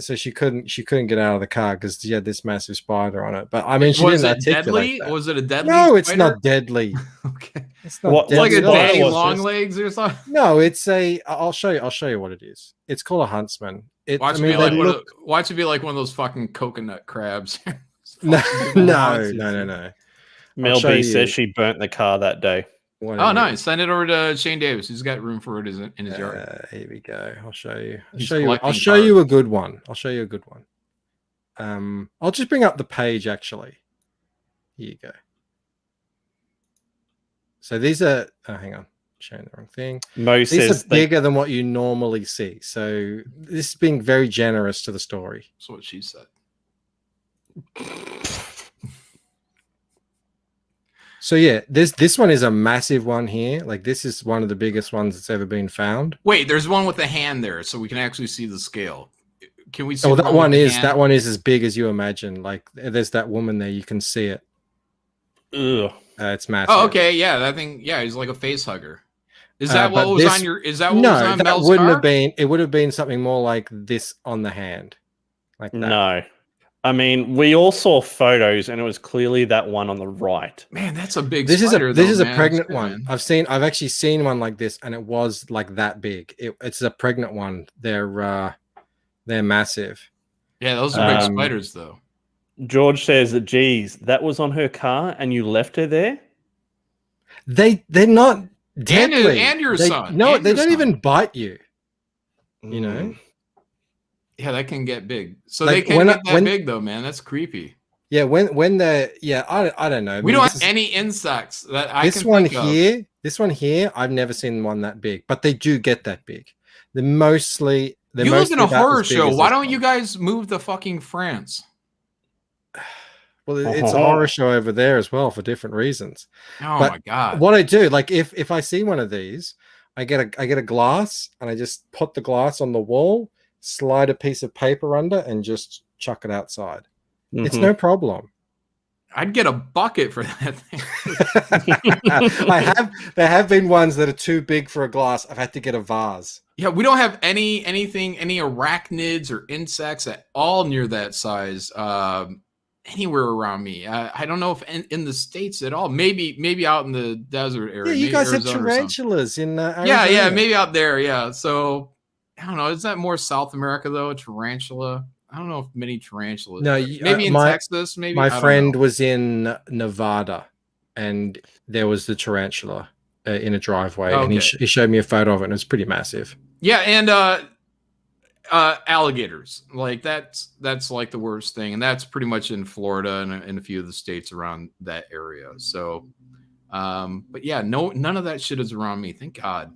Speaker 4: So she couldn't get out of the car because she had this massive spider on it. But I mean, she
Speaker 7: was
Speaker 4: didn't
Speaker 7: it
Speaker 4: articulate
Speaker 7: deadly?
Speaker 4: that.
Speaker 7: Was it a deadly?
Speaker 4: No, it's
Speaker 7: spider?
Speaker 4: not deadly.
Speaker 7: Okay,
Speaker 4: it's not
Speaker 7: like a
Speaker 4: deadly.
Speaker 7: Daddy
Speaker 6: was
Speaker 7: long
Speaker 6: just-
Speaker 7: legs or something.
Speaker 4: No, it's a. I'll show you what it is. It's called a huntsman.
Speaker 7: Watch it be like watch it be like one of those fucking coconut crabs.
Speaker 4: No.
Speaker 6: Mel
Speaker 4: I'll show
Speaker 6: B
Speaker 4: you.
Speaker 6: says she burnt the car that day.
Speaker 7: Oh, nice! Send it over to Shane Davis. He's got room for it in his yard.
Speaker 4: Here we go. I'll show you.
Speaker 7: He's
Speaker 4: I'll
Speaker 7: collecting
Speaker 4: show you a good one. I'll just bring up the page actually. Here you go. So these are. Oh, hang on. Showing the wrong thing.
Speaker 6: Mo
Speaker 4: These
Speaker 6: says
Speaker 4: are bigger than what you normally see. So this is being very generous to the story.
Speaker 7: That's what she said.
Speaker 4: So yeah, this one is a massive one here. Like this is one of the biggest ones that's ever been found.
Speaker 7: Wait, there's one with a hand there, so we can actually see the scale. Can we see?
Speaker 4: Oh,
Speaker 7: the
Speaker 4: that one
Speaker 7: with the
Speaker 4: is
Speaker 7: hand?
Speaker 4: as big as you imagine. Like there's that woman there, you can see it.
Speaker 6: ugh.
Speaker 4: It's massive.
Speaker 7: Oh, okay, yeah, that thing. Yeah, he's like a face hugger. Is that what
Speaker 4: but
Speaker 7: was
Speaker 4: this-
Speaker 7: on your? Is that what
Speaker 4: No,
Speaker 7: was on
Speaker 4: that
Speaker 7: Mel's
Speaker 4: wouldn't
Speaker 7: car?
Speaker 4: have been. It would have been something more like this on the hand, like that.
Speaker 6: No. I mean, we all saw photos and it was clearly that one on the right.
Speaker 7: Man, that's a big.
Speaker 4: This
Speaker 7: spider,
Speaker 4: is
Speaker 7: though,
Speaker 4: a
Speaker 7: man.
Speaker 4: pregnant
Speaker 7: That's good,
Speaker 4: one.
Speaker 7: man.
Speaker 4: I've actually seen one like this, and it was like that big. It's a pregnant one. They're massive.
Speaker 7: Yeah, those are big
Speaker 6: Um,
Speaker 7: spiders, though.
Speaker 6: George says that, geez, that was on her car and you left her there?
Speaker 4: They're not deadly.
Speaker 7: and your
Speaker 4: They-
Speaker 7: son.
Speaker 4: No,
Speaker 7: And
Speaker 4: they
Speaker 7: your
Speaker 4: don't
Speaker 7: son.
Speaker 4: even bite you. You know.
Speaker 6: Mm.
Speaker 7: Yeah, that can get big. So
Speaker 4: Like,
Speaker 7: they can
Speaker 4: when
Speaker 7: get
Speaker 4: I-
Speaker 7: that
Speaker 4: when-
Speaker 7: big, though, man. That's creepy.
Speaker 4: Yeah, when they're I don't know. I
Speaker 7: We
Speaker 4: mean,
Speaker 7: don't
Speaker 4: this
Speaker 7: have
Speaker 4: is-
Speaker 7: any insects that I
Speaker 4: this
Speaker 7: can
Speaker 4: one
Speaker 7: think of.
Speaker 4: here. This one here, I've never seen one that big, but they do get that big. They're mostly.
Speaker 7: You live in a
Speaker 4: about
Speaker 7: horror
Speaker 4: as big
Speaker 7: show.
Speaker 4: as
Speaker 7: Why
Speaker 4: this
Speaker 7: don't
Speaker 4: one.
Speaker 7: you guys move to fucking France?
Speaker 4: Well, it's a horror show over there as well for different reasons.
Speaker 7: Oh
Speaker 4: But
Speaker 7: my god!
Speaker 4: What I do, like if I see one of these, I get a glass and I just put the glass on the wall, slide a piece of paper under, and just chuck it outside. It's
Speaker 6: Mhm.
Speaker 4: no problem.
Speaker 7: I'd get a bucket for that thing.
Speaker 4: There have been ones that are too big for a glass. I've had to get a vase.
Speaker 7: Yeah, we don't have any arachnids or insects at all near that size anywhere around me. I don't know if in the States at all. Maybe out in the desert area.
Speaker 4: Yeah, you
Speaker 7: maybe
Speaker 4: guys have
Speaker 7: Arizona or something.
Speaker 4: tarantulas in
Speaker 7: Yeah,
Speaker 4: Arizona.
Speaker 7: maybe out there. Yeah, so I don't know. Is that more South America though? A tarantula? I don't know if many tarantulas.
Speaker 4: No,
Speaker 7: maybe in Texas. Maybe
Speaker 4: My
Speaker 7: I don't
Speaker 4: friend
Speaker 7: know.
Speaker 4: was in Nevada, and there was the tarantula in a driveway, and he
Speaker 7: Okay.
Speaker 4: showed me a photo of it, and it was pretty massive.
Speaker 7: Yeah, and alligators. Like that's like the worst thing, and that's pretty much in Florida and in a few of the states around that area. So, but yeah, none of that shit is around me. Thank God.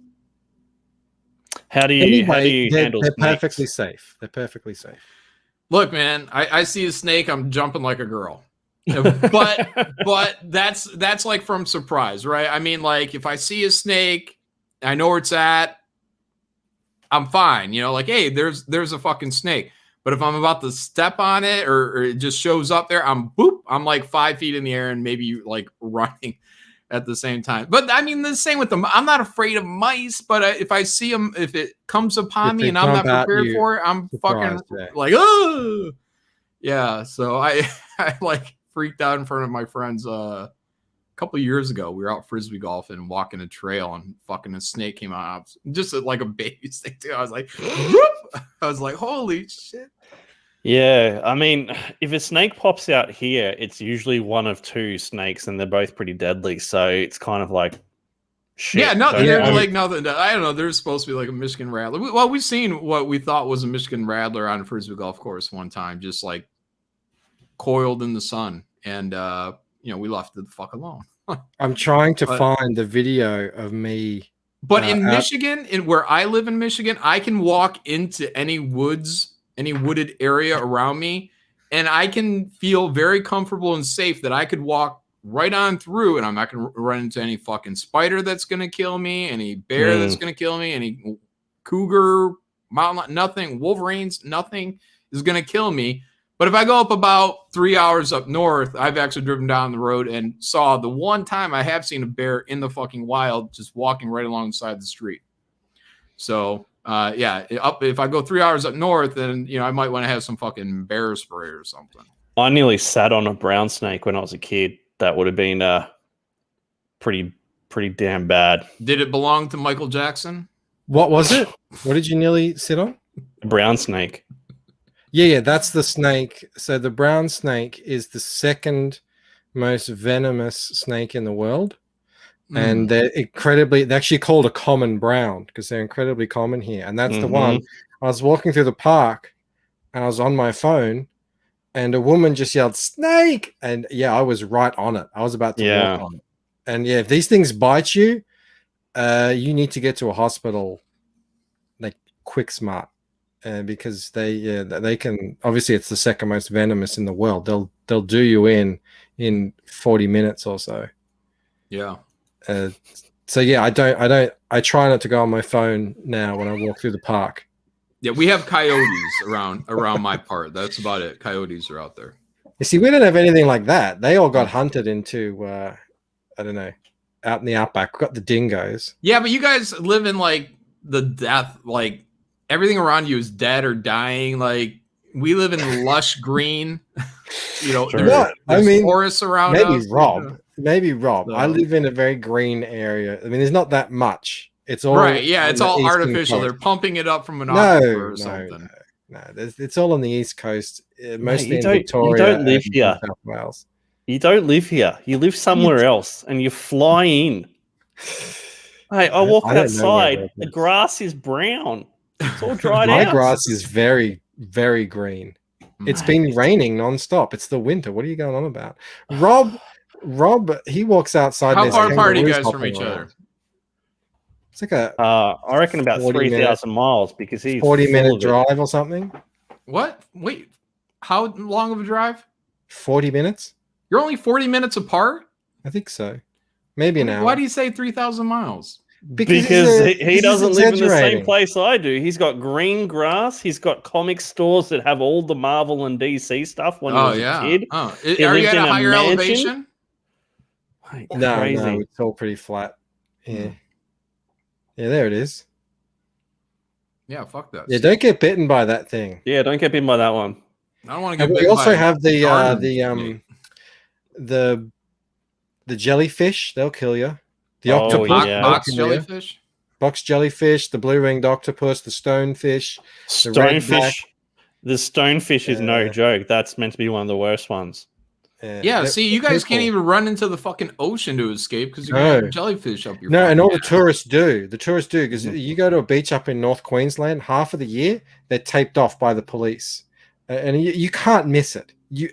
Speaker 6: How do you handle
Speaker 4: they're
Speaker 6: snakes?
Speaker 4: perfectly safe. They're perfectly safe.
Speaker 7: Look, man, I see a snake, I'm jumping like a girl. but that's like from surprise, right? I mean, like if I see a snake, I know where it's at, I'm fine. You know, like, hey, there's a fucking snake. But if I'm about to step on it or it just shows up there, I'm like 5 feet in the air and maybe like running at the same time. But I mean, the same with them. I'm not afraid of mice, but if I see them, if it comes upon me and I'm not prepared for it, I'm fucking like, oh, yeah. So I like freaked out in front of my friends a couple of years ago. We were out frisbee golfing and walking a trail, and fucking a snake came out, just like a baby snake too. I was like, whoop! I was like, holy shit.
Speaker 6: Yeah, I mean, if a snake pops out here, it's usually one of two snakes, and they're both pretty deadly. So it's kind of like, shit.
Speaker 7: Yeah, nothing. There's like nothing. I don't know. There's supposed to be like a Michigan rattler. Well, we've seen what we thought was a Michigan rattler on a frisbee golf course one time, just like coiled in the sun, and we left it the fuck alone.
Speaker 4: I'm trying to find the video of me.
Speaker 7: But in Michigan, where I live in Michigan, I can walk into any woods, any wooded area around me, and I can feel very comfortable and safe that I could walk right on through, and I'm not going to run into any fucking spider that's going to kill me, any bear that's going to kill me, any cougar, mountain lion, nothing, wolverines, nothing is going to kill me. But if I go up about 3 hours up north, I've actually driven down the road and saw the one time I have seen a bear in the fucking wild just walking right alongside the street. So, if I go 3 hours up north, then, I might want to have some fucking bear spray or something.
Speaker 6: I nearly sat on a brown snake when I was a kid. That would have been pretty damn bad.
Speaker 7: Did it belong to Michael Jackson?
Speaker 4: What was it? What did you nearly sit on?
Speaker 6: A brown snake.
Speaker 4: Yeah, that's the snake. So the brown snake is the second most venomous snake in the world. And they're actually called a common brown because they're incredibly common here. And that's the one. I was walking through the park and I was on my phone and a woman just yelled, snake. And yeah, I was right on it. I was about to walk on it. And yeah, if these things bite you, you need to get to a hospital like quick smart. Because they can, obviously it's the second most venomous in the world. They'll do you in 40 minutes or so.
Speaker 7: Yeah.
Speaker 4: So yeah, I try not to go on my phone now when I walk through the park.
Speaker 7: Yeah, we have coyotes around my part. That's about it. Coyotes are out there.
Speaker 4: You see, we don't have anything like that. They all got hunted into I don't know, out in the outback. We've got the dingoes.
Speaker 7: Yeah, but you guys live in like the death, like everything around you is dead or dying. Like we live in lush green. There's forests around us.
Speaker 4: Maybe Rob. So, I live in a very green area. I mean, there's not that much. It's all
Speaker 7: right. Yeah, it's all artificial. They're pumping it up from an aquifer or something.
Speaker 4: No, it's all on the East Coast, mostly in
Speaker 6: Victoria. You don't live here. South Wales. You don't live here. You live somewhere else, and you fly in. Hey, I walk outside. The grass is brown. It's all dried out.
Speaker 4: My grass is very, very green. It's been raining nonstop. It's the winter. What are you going on about? Rob, he walks outside.
Speaker 7: How far apart are you guys from each other?
Speaker 4: It's like
Speaker 6: I reckon about 3,000 miles because he's
Speaker 4: 40-minute drive or something.
Speaker 7: What? Wait, how long of a drive?
Speaker 4: 40 minutes.
Speaker 7: You're only 40 minutes apart?
Speaker 4: I think so. Maybe an hour.
Speaker 7: Why do you say 3,000 miles?
Speaker 6: Because he doesn't live in the same place I do. He's got green grass. He's got comic stores that have all the Marvel and DC stuff when he was a kid.
Speaker 7: Oh, are you at a higher elevation?
Speaker 4: No, it's all pretty flat. Yeah. Yeah, there it is.
Speaker 7: Yeah, fuck that.
Speaker 4: Yeah, don't get bitten by that thing.
Speaker 6: Yeah, don't get bitten by that one.
Speaker 7: I don't want to get
Speaker 4: bitten. We also have the jellyfish. They'll kill you. The octopus,
Speaker 7: box jellyfish,
Speaker 4: box jellyfish, the blue-ringed octopus, the stonefish,
Speaker 6: The stonefish is no joke. That's meant to be one of the worst ones.
Speaker 7: Yeah, see, you guys can't even run into the fucking ocean to escape because you got jellyfish up your
Speaker 4: and all the tourists do. The tourists do because you go to a beach up in North Queensland, half of the year they're taped off by the police, and you can't miss it. You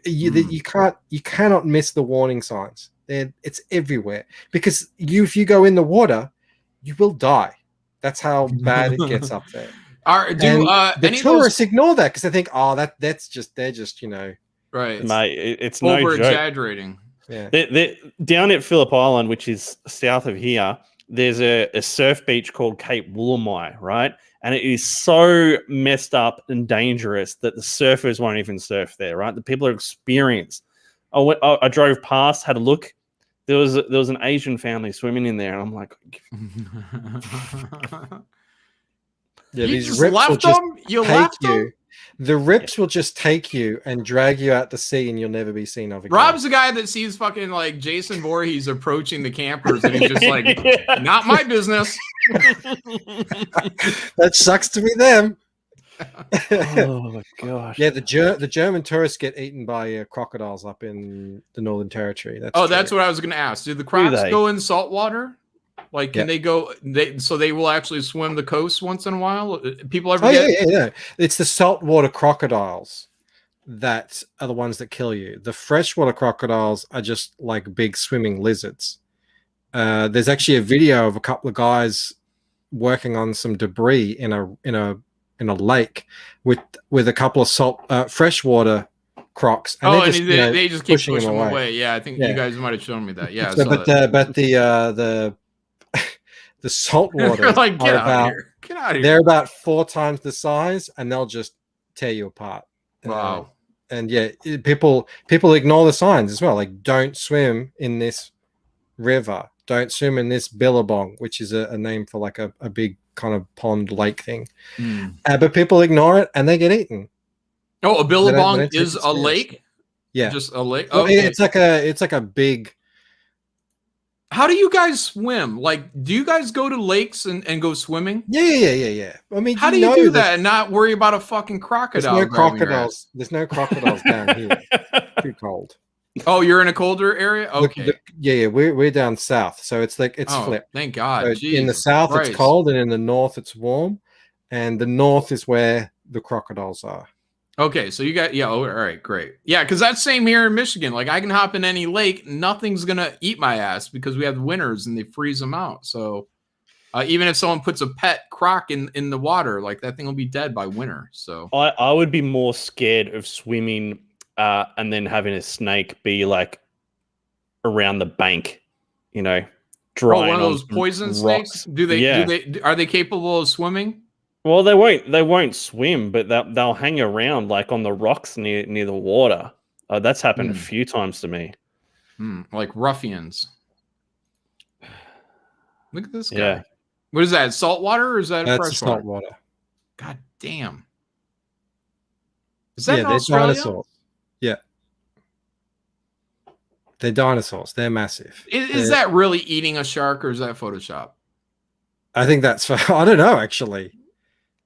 Speaker 4: cannot miss the warning signs. It's everywhere because if you go in the water, you will die. That's how bad it gets up there. The tourists ignore that because they think, they're just
Speaker 7: right,
Speaker 6: mate. It's
Speaker 7: over
Speaker 6: no joke.
Speaker 7: Exaggerating.
Speaker 6: Yeah, they're down at Phillip Island, which is south of here. there's a surf beach called Cape Woolamai, right? And it is so messed up and dangerous that the surfers won't even surf there, right? The people are experienced. I drove past, had a look. There was an Asian family swimming in there, and I'm like,
Speaker 4: Yeah,
Speaker 7: you
Speaker 4: these
Speaker 7: just
Speaker 4: rips will
Speaker 7: left
Speaker 4: just
Speaker 7: them? You
Speaker 4: take
Speaker 7: left
Speaker 4: you.
Speaker 7: them?
Speaker 4: The rips will just take you and drag you out to sea, and you'll never be seen of again.
Speaker 7: Rob's the guy that sees fucking like Jason Voorhees approaching the campers, and he's just like, not my business.
Speaker 4: That sucks to be them.
Speaker 6: oh my gosh.
Speaker 4: Yeah, the German tourists get eaten by crocodiles up in the Northern Territory.
Speaker 7: That's what I was going to ask. Do the crocs
Speaker 6: they?
Speaker 7: go in salt water? Like, can they go? So they will actually swim the coast once in a while. People ever?
Speaker 4: Yeah. It's the saltwater crocodiles that are the ones that kill you. The freshwater crocodiles are just like big swimming lizards. There's actually a video of a couple of guys working on some debris in a lake with a couple of freshwater crocs.
Speaker 7: And they just keep pushing them away. Yeah, I think you guys might have shown me that. Yeah,
Speaker 4: so, but the saltwater
Speaker 7: like, get out of here. Get out of here.
Speaker 4: They're about 4 times the size, and they'll just tear you apart.
Speaker 7: Wow.
Speaker 4: And yeah, people ignore the signs as well. Like, don't swim in this river. Don't swim in this billabong, which is a name for like a big kind of pond lake thing. But people ignore it and they get eaten.
Speaker 7: Oh, a billabong is a lake?
Speaker 4: Yeah.
Speaker 7: Just a lake?
Speaker 4: Well,
Speaker 7: okay.
Speaker 4: It's like a big...
Speaker 7: How do you guys swim? Like, do you guys go to lakes and go swimming?
Speaker 4: Yeah. I mean,
Speaker 7: how do you do that and not worry about a fucking crocodile?
Speaker 4: There's no crocodiles down here. Too cold.
Speaker 7: Oh, you're in a colder area? Okay.
Speaker 4: We're down south, so it's like it's flipped.
Speaker 7: Thank God.
Speaker 4: So in the south, it's cold, and in the north, it's warm. And the north is where the crocodiles are.
Speaker 7: Okay, so you got all right, great. Yeah, because that's same here in Michigan. Like, I can hop in any lake, nothing's gonna eat my ass because we have winters and they freeze them out. So even if someone puts a pet croc in the water, like, that thing will be dead by winter. So
Speaker 6: I would be more scared of swimming and then having a snake be like around the bank, drying.
Speaker 7: One of those poison snakes. Are they capable of swimming?
Speaker 6: Well, they won't swim, but they'll hang around like on the rocks near the water. That's happened a few times to me.
Speaker 7: Like ruffians. Look at this guy.
Speaker 6: Yeah.
Speaker 7: What is that? Salt water or is that
Speaker 4: That's
Speaker 7: fresh water?
Speaker 4: salt water.
Speaker 7: God damn. Is that in
Speaker 4: they're
Speaker 7: Australia?
Speaker 4: dinosaurs. Yeah. They're dinosaurs. They're massive.
Speaker 7: Is that really eating a shark or is that Photoshop?
Speaker 4: I think that's I don't know, actually.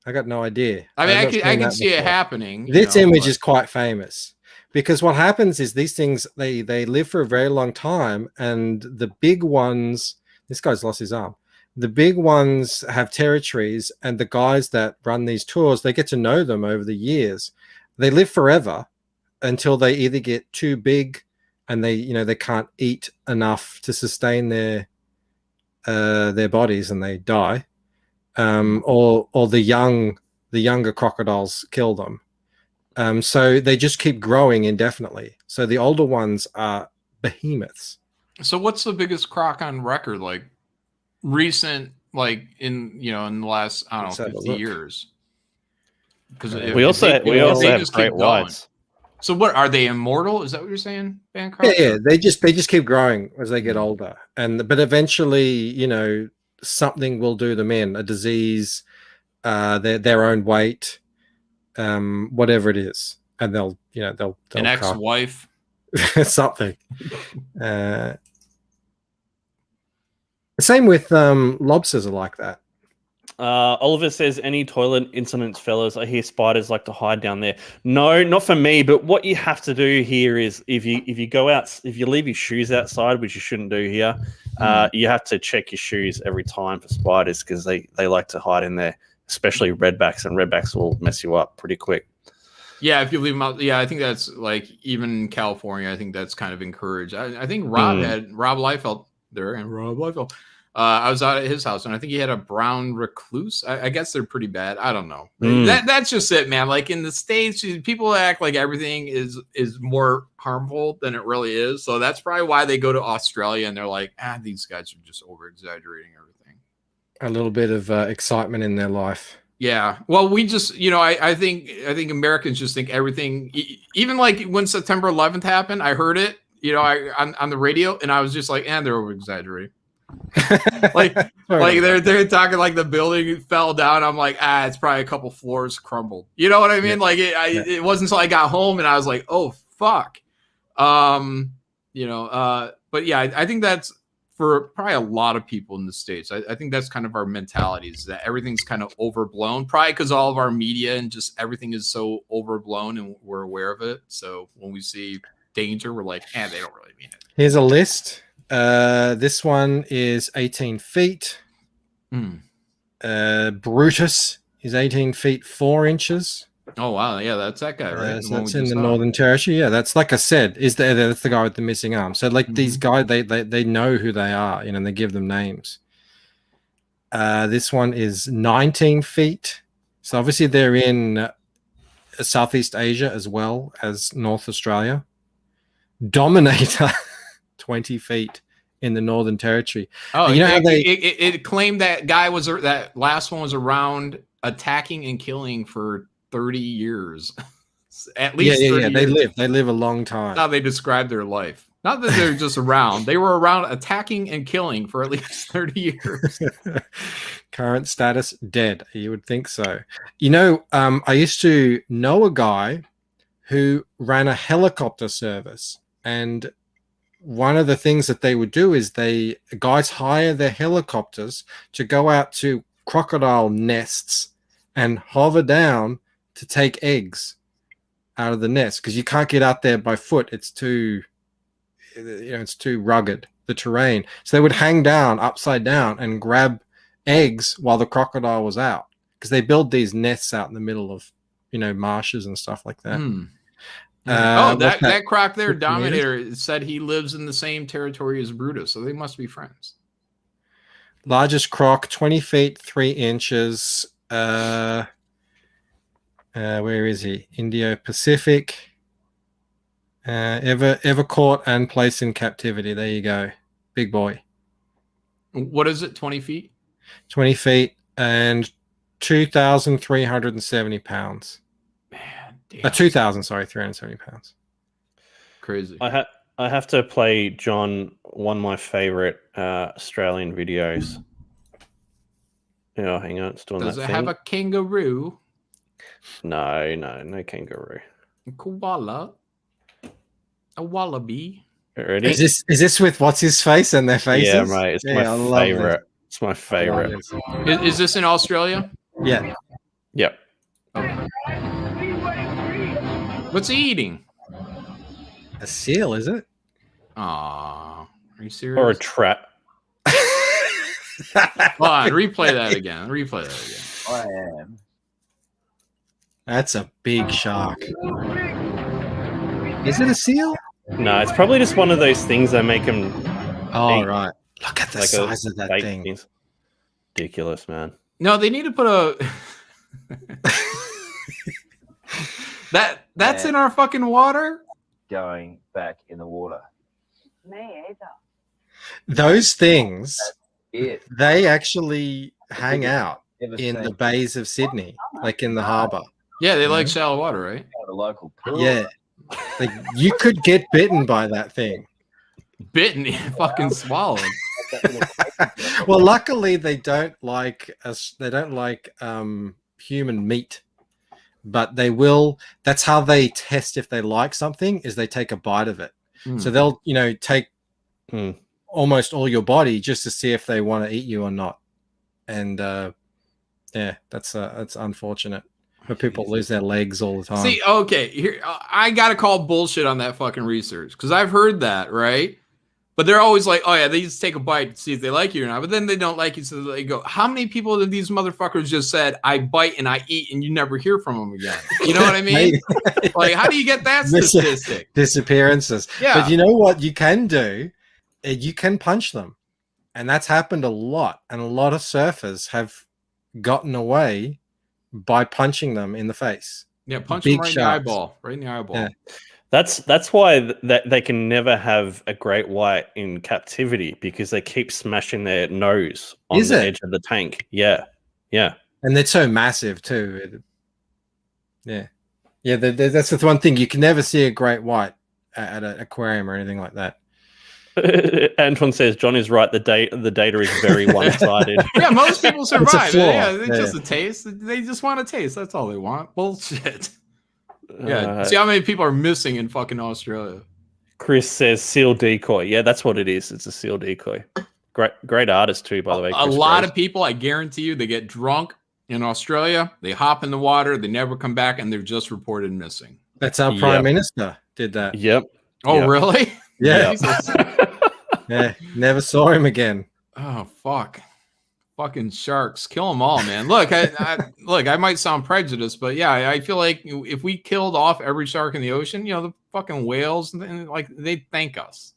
Speaker 4: I got no idea.
Speaker 7: I mean, I can see it happening.
Speaker 4: This image is quite famous because what happens is these things, they live for a very long time, and the big ones, this guy's lost his arm. The big ones have territories, and the guys that run these tours, they get to know them over the years. They live forever until they either get too big and they can't eat enough to sustain their bodies and they die. Or the younger crocodiles kill them. So they just keep growing indefinitely. So the older ones are behemoths.
Speaker 7: So what's the biggest croc on record? Like recent, like in the last 50 years. Because
Speaker 6: we also have great whites.
Speaker 7: So what are they immortal? Is that what you're saying, Bancroft?
Speaker 4: Yeah. They just keep growing as they get older, but eventually, something will do them in, a disease, their own weight, whatever it is, and they'll
Speaker 7: an ex-wife,
Speaker 4: something. Same with lobsters are like that.
Speaker 6: Oliver says, any toilet incidents, fellas? I hear spiders like to hide down there. No, not for me. But what you have to do here is if you go out, if you leave your shoes outside, which you shouldn't do here, you have to check your shoes every time for spiders because they like to hide in there, especially redbacks, and redbacks will mess you up pretty quick.
Speaker 7: Yeah, if you leave them out. Yeah, I think that's like even in California, I think that's kind of encouraged. I think Rob Liefeld there, and Rob Liefeld I was out at his house, and I think he had a brown recluse. I guess they're pretty bad. I don't know. That's just it, man. Like in the States, people act like everything is more harmful than it really is. So that's probably why they go to Australia and they're like, these guys are just over exaggerating everything.
Speaker 4: A little bit of excitement in their life.
Speaker 7: Yeah. Well, we just, I think Americans just think everything, even like when September 11th happened, I heard it, on the radio, and I was just like, they're over exaggerating. like they're talking like the building fell down. I'm like, it's probably a couple floors crumbled. You know what I mean? Yeah. It wasn't until I got home and I was like, oh fuck. But yeah, I think that's for probably a lot of people in the States. I think that's kind of our mentality, is that everything's kind of overblown, probably because all of our media and just everything is so overblown and we're aware of it. So when we see danger, we're like, they don't really mean it.
Speaker 4: Here's a list. This one is 18 feet. Brutus is 18 feet 4 inches.
Speaker 7: Oh wow, yeah, that's that guy, right?
Speaker 4: So that's in the Northern Territory. Yeah, that's like I said, that's the guy with the missing arm. So like these guys, they know who they are, and they give them names. This one is 19 feet. So obviously they're in Southeast Asia as well as North Australia. Dominator. 20 feet in the Northern Territory.
Speaker 7: Oh, it claimed that that last one was around attacking and killing for 30 years. At least 30 years.
Speaker 4: They live a long time.
Speaker 7: That's how they describe their life. Not that they're just around. They were around attacking and killing for at least 30 years.
Speaker 4: Current status, dead. You would think so. I used to know a guy who ran a helicopter service, and one of the things that they would do is guys hire their helicopters to go out to crocodile nests and hover down to take eggs out of the nest, because you can't get out there by foot. It's too rugged, the terrain. So they would hang down upside down and grab eggs while the crocodile was out, because they build these nests out in the middle of, marshes and stuff like that.
Speaker 7: That croc there, Dominator, said he lives in the same territory as Brutus, so they must be friends.
Speaker 4: Largest croc, 20 feet 3 inches. Where is he? Indo-Pacific. Ever caught and placed in captivity. There you go. Big boy.
Speaker 7: What is it? 20 feet?
Speaker 4: 20 feet and 2,370 pounds. 370 pounds.
Speaker 7: Crazy.
Speaker 6: I have to play John one of my favorite Australian videos. Hang on, it's doing
Speaker 7: Does
Speaker 6: that
Speaker 7: it
Speaker 6: thing.
Speaker 7: have a kangaroo?
Speaker 6: No kangaroo.
Speaker 7: A koala? A wallaby?
Speaker 6: Ready?
Speaker 4: Is this with what's his face and their faces?
Speaker 6: Yeah, mate. It's my favorite. It's my favorite.
Speaker 7: Is this in Australia?
Speaker 4: Yeah.
Speaker 6: Yep.
Speaker 7: Okay. What's he eating?
Speaker 4: A seal, is it?
Speaker 7: Aw, are you serious?
Speaker 6: Or a trap.
Speaker 7: Hold on, replay that again.
Speaker 8: I am.
Speaker 4: That's a big shark. Is it a seal?
Speaker 6: No, it's probably just one of those things that make them.
Speaker 4: Oh, right. Look at the size of that thing.
Speaker 6: Things. Ridiculous, man.
Speaker 7: No, they need to put a. That's in our fucking water.
Speaker 8: Going back in the water.
Speaker 9: Me either.
Speaker 4: Those things,
Speaker 8: It.
Speaker 4: they actually hang out in the bays of Sydney, like in the harbour.
Speaker 7: Yeah, they like shallow water, right?
Speaker 8: The local pool.
Speaker 4: Yeah. Like, you could get bitten by that thing.
Speaker 7: Bitten, fucking swallowed.
Speaker 4: Well, luckily they don't like us. They don't like human meat, but they will. That's how they test if they like something. Is they take a bite of it. So they'll, take almost all your body just to see if they want to eat you or not. And yeah, that's unfortunate. But people lose their legs all the time.
Speaker 7: See, okay, here I gotta call bullshit on that fucking research, because I've heard that, right? But they're always like, oh yeah, they just take a bite to see if they like you or not. But then they don't like you, so they go, how many people have these motherfuckers just said, I bite and I eat, and you never hear from them again? You know what I mean? Like, how do you get that statistic?
Speaker 4: Disappearances.
Speaker 7: Yeah.
Speaker 4: But you know what you can do? You can punch them. And that's happened a lot. And a lot of surfers have gotten away by punching them in the face.
Speaker 7: Yeah, punch
Speaker 4: Big
Speaker 7: him right in the
Speaker 4: sharks.
Speaker 7: eyeball. Right in the eyeball.
Speaker 4: Yeah.
Speaker 6: That's why that they can never have a great white in captivity because they keep smashing their nose on
Speaker 4: Is
Speaker 6: the
Speaker 4: it?
Speaker 6: edge of the tank. Yeah, yeah.
Speaker 4: And they're so massive too. Yeah. That's the one thing. You can never see a great white at an aquarium or anything like that.
Speaker 6: Anton says John is right. The data is very one-sided.
Speaker 7: Yeah, most people survive.
Speaker 4: flaw.
Speaker 7: Yeah, it's
Speaker 4: Yeah.
Speaker 7: just a taste. They just want a taste. That's all they want. Bullshit. Yeah. See how many people are missing in fucking Australia.
Speaker 6: Chris says seal decoy. Yeah, that's what it is. It's a seal decoy. Great artist too, by the way.
Speaker 7: A lot of people, I guarantee you, they get drunk in Australia. They hop in the water. They never come back, and they're just reported missing.
Speaker 4: That's our prime minister did that.
Speaker 6: Yep.
Speaker 7: Oh,
Speaker 6: Yep.
Speaker 7: really?
Speaker 4: Yeah.
Speaker 7: Jesus.
Speaker 4: Yeah. Never saw him again.
Speaker 7: Oh, fuck. Fucking sharks. Kill them all, man. Look, I might sound prejudiced, but yeah, I feel like if we killed off every shark in the ocean, the fucking whales, and like, they'd thank us.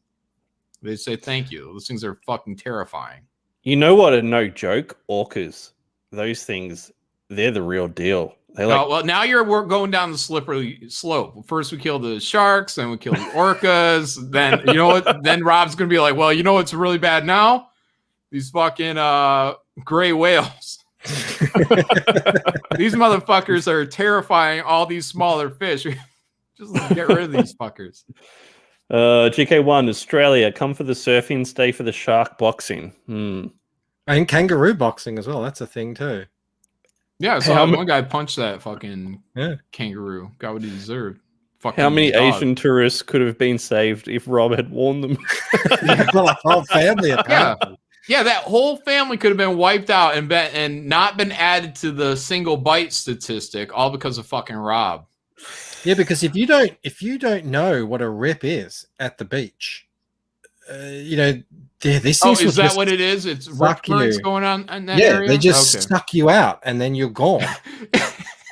Speaker 7: They'd say thank you. Those things are fucking terrifying.
Speaker 6: You know what? A no joke. Orcas. Those things. They're the real deal. They're like,
Speaker 7: Well, now we're going down the slippery slope. First we kill the sharks, then we kill the orcas. Then you know what? Then Rob's gonna be like, well, you know what's really bad now? These fucking gray whales. These motherfuckers are terrifying all these smaller fish. Just get rid of these fuckers.
Speaker 6: GK1 Australia. Come for the surfing, stay for the shark boxing.
Speaker 4: And kangaroo boxing as well. That's a thing too.
Speaker 7: Yeah, so one guy punched that fucking kangaroo. Got what he deserved. Fucking
Speaker 6: How many
Speaker 7: dog.
Speaker 6: Asian tourists could have been saved if Rob had warned them?
Speaker 4: Well, a whole family apparently.
Speaker 7: Yeah, that whole family could have been wiped out and not been added to the single bite statistic, all because of fucking Rob.
Speaker 4: Yeah, because if you don't know what a rip is at the beach, these things.
Speaker 7: Is that what it is? It's rip currents going on in that area?
Speaker 4: They just suck you out and then you're gone.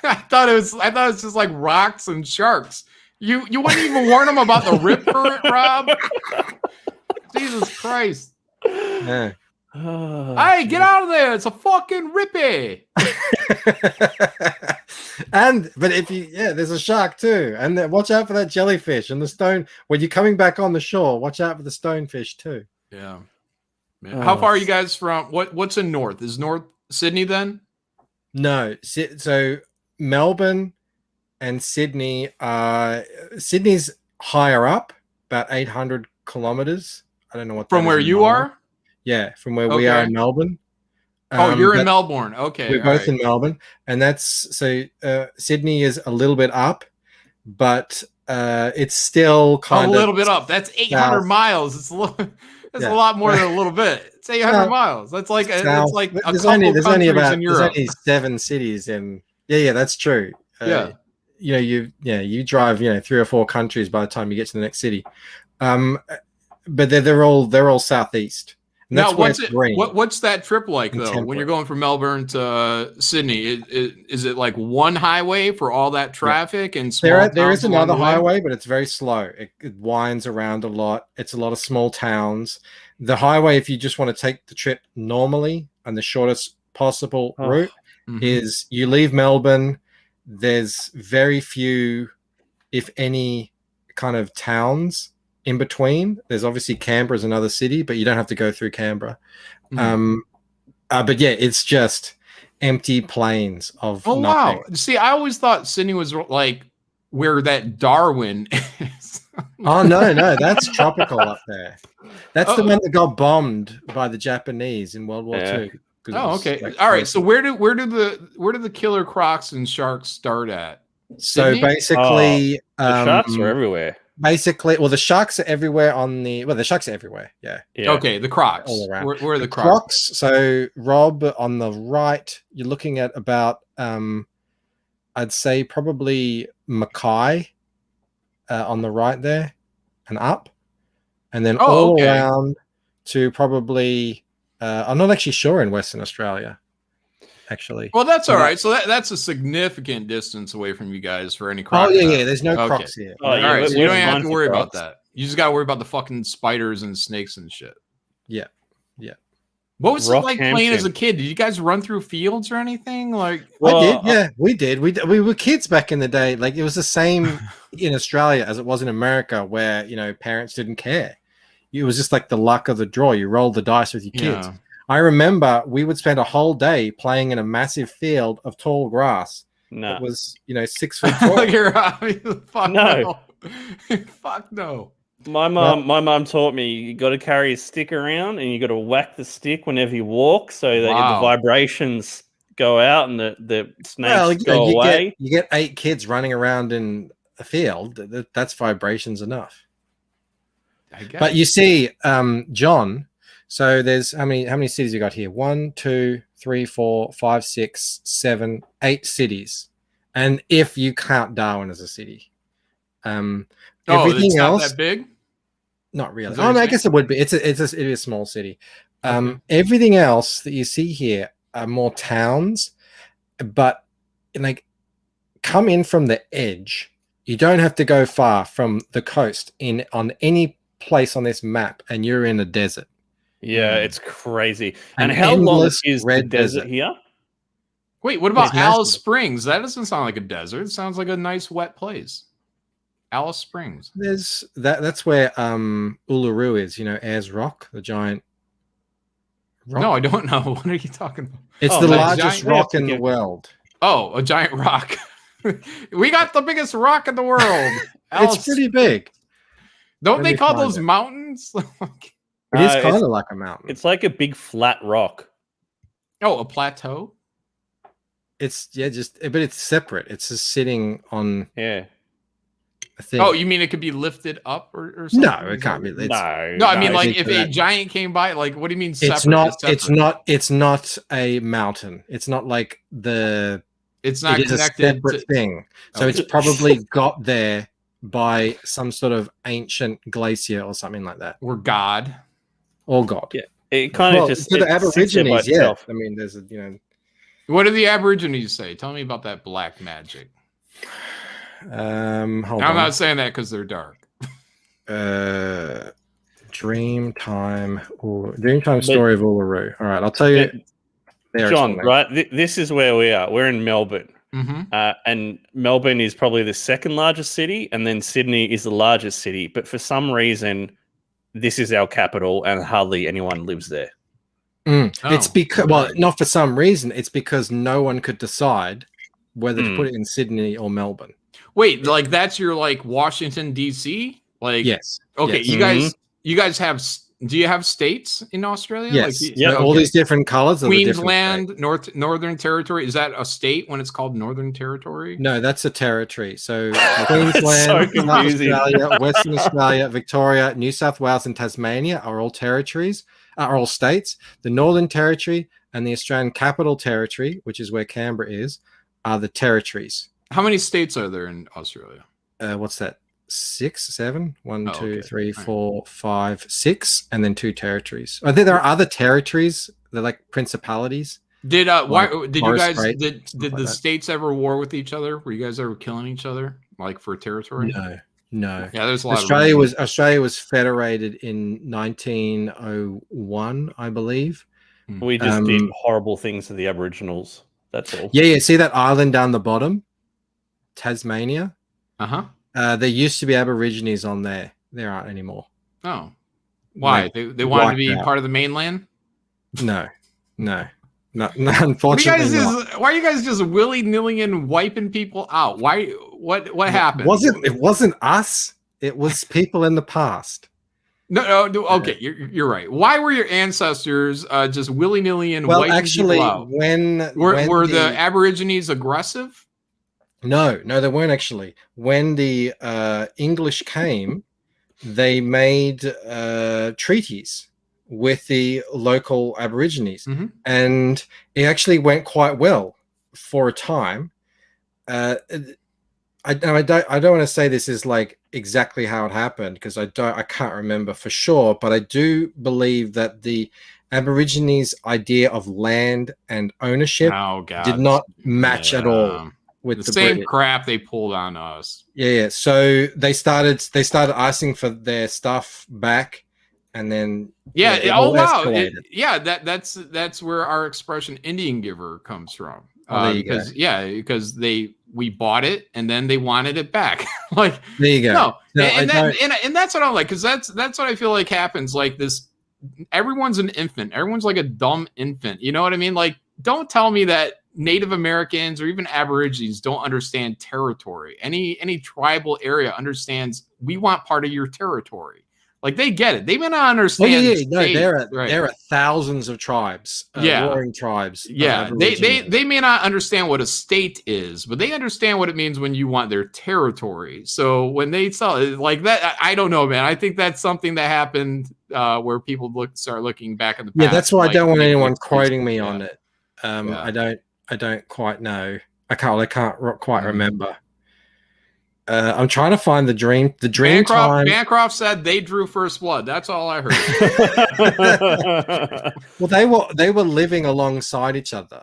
Speaker 7: I thought it was just like rocks and sharks. You wouldn't even warn them about the rip current, Rob? Jesus Christ.
Speaker 4: Yeah.
Speaker 7: Hey, get out of there. It's a fucking rippy.
Speaker 4: There's a shark too. And watch out for that jellyfish and the stone. When you're coming back on the shore, watch out for the stonefish too.
Speaker 7: Yeah. Man. How far are you guys from what's in north? Is North Sydney then?
Speaker 4: No. So Melbourne and Sydney, Sydney's higher up, about 800 kilometers. I don't know what
Speaker 7: from where you are.
Speaker 4: Yeah, from where we are in Melbourne.
Speaker 7: You're in Melbourne. Okay,
Speaker 4: we're both in Melbourne, and that's so. Sydney is a little bit up, but it's still kind of
Speaker 7: a little bit up. That's 800 miles. It's a little. That's a lot more than a little bit. It's 800 miles. That's like it's like a couple countries in Europe.
Speaker 4: There's only 7 cities in. Yeah, that's true. You drive 3 or 4 countries by the time you get to the next city, but they're all southeast. And
Speaker 7: now, what's that trip like though? When you're going from Melbourne to Sydney, is it like one highway for all that traffic and small
Speaker 4: there is another highway, but it's very slow. It winds around a lot. It's a lot of small towns. The highway, if you just want to take the trip normally and the shortest possible route, is you leave Melbourne. There's very few, if any, kind of towns in between. There's obviously Canberra's another city, but you don't have to go through Canberra. But yeah, it's just empty plains of nothing.
Speaker 7: Wow. See, I always thought Sydney was like where that Darwin is.
Speaker 4: Oh no, that's tropical up there. That's the one that got bombed by the Japanese in World War II.
Speaker 7: Oh, okay. Like, all right. So where do the killer crocs and sharks start at? Sydney?
Speaker 4: So basically,
Speaker 6: the sharks are everywhere.
Speaker 4: Basically, the sharks are everywhere the sharks are everywhere. Yeah.
Speaker 7: Okay, the crocs.
Speaker 4: All around.
Speaker 7: Where are the crocs?
Speaker 4: So Rob, on the right, you're looking at about I'd say probably Mackay on the right there and up, and then all around to probably I'm not actually sure in Western Australia. Actually,
Speaker 7: well, that's all right. So that's a significant distance away from you guys for any crocs.
Speaker 4: Oh yeah. There's no crocs here.
Speaker 7: All right, so you don't have to worry about that. You just got to worry about the fucking spiders and snakes and shit.
Speaker 4: Yeah.
Speaker 7: What was it like playing as a
Speaker 6: Rockhampton.
Speaker 7: kid? Did you guys run through fields or anything? Like,
Speaker 4: I did, yeah, we did. We were kids back in the day. Like it was the same in Australia as it was in America, where parents didn't care. It was just like the luck of the draw. You rolled the dice with your kids.
Speaker 7: Yeah.
Speaker 4: I remember we would spend a whole day playing in a massive field of tall grass.
Speaker 6: No.
Speaker 4: It was 6 feet tall.
Speaker 7: Look here, fuck
Speaker 6: No.
Speaker 7: no. Fuck no.
Speaker 6: My mum taught me you got to carry a stick around and you got to whack the stick whenever you walk so that the vibrations go out and the snakes go away.
Speaker 4: You get 8 kids running around in a field. That's vibrations enough.
Speaker 7: I guess.
Speaker 4: But you see, John. So there's how many cities you got here? 1, 2, 3, 4, 5, 6, 7, 8 cities, and if you count Darwin as a city, everything
Speaker 7: it's
Speaker 4: else
Speaker 7: not that big.
Speaker 4: Not really.
Speaker 7: Is that what
Speaker 4: I
Speaker 7: you're
Speaker 4: guess it would be. It is a small city. Everything else that you see here are more towns, but like come in from the edge. You don't have to go far from the coast on any place on this map, and you're in a desert.
Speaker 6: Yeah, it's crazy.
Speaker 4: An
Speaker 6: And how long
Speaker 4: endless
Speaker 6: is the
Speaker 4: red
Speaker 6: desert
Speaker 4: desert.
Speaker 6: here?
Speaker 7: Wait, what about
Speaker 4: It's
Speaker 7: Alice
Speaker 4: massive.
Speaker 7: Springs? That doesn't sound like a desert. It sounds like a nice wet place. Alice Springs.
Speaker 4: There's that's where Uluru is, Ayers Rock, the giant rock.
Speaker 7: No, I don't know. What are you talking about?
Speaker 4: It's the
Speaker 7: that
Speaker 4: largest
Speaker 7: giant-
Speaker 4: rock in the world.
Speaker 7: Oh, a giant rock. We got the biggest rock in the world.
Speaker 4: It's pretty big.
Speaker 7: Don't
Speaker 4: Let
Speaker 7: they
Speaker 4: me
Speaker 7: call
Speaker 4: find
Speaker 7: those
Speaker 4: it.
Speaker 7: mountains?
Speaker 4: It is
Speaker 6: it's-
Speaker 4: kind of like a mountain.
Speaker 6: It's like a big flat rock.
Speaker 7: Oh, a plateau?
Speaker 4: It's but it's separate. It's just sitting on
Speaker 6: Yeah.
Speaker 4: a thing.
Speaker 7: Oh, you mean it could be lifted up or something?
Speaker 4: No, it can't be. It's,
Speaker 7: No, I mean like
Speaker 4: it's
Speaker 7: if
Speaker 4: that-
Speaker 7: a giant came by, like what do you mean separate?
Speaker 4: It's not.
Speaker 7: Separate.
Speaker 4: It's not a mountain. It's not like the.
Speaker 7: It's not
Speaker 4: It is a
Speaker 7: connected
Speaker 4: separate
Speaker 7: to
Speaker 4: thing. So
Speaker 7: Okay.
Speaker 4: it's probably got there by some sort of ancient glacier or something like that,
Speaker 7: or God.
Speaker 4: or God.
Speaker 6: Yeah. It kind of
Speaker 4: Well,
Speaker 6: just
Speaker 4: to the
Speaker 6: it sits there by
Speaker 4: Aborigines, yeah.
Speaker 6: itself.
Speaker 4: I mean, there's
Speaker 7: What do the Aborigines say? Tell me about that black magic.
Speaker 4: hold
Speaker 7: I'm
Speaker 4: on.
Speaker 7: not saying that because they're dark.
Speaker 4: Dreamtime story of Uluru. All right, I'll tell you. their
Speaker 6: John,
Speaker 4: explanation.
Speaker 6: right? This is where we are. We're in Melbourne.
Speaker 7: Mm-hmm.
Speaker 6: And Melbourne is probably the second largest city, and then Sydney is the largest city. But for some reason, this is our capital, and hardly anyone lives there.
Speaker 4: It's
Speaker 7: Oh,
Speaker 4: because,
Speaker 7: right.
Speaker 4: not for some reason. It's because no one could decide whether to
Speaker 6: Mm.
Speaker 4: put it in Sydney or Melbourne.
Speaker 7: Wait, like that's your like Washington D.C. Like
Speaker 4: Yes.
Speaker 7: Okay,
Speaker 4: yes.
Speaker 7: you guys have. Do you have states in Australia?
Speaker 4: Yes.
Speaker 7: Like,
Speaker 4: Yeah. All these different colors. Are the different
Speaker 7: Queensland,
Speaker 4: states.
Speaker 7: Northern Territory. Is that a state when it's called Northern Territory?
Speaker 4: No, that's a territory. So
Speaker 6: so
Speaker 4: Queensland, South
Speaker 6: confusing.
Speaker 4: Australia, Western Australia, Victoria, New South Wales, and Tasmania are all territories. Are all states. The Northern Territory and the Australian Capital Territory, which is where Canberra is, are the territories.
Speaker 7: How many states are there in Australia?
Speaker 4: What's that? 6, 7? 1,
Speaker 7: Oh,
Speaker 4: 2,
Speaker 7: okay.
Speaker 4: 3,
Speaker 7: All right.
Speaker 4: 4, 5, 6, and then 2 territories. I think there are other territories. They're like principalities.
Speaker 7: Did why did you
Speaker 4: Torres
Speaker 7: guys
Speaker 4: Strait,
Speaker 7: did
Speaker 4: stuff
Speaker 7: the
Speaker 4: like that.
Speaker 7: states ever war with each other? Were you guys ever killing each other like for territory?
Speaker 4: No.
Speaker 7: Yeah, there's a lot.
Speaker 4: Australia
Speaker 7: of
Speaker 4: was federated in 1901, I believe.
Speaker 6: We just did horrible things to the Aboriginals. That's all.
Speaker 4: Yeah. See that island down the bottom, Tasmania.
Speaker 7: Uh-huh.
Speaker 4: There used to be Aborigines on there. There aren't anymore.
Speaker 7: Oh, why
Speaker 4: Like,
Speaker 7: they wanted to be
Speaker 4: wiped out.
Speaker 7: part of the mainland?
Speaker 4: No.
Speaker 7: What
Speaker 4: Unfortunately, not.
Speaker 7: why are you guys just willy nilly and wiping people out? Why? What happened?
Speaker 4: It wasn't us. It was people in the past.
Speaker 7: No. Okay, you're right. Why were your ancestors just willy nilly and
Speaker 4: Well,
Speaker 7: wiping
Speaker 4: actually,
Speaker 7: people out?
Speaker 4: when
Speaker 7: Were the Aborigines aggressive?
Speaker 4: No, they weren't actually. When the English came, they made treaties with the local Aborigines,
Speaker 7: Mhm.
Speaker 4: and it actually went quite well for a time. I don't want to say this is like exactly how it happened because I can't remember for sure, but I do believe that the Aborigines' idea of land and ownership
Speaker 7: Oh God,
Speaker 4: did not match at all
Speaker 7: Yeah.
Speaker 4: with
Speaker 7: The
Speaker 4: the
Speaker 7: same
Speaker 4: British.
Speaker 7: crap they pulled on us.
Speaker 4: Yeah. So they started asking for their stuff back, and then
Speaker 7: Yeah.
Speaker 4: it
Speaker 7: Oh
Speaker 4: all
Speaker 7: wow.
Speaker 4: escalated.
Speaker 7: That's where our expression Indian giver comes from.
Speaker 4: Oh, there you
Speaker 7: Because
Speaker 4: go.
Speaker 7: because we bought it and then they wanted it back. Like
Speaker 4: There you go.
Speaker 7: no,
Speaker 4: No,
Speaker 7: and
Speaker 4: I
Speaker 7: and that's what I like because that's what I feel like happens. Like this, everyone's an infant. Everyone's like a dumb infant. You know what I mean? Like, don't tell me that Native Americans or even Aborigines don't understand territory. Any tribal area understands we want part of your territory. Like they get it. They may not
Speaker 4: Oh
Speaker 7: understand.
Speaker 4: yeah, no,
Speaker 7: state,
Speaker 4: there are thousands of tribes, warring tribes.
Speaker 7: Yeah, they may not understand what a state is, but they understand what it means when you want their territory. So when they saw it like that, I don't know, man. I think that's something that happened where people start looking back in the past.
Speaker 4: Yeah, that's why I don't want anyone
Speaker 7: like,
Speaker 4: quoting me on it. I don't quite know. I can't quite remember. I'm trying to find the dream. The dream time.
Speaker 7: Bancroft said they drew first blood. That's all I heard.
Speaker 4: Well, they were living alongside each other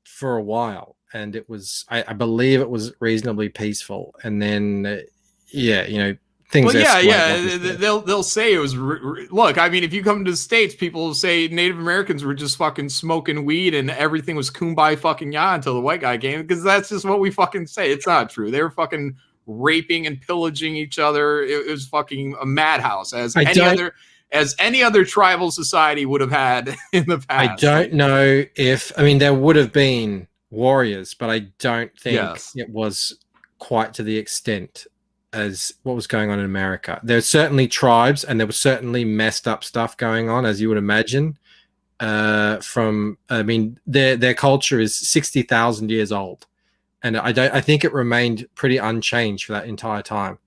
Speaker 4: for a while, and it was I believe it was reasonably peaceful. And then things.
Speaker 7: Well, they'll say it was. Look, I mean, if you come to the States, people will say Native Americans were just fucking smoking weed and everything was kumbaya fucking ya until the white guy came, because that's just what we fucking say. It's not true. They were fucking raping and pillaging each other. It was fucking a madhouse, as any other tribal society would have had in the past.
Speaker 4: I don't know if there would have been warriors, but I don't think it was quite to the extent as what was going on in America. There's certainly tribes, and there was certainly messed up stuff going on, as you would imagine. Their culture is 60,000 years old. And I think it remained pretty unchanged for that entire time.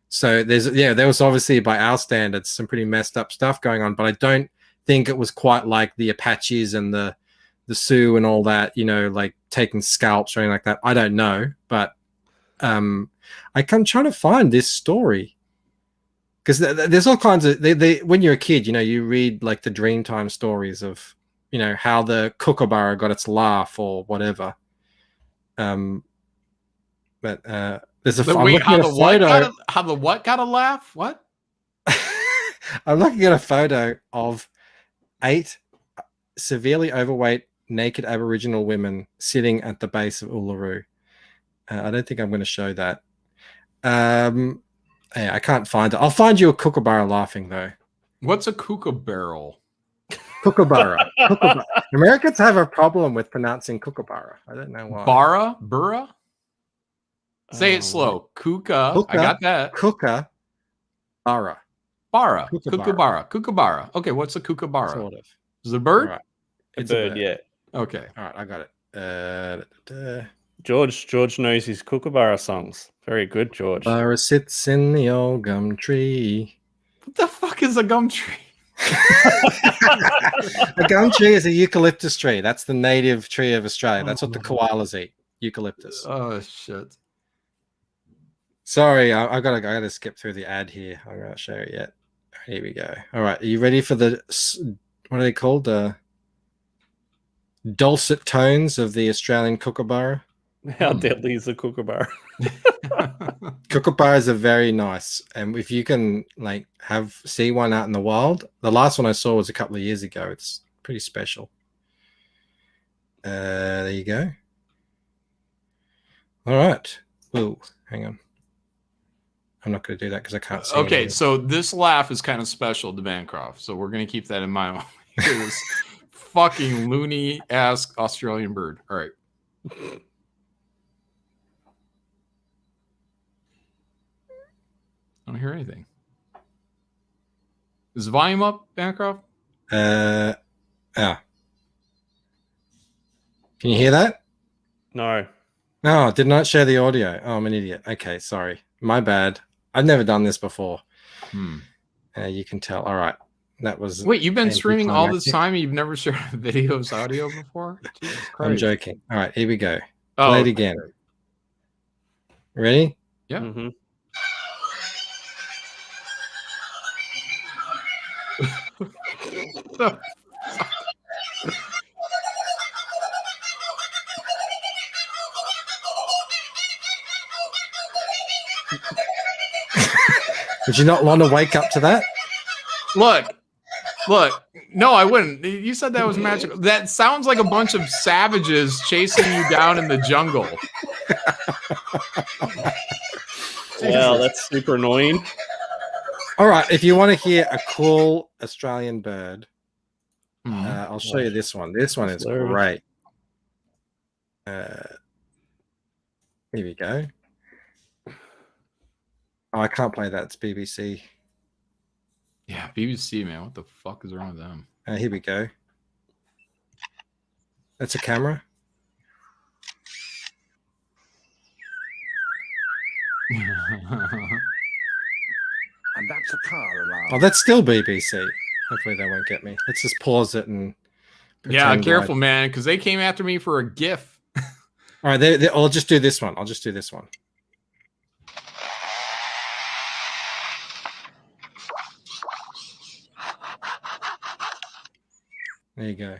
Speaker 4: So there was obviously, by our standards, some pretty messed up stuff going on, but I don't think it was quite like the Apaches and the Sioux and all that, like taking scalps or anything like that. I don't know, but I'm trying to find this story, because there's all kinds of when you're a kid, you read like the Dreamtime stories of how the kookaburra got its laugh or whatever. But there's a
Speaker 7: how the what got a laugh? What?
Speaker 4: I'm looking at a photo of 8 severely overweight naked Aboriginal women sitting at the base of Uluru. I don't think I'm going to show that. I can't find it. I'll find you a kookaburra laughing though.
Speaker 7: What's a kookaburra?
Speaker 4: Kookaburra. Americans have a problem with pronouncing kookaburra. I don't know why.
Speaker 7: Burra? Say it slow. Kuka. I got that.
Speaker 4: Kookaburra.
Speaker 7: Kookaburra. Okay, what's a kookaburra?
Speaker 4: Sort of.
Speaker 7: Is it a bird?
Speaker 4: Right.
Speaker 6: It's a bird, yeah.
Speaker 7: Okay.
Speaker 4: All right, I got it.
Speaker 6: George knows his kookaburra songs. Very good, George.
Speaker 4: Kookaburra sits in the old gum tree.
Speaker 7: What the fuck is a gum tree?
Speaker 4: A gum tree is a eucalyptus tree. That's the native tree of Australia. That's what the koalas eat. Eucalyptus.
Speaker 7: Oh shit.
Speaker 4: Sorry, I gotta skip through the ad here. I'm not show it yet. Here we go. All right, are you ready for the what are they called? The dulcet tones of the Australian kookaburra.
Speaker 6: How deadly is a kookaburra?
Speaker 4: Kookaburras are very nice, and if you can see one out in the wild, the last one I saw was a couple of years ago. It's pretty special. There you go. All right. Oh, hang on. I'm not going to do that because I can't see.
Speaker 7: Okay,
Speaker 4: anything.
Speaker 7: so this laugh is kind of special to Bancroft, so we're going to keep that in mind. This fucking loony ass Australian bird. All right. I don't hear anything. Is the volume up, Bancroft?
Speaker 4: Yeah. Can you hear that?
Speaker 6: No.
Speaker 4: No, did not share the audio. Oh, I'm an idiot. Okay, sorry. My bad. I've never done this before. You can tell. All right. That was.
Speaker 7: Wait, you've been streaming all this time and you've never shared a video's audio before? Jesus Christ.
Speaker 4: I'm joking. All right, here we go. Play it again. Ready?
Speaker 7: Yeah.
Speaker 6: Mm-hmm.
Speaker 4: Would you not want to wake up to that?
Speaker 7: Look, Look, no, I wouldn't. You said that was magical. That sounds like a bunch of savages chasing you down in the jungle.
Speaker 6: Wow, that's super annoying.
Speaker 4: All right, if you want to hear a cool Australian bird, I'll show you this one. This one is great. Here we go. Oh, I can't play that. It's BBC.
Speaker 7: Yeah, BBC, man. What the fuck is wrong with them?
Speaker 4: Here we go. That's a camera.
Speaker 8: And that's a car alarm.
Speaker 4: Oh, that's still BBC. Hopefully they won't get me. Let's just pause it and.
Speaker 7: Yeah, careful, man, because they came after me for a GIF.
Speaker 4: All right, I'll just do this one. I'll just do this one. There you go.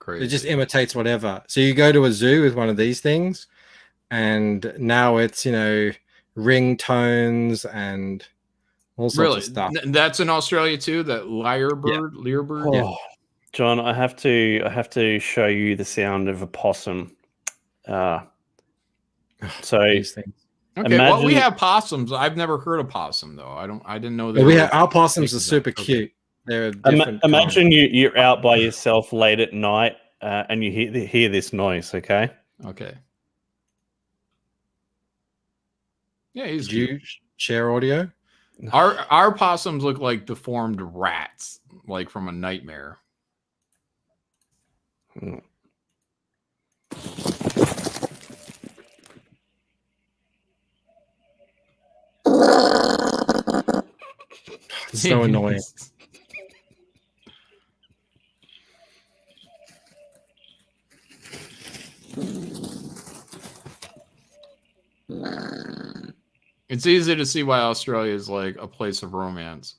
Speaker 7: Crazy.
Speaker 4: It just imitates whatever. So you go to a zoo with one of these things, and now it's, you know, ringtones and all sorts of stuff.
Speaker 7: That's in Australia too. That lyrebird.
Speaker 6: Oh, yeah. John, I have to show you the sound of a possum. So
Speaker 7: okay, well, we have possums. I've never heard of possum though. I didn't know that.
Speaker 4: Our possums are super cute. They're a different
Speaker 6: imagine you're out by yourself late at night and you hear this noise. Okay.
Speaker 7: Okay. Yeah, he's
Speaker 4: Did you share audio?
Speaker 7: Our possums look like deformed rats, like from a nightmare.
Speaker 4: It's so annoying.
Speaker 7: It's easy to see why Australia is like a place of romance.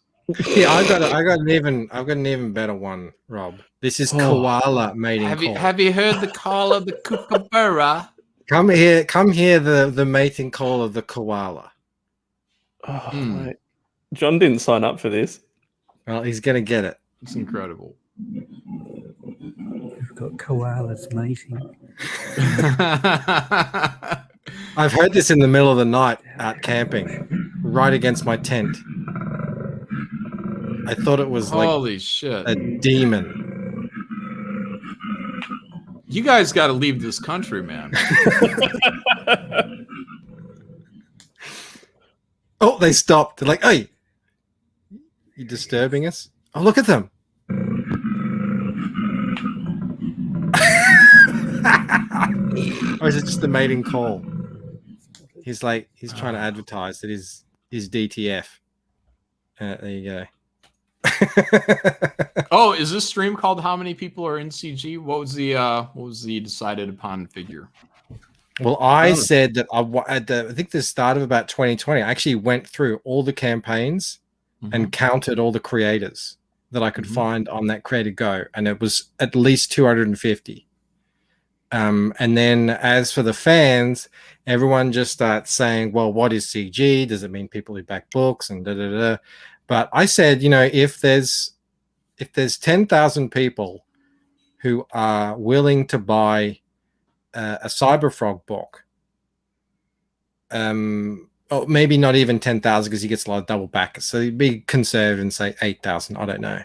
Speaker 4: Yeah, I've got an even better one, Rob. This is koala mating call.
Speaker 7: Have you heard the call of the kookaburra?
Speaker 4: Come here, the mating call of the koala.
Speaker 6: Right. John didn't sign up for this.
Speaker 4: Well, he's gonna get it.
Speaker 7: It's incredible.
Speaker 10: We've got koalas mating.
Speaker 4: I've heard this in the middle of the night out camping, right against my tent. I thought it was like
Speaker 7: holy shit,
Speaker 4: a demon.
Speaker 7: You guys got to leave this country, man.
Speaker 4: Oh, they stopped. They're like, "Hey, you disturbing us?" Oh, look at them. Or is it just the mating call? He's trying to advertise that he's DTF. There you go.
Speaker 7: Oh, is this stream called "How Many People Are in CG"? What was the decided upon figure?
Speaker 4: Well, I said that I think the start of about 2020, I actually went through all the campaigns and counted all the creators that I could find on that Creator Go, and it was at least 250. And then as for the fans, everyone just starts saying, well, what is CG? Does it mean people who back books and da da da? But I said, you know, if there's 10,000 people who are willing to buy a Cyberfrog book, or maybe not even 10,000 because he gets a lot of double backers. So you'd be conservative and say 8,000. I don't know.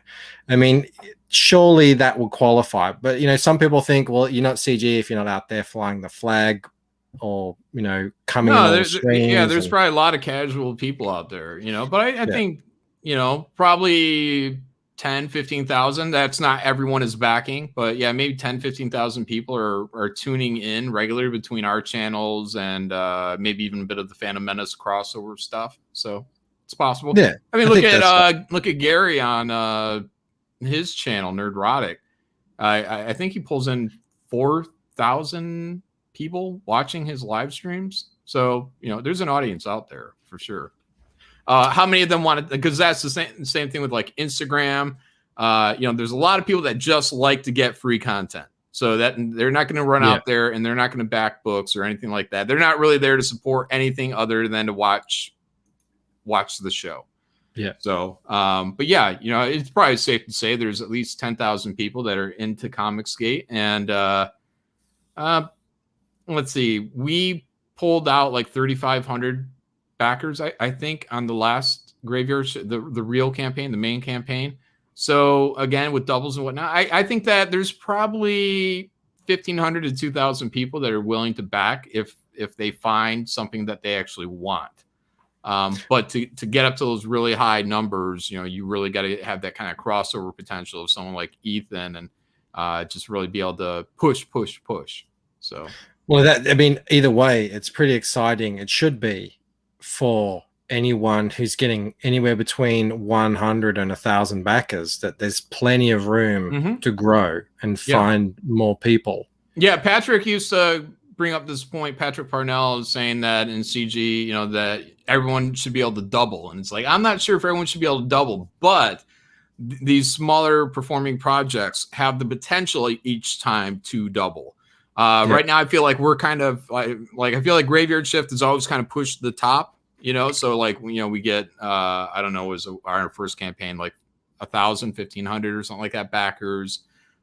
Speaker 4: I mean, surely that will qualify. But, you know, some people think, well, you're not CG if you're not out there flying the flag or, you know, coming on the streams.
Speaker 7: Yeah, there's probably a lot of casual people out there, you know, but I think, you know, probably 10, 15,000. That's not everyone is backing, but yeah, maybe 10, 15,000 people are tuning in regularly between our channels and maybe even a bit of the Phantom Menace crossover stuff. So it's possible.
Speaker 4: Yeah.
Speaker 7: I mean, look at Gary on his channel, Nerdrotic. I think he pulls in 4,000 people watching his live streams. So, you know, there's an audience out there for sure. How many of them wanted, because that's the same thing with like Instagram. You know, there's a lot of people that just like to get free content. So that they're not going to run out there and they're not going to back books or anything like that. They're not really there to support anything other than to watch the show.
Speaker 4: Yeah.
Speaker 7: So, but yeah, you know, it's probably safe to say there's at least 10,000 people that are into Comicsgate, and let's see, we pulled out like 3,500 backers, I think, on the last Graveyard, the real campaign, the main campaign. So again, with doubles and whatnot, I think that there's probably 1,500 to 2,000 people that are willing to back if they find something that they actually want. But to get up to those really high numbers, you know, you really got to have that kind of crossover potential of someone like Ethan, and just really be able to push. So,
Speaker 4: well, I mean, either way, it's pretty exciting. It should be for anyone who's getting anywhere between 100 and 1,000 backers, that there's plenty of room to grow and find more people.
Speaker 7: Yeah, Patrick used to bring up this point. Patrick Parnell is saying that in CG, you know, that everyone should be able to double. And it's like, I'm not sure if everyone should be able to double, but these smaller performing projects have the potential each time to double. Right now, I feel like we're kind of like I feel like Graveyard Shift is always kind of pushed to the top, you know. So like, you know, we get I don't know, was our first campaign like 1,000, 1,500 or something like that backers.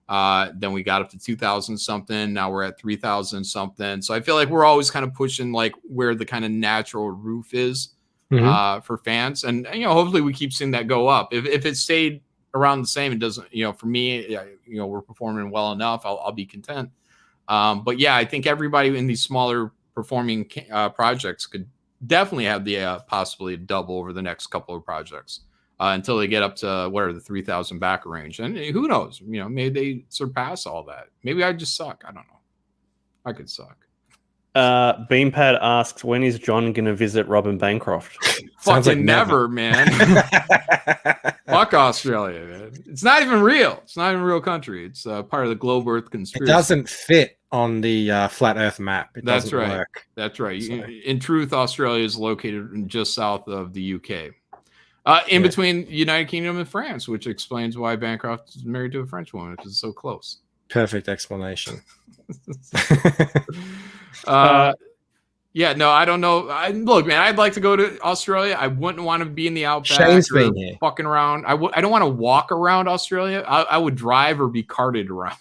Speaker 7: Then we got up to 2,000 something. Now we're at 3,000 something. So I feel like we're always kind of pushing like where the kind of natural roof is for fans, and you know, hopefully we keep seeing that go up. If it stayed around the same, it doesn't. You know, for me, you know, we're performing well enough. I'll be content. But yeah, I think everybody in these smaller performing projects could definitely have the possibility to double over the next couple of projects until they get up to the 3,000 backer range. And who knows, you know, maybe they surpass all that. Maybe I just suck. I don't know. I could suck.
Speaker 6: Beampad asks, when is John going to visit Robin Bancroft?
Speaker 7: Fucking like never, man. Fuck Australia, man. It's not even real. It's not even a real country. It's part of the globe Earth conspiracy.
Speaker 4: It doesn't fit on the flat Earth map. It
Speaker 7: That's
Speaker 4: doesn't
Speaker 7: right.
Speaker 4: work.
Speaker 7: That's right. So. In truth, Australia is located just south of the UK. In between United Kingdom and France, which explains why Bancroft is married to a French woman, because it's so close.
Speaker 4: Perfect explanation.
Speaker 7: Yeah, no, I don't know. Look, man, I'd like to go to Australia. I wouldn't want to be in the outback or fucking around. I don't want to walk around Australia. I would drive or be carted around.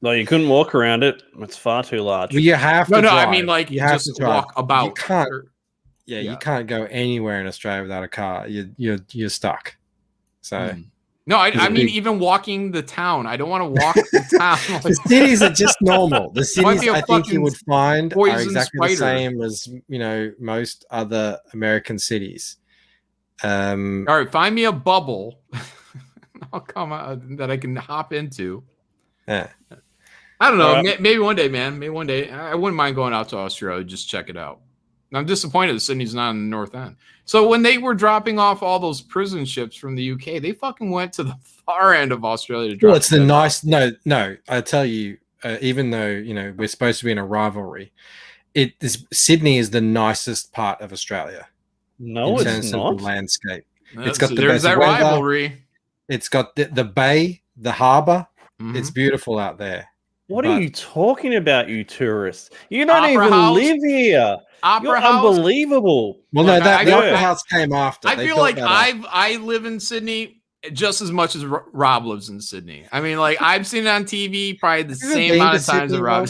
Speaker 6: No, you couldn't walk around it. It's far too large.
Speaker 4: Well, you have to.
Speaker 7: No,
Speaker 4: drive.
Speaker 7: I mean like
Speaker 4: you have
Speaker 7: just
Speaker 4: to drive.
Speaker 7: walk about.
Speaker 4: You can't. Yeah, you can't go anywhere in Australia without a car. You're stuck. So.
Speaker 7: No, I mean even walking the town. I don't want to walk the town.
Speaker 4: The cities are just normal. The cities I think you would find are exactly the same as, you know, most other American cities.
Speaker 7: All right, find me a bubble. I'll come out that I can hop into.
Speaker 4: Yeah.
Speaker 7: I don't know. Maybe one day, man. Maybe one day. I wouldn't mind going out to Australia. Just check it out. I'm disappointed that Sydney's not in the North End. So when they were dropping off all those prison ships from the UK, they fucking went to the far end of Australia to drop.
Speaker 4: Well, it's the nice. No. I tell you, even though, you know, we're supposed to be in a rivalry, Sydney is the nicest part of Australia.
Speaker 6: No, it's not.
Speaker 4: Of the landscape.
Speaker 7: It's got there's that weather. Rivalry.
Speaker 4: It's got the bay, the harbour. It's beautiful out there.
Speaker 6: What are you talking about, you tourists? You don't even live here. You're unbelievable.
Speaker 4: Well, no, the Opera House came after.
Speaker 7: I feel like I live in Sydney just as much as Rob lives in Sydney. I mean, like, I've seen it on TV probably the same amount of times as Rob.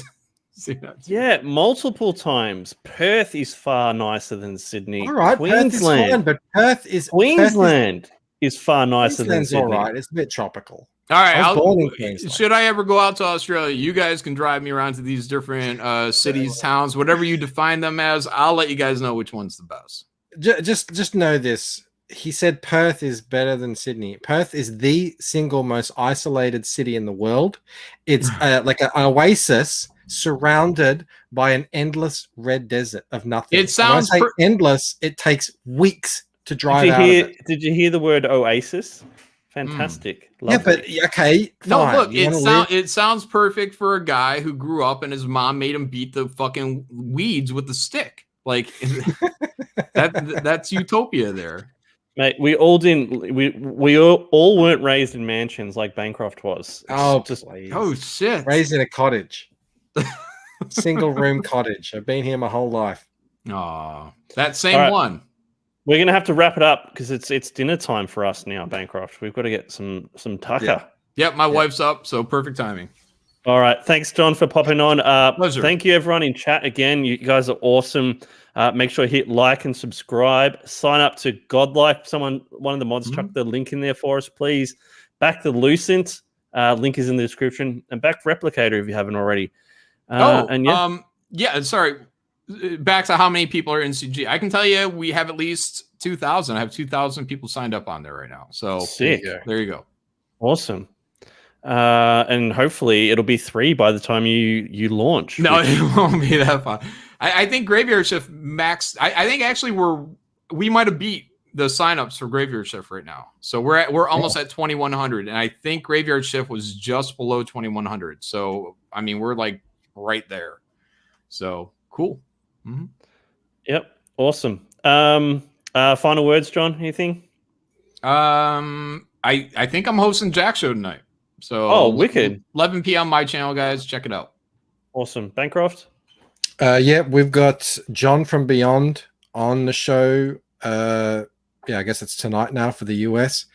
Speaker 6: Yeah, multiple times. Perth is far nicer than Sydney.
Speaker 4: All right,
Speaker 6: Queensland,
Speaker 4: Perth is fine, but
Speaker 6: Queensland is far nicer than Sydney.
Speaker 4: All right, it's a bit tropical.
Speaker 7: All right, should I ever go out to Australia, you guys can drive me around to these different cities, towns, whatever you define them as. I'll let you guys know which one's the best.
Speaker 4: Just know this. He said Perth is better than Sydney. Perth is the single most isolated city in the world. It's like an oasis surrounded by an endless red desert of nothing.
Speaker 7: It sounds
Speaker 4: endless. It takes weeks to drive
Speaker 6: Did you hear the word oasis? Fantastic.
Speaker 4: Yeah, but okay.
Speaker 7: Fine. No, look, it sounds perfect for a guy who grew up and his mom made him beat the fucking weeds with the stick. Like that's utopia there.
Speaker 6: Mate, we all didn't. We all weren't raised in mansions like Bancroft was.
Speaker 7: Oh shit!
Speaker 4: Raised in a cottage, single room cottage. I've been here my whole life.
Speaker 7: Oh, that same one.
Speaker 6: We're gonna have to wrap it up because it's dinner time for us now, Bancroft. We've got to get some tucker.
Speaker 7: Yeah. Yep, my wife's up, so perfect timing.
Speaker 6: All right, thanks, John, for popping on.
Speaker 7: Pleasure.
Speaker 6: Thank you, everyone in chat again. You guys are awesome. Make sure you hit like and subscribe. Sign up to Godlike. One of the mods chuck the link in there for us, please. Back the Lucent. Link is in the description, and back Replicator if you haven't already.
Speaker 7: Sorry. Back to how many people are in CG. I can tell you we have at least 2,000. I have 2,000 people signed up on there right now. So
Speaker 6: sick.
Speaker 7: There you go.
Speaker 6: Awesome. And hopefully it'll be 3 by the time you launch.
Speaker 7: No, it won't be that fun. I think Graveyard Shift maxed. I think actually we might have beat the signups for Graveyard Shift right now. So we're almost at 2,100, and I think Graveyard Shift was just below 2,100. So I mean we're like right there. So cool. Mm-hmm.
Speaker 6: Yep. Awesome. Final words, John? Anything?
Speaker 7: I think I'm hosting Jack Show tonight. So
Speaker 6: wicked.
Speaker 7: 11 p.m. my channel, guys. Check it out.
Speaker 6: Awesome. Bancroft?
Speaker 4: Yeah, we've got John from Beyond on the show. I guess it's tonight now for the US.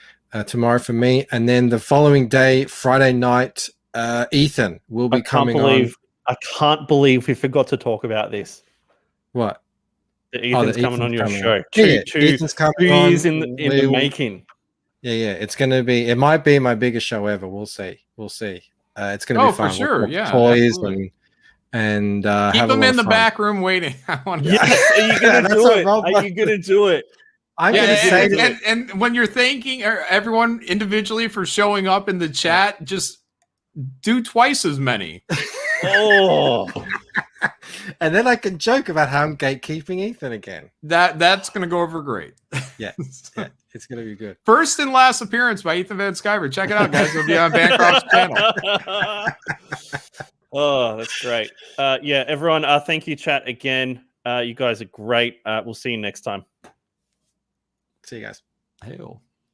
Speaker 4: Tomorrow for me. And then the following day, Friday night, Ethan will be coming on.
Speaker 6: I can't believe we forgot to talk about this.
Speaker 4: What?
Speaker 6: Ethan's coming on your show.
Speaker 4: Ethan's coming on.
Speaker 6: 2 years in the making.
Speaker 4: Yeah. It's going to be. It might be my biggest show ever. We'll see. It's going to be fun.
Speaker 7: For sure. Yeah.
Speaker 4: Toys
Speaker 7: absolutely.
Speaker 4: and
Speaker 7: keep them in the back room waiting. I want to.
Speaker 6: Yes, are you going to do it? Are you going to do it?
Speaker 4: I'm going to say
Speaker 7: and when you're thanking everyone individually for showing up in the chat, just do twice as many.
Speaker 6: Oh.
Speaker 4: And then I can joke about how I'm gatekeeping Ethan again.
Speaker 7: That's going to go over great.
Speaker 4: Yeah, it's going to be good.
Speaker 7: First and last appearance by Ethan Van Sciver. Check it out, guys. It'll be on Bancroft's channel.
Speaker 6: Oh, that's great. Everyone, thank you, chat, again. You guys are great. We'll see you next time.
Speaker 4: See you guys.
Speaker 7: Hey-o.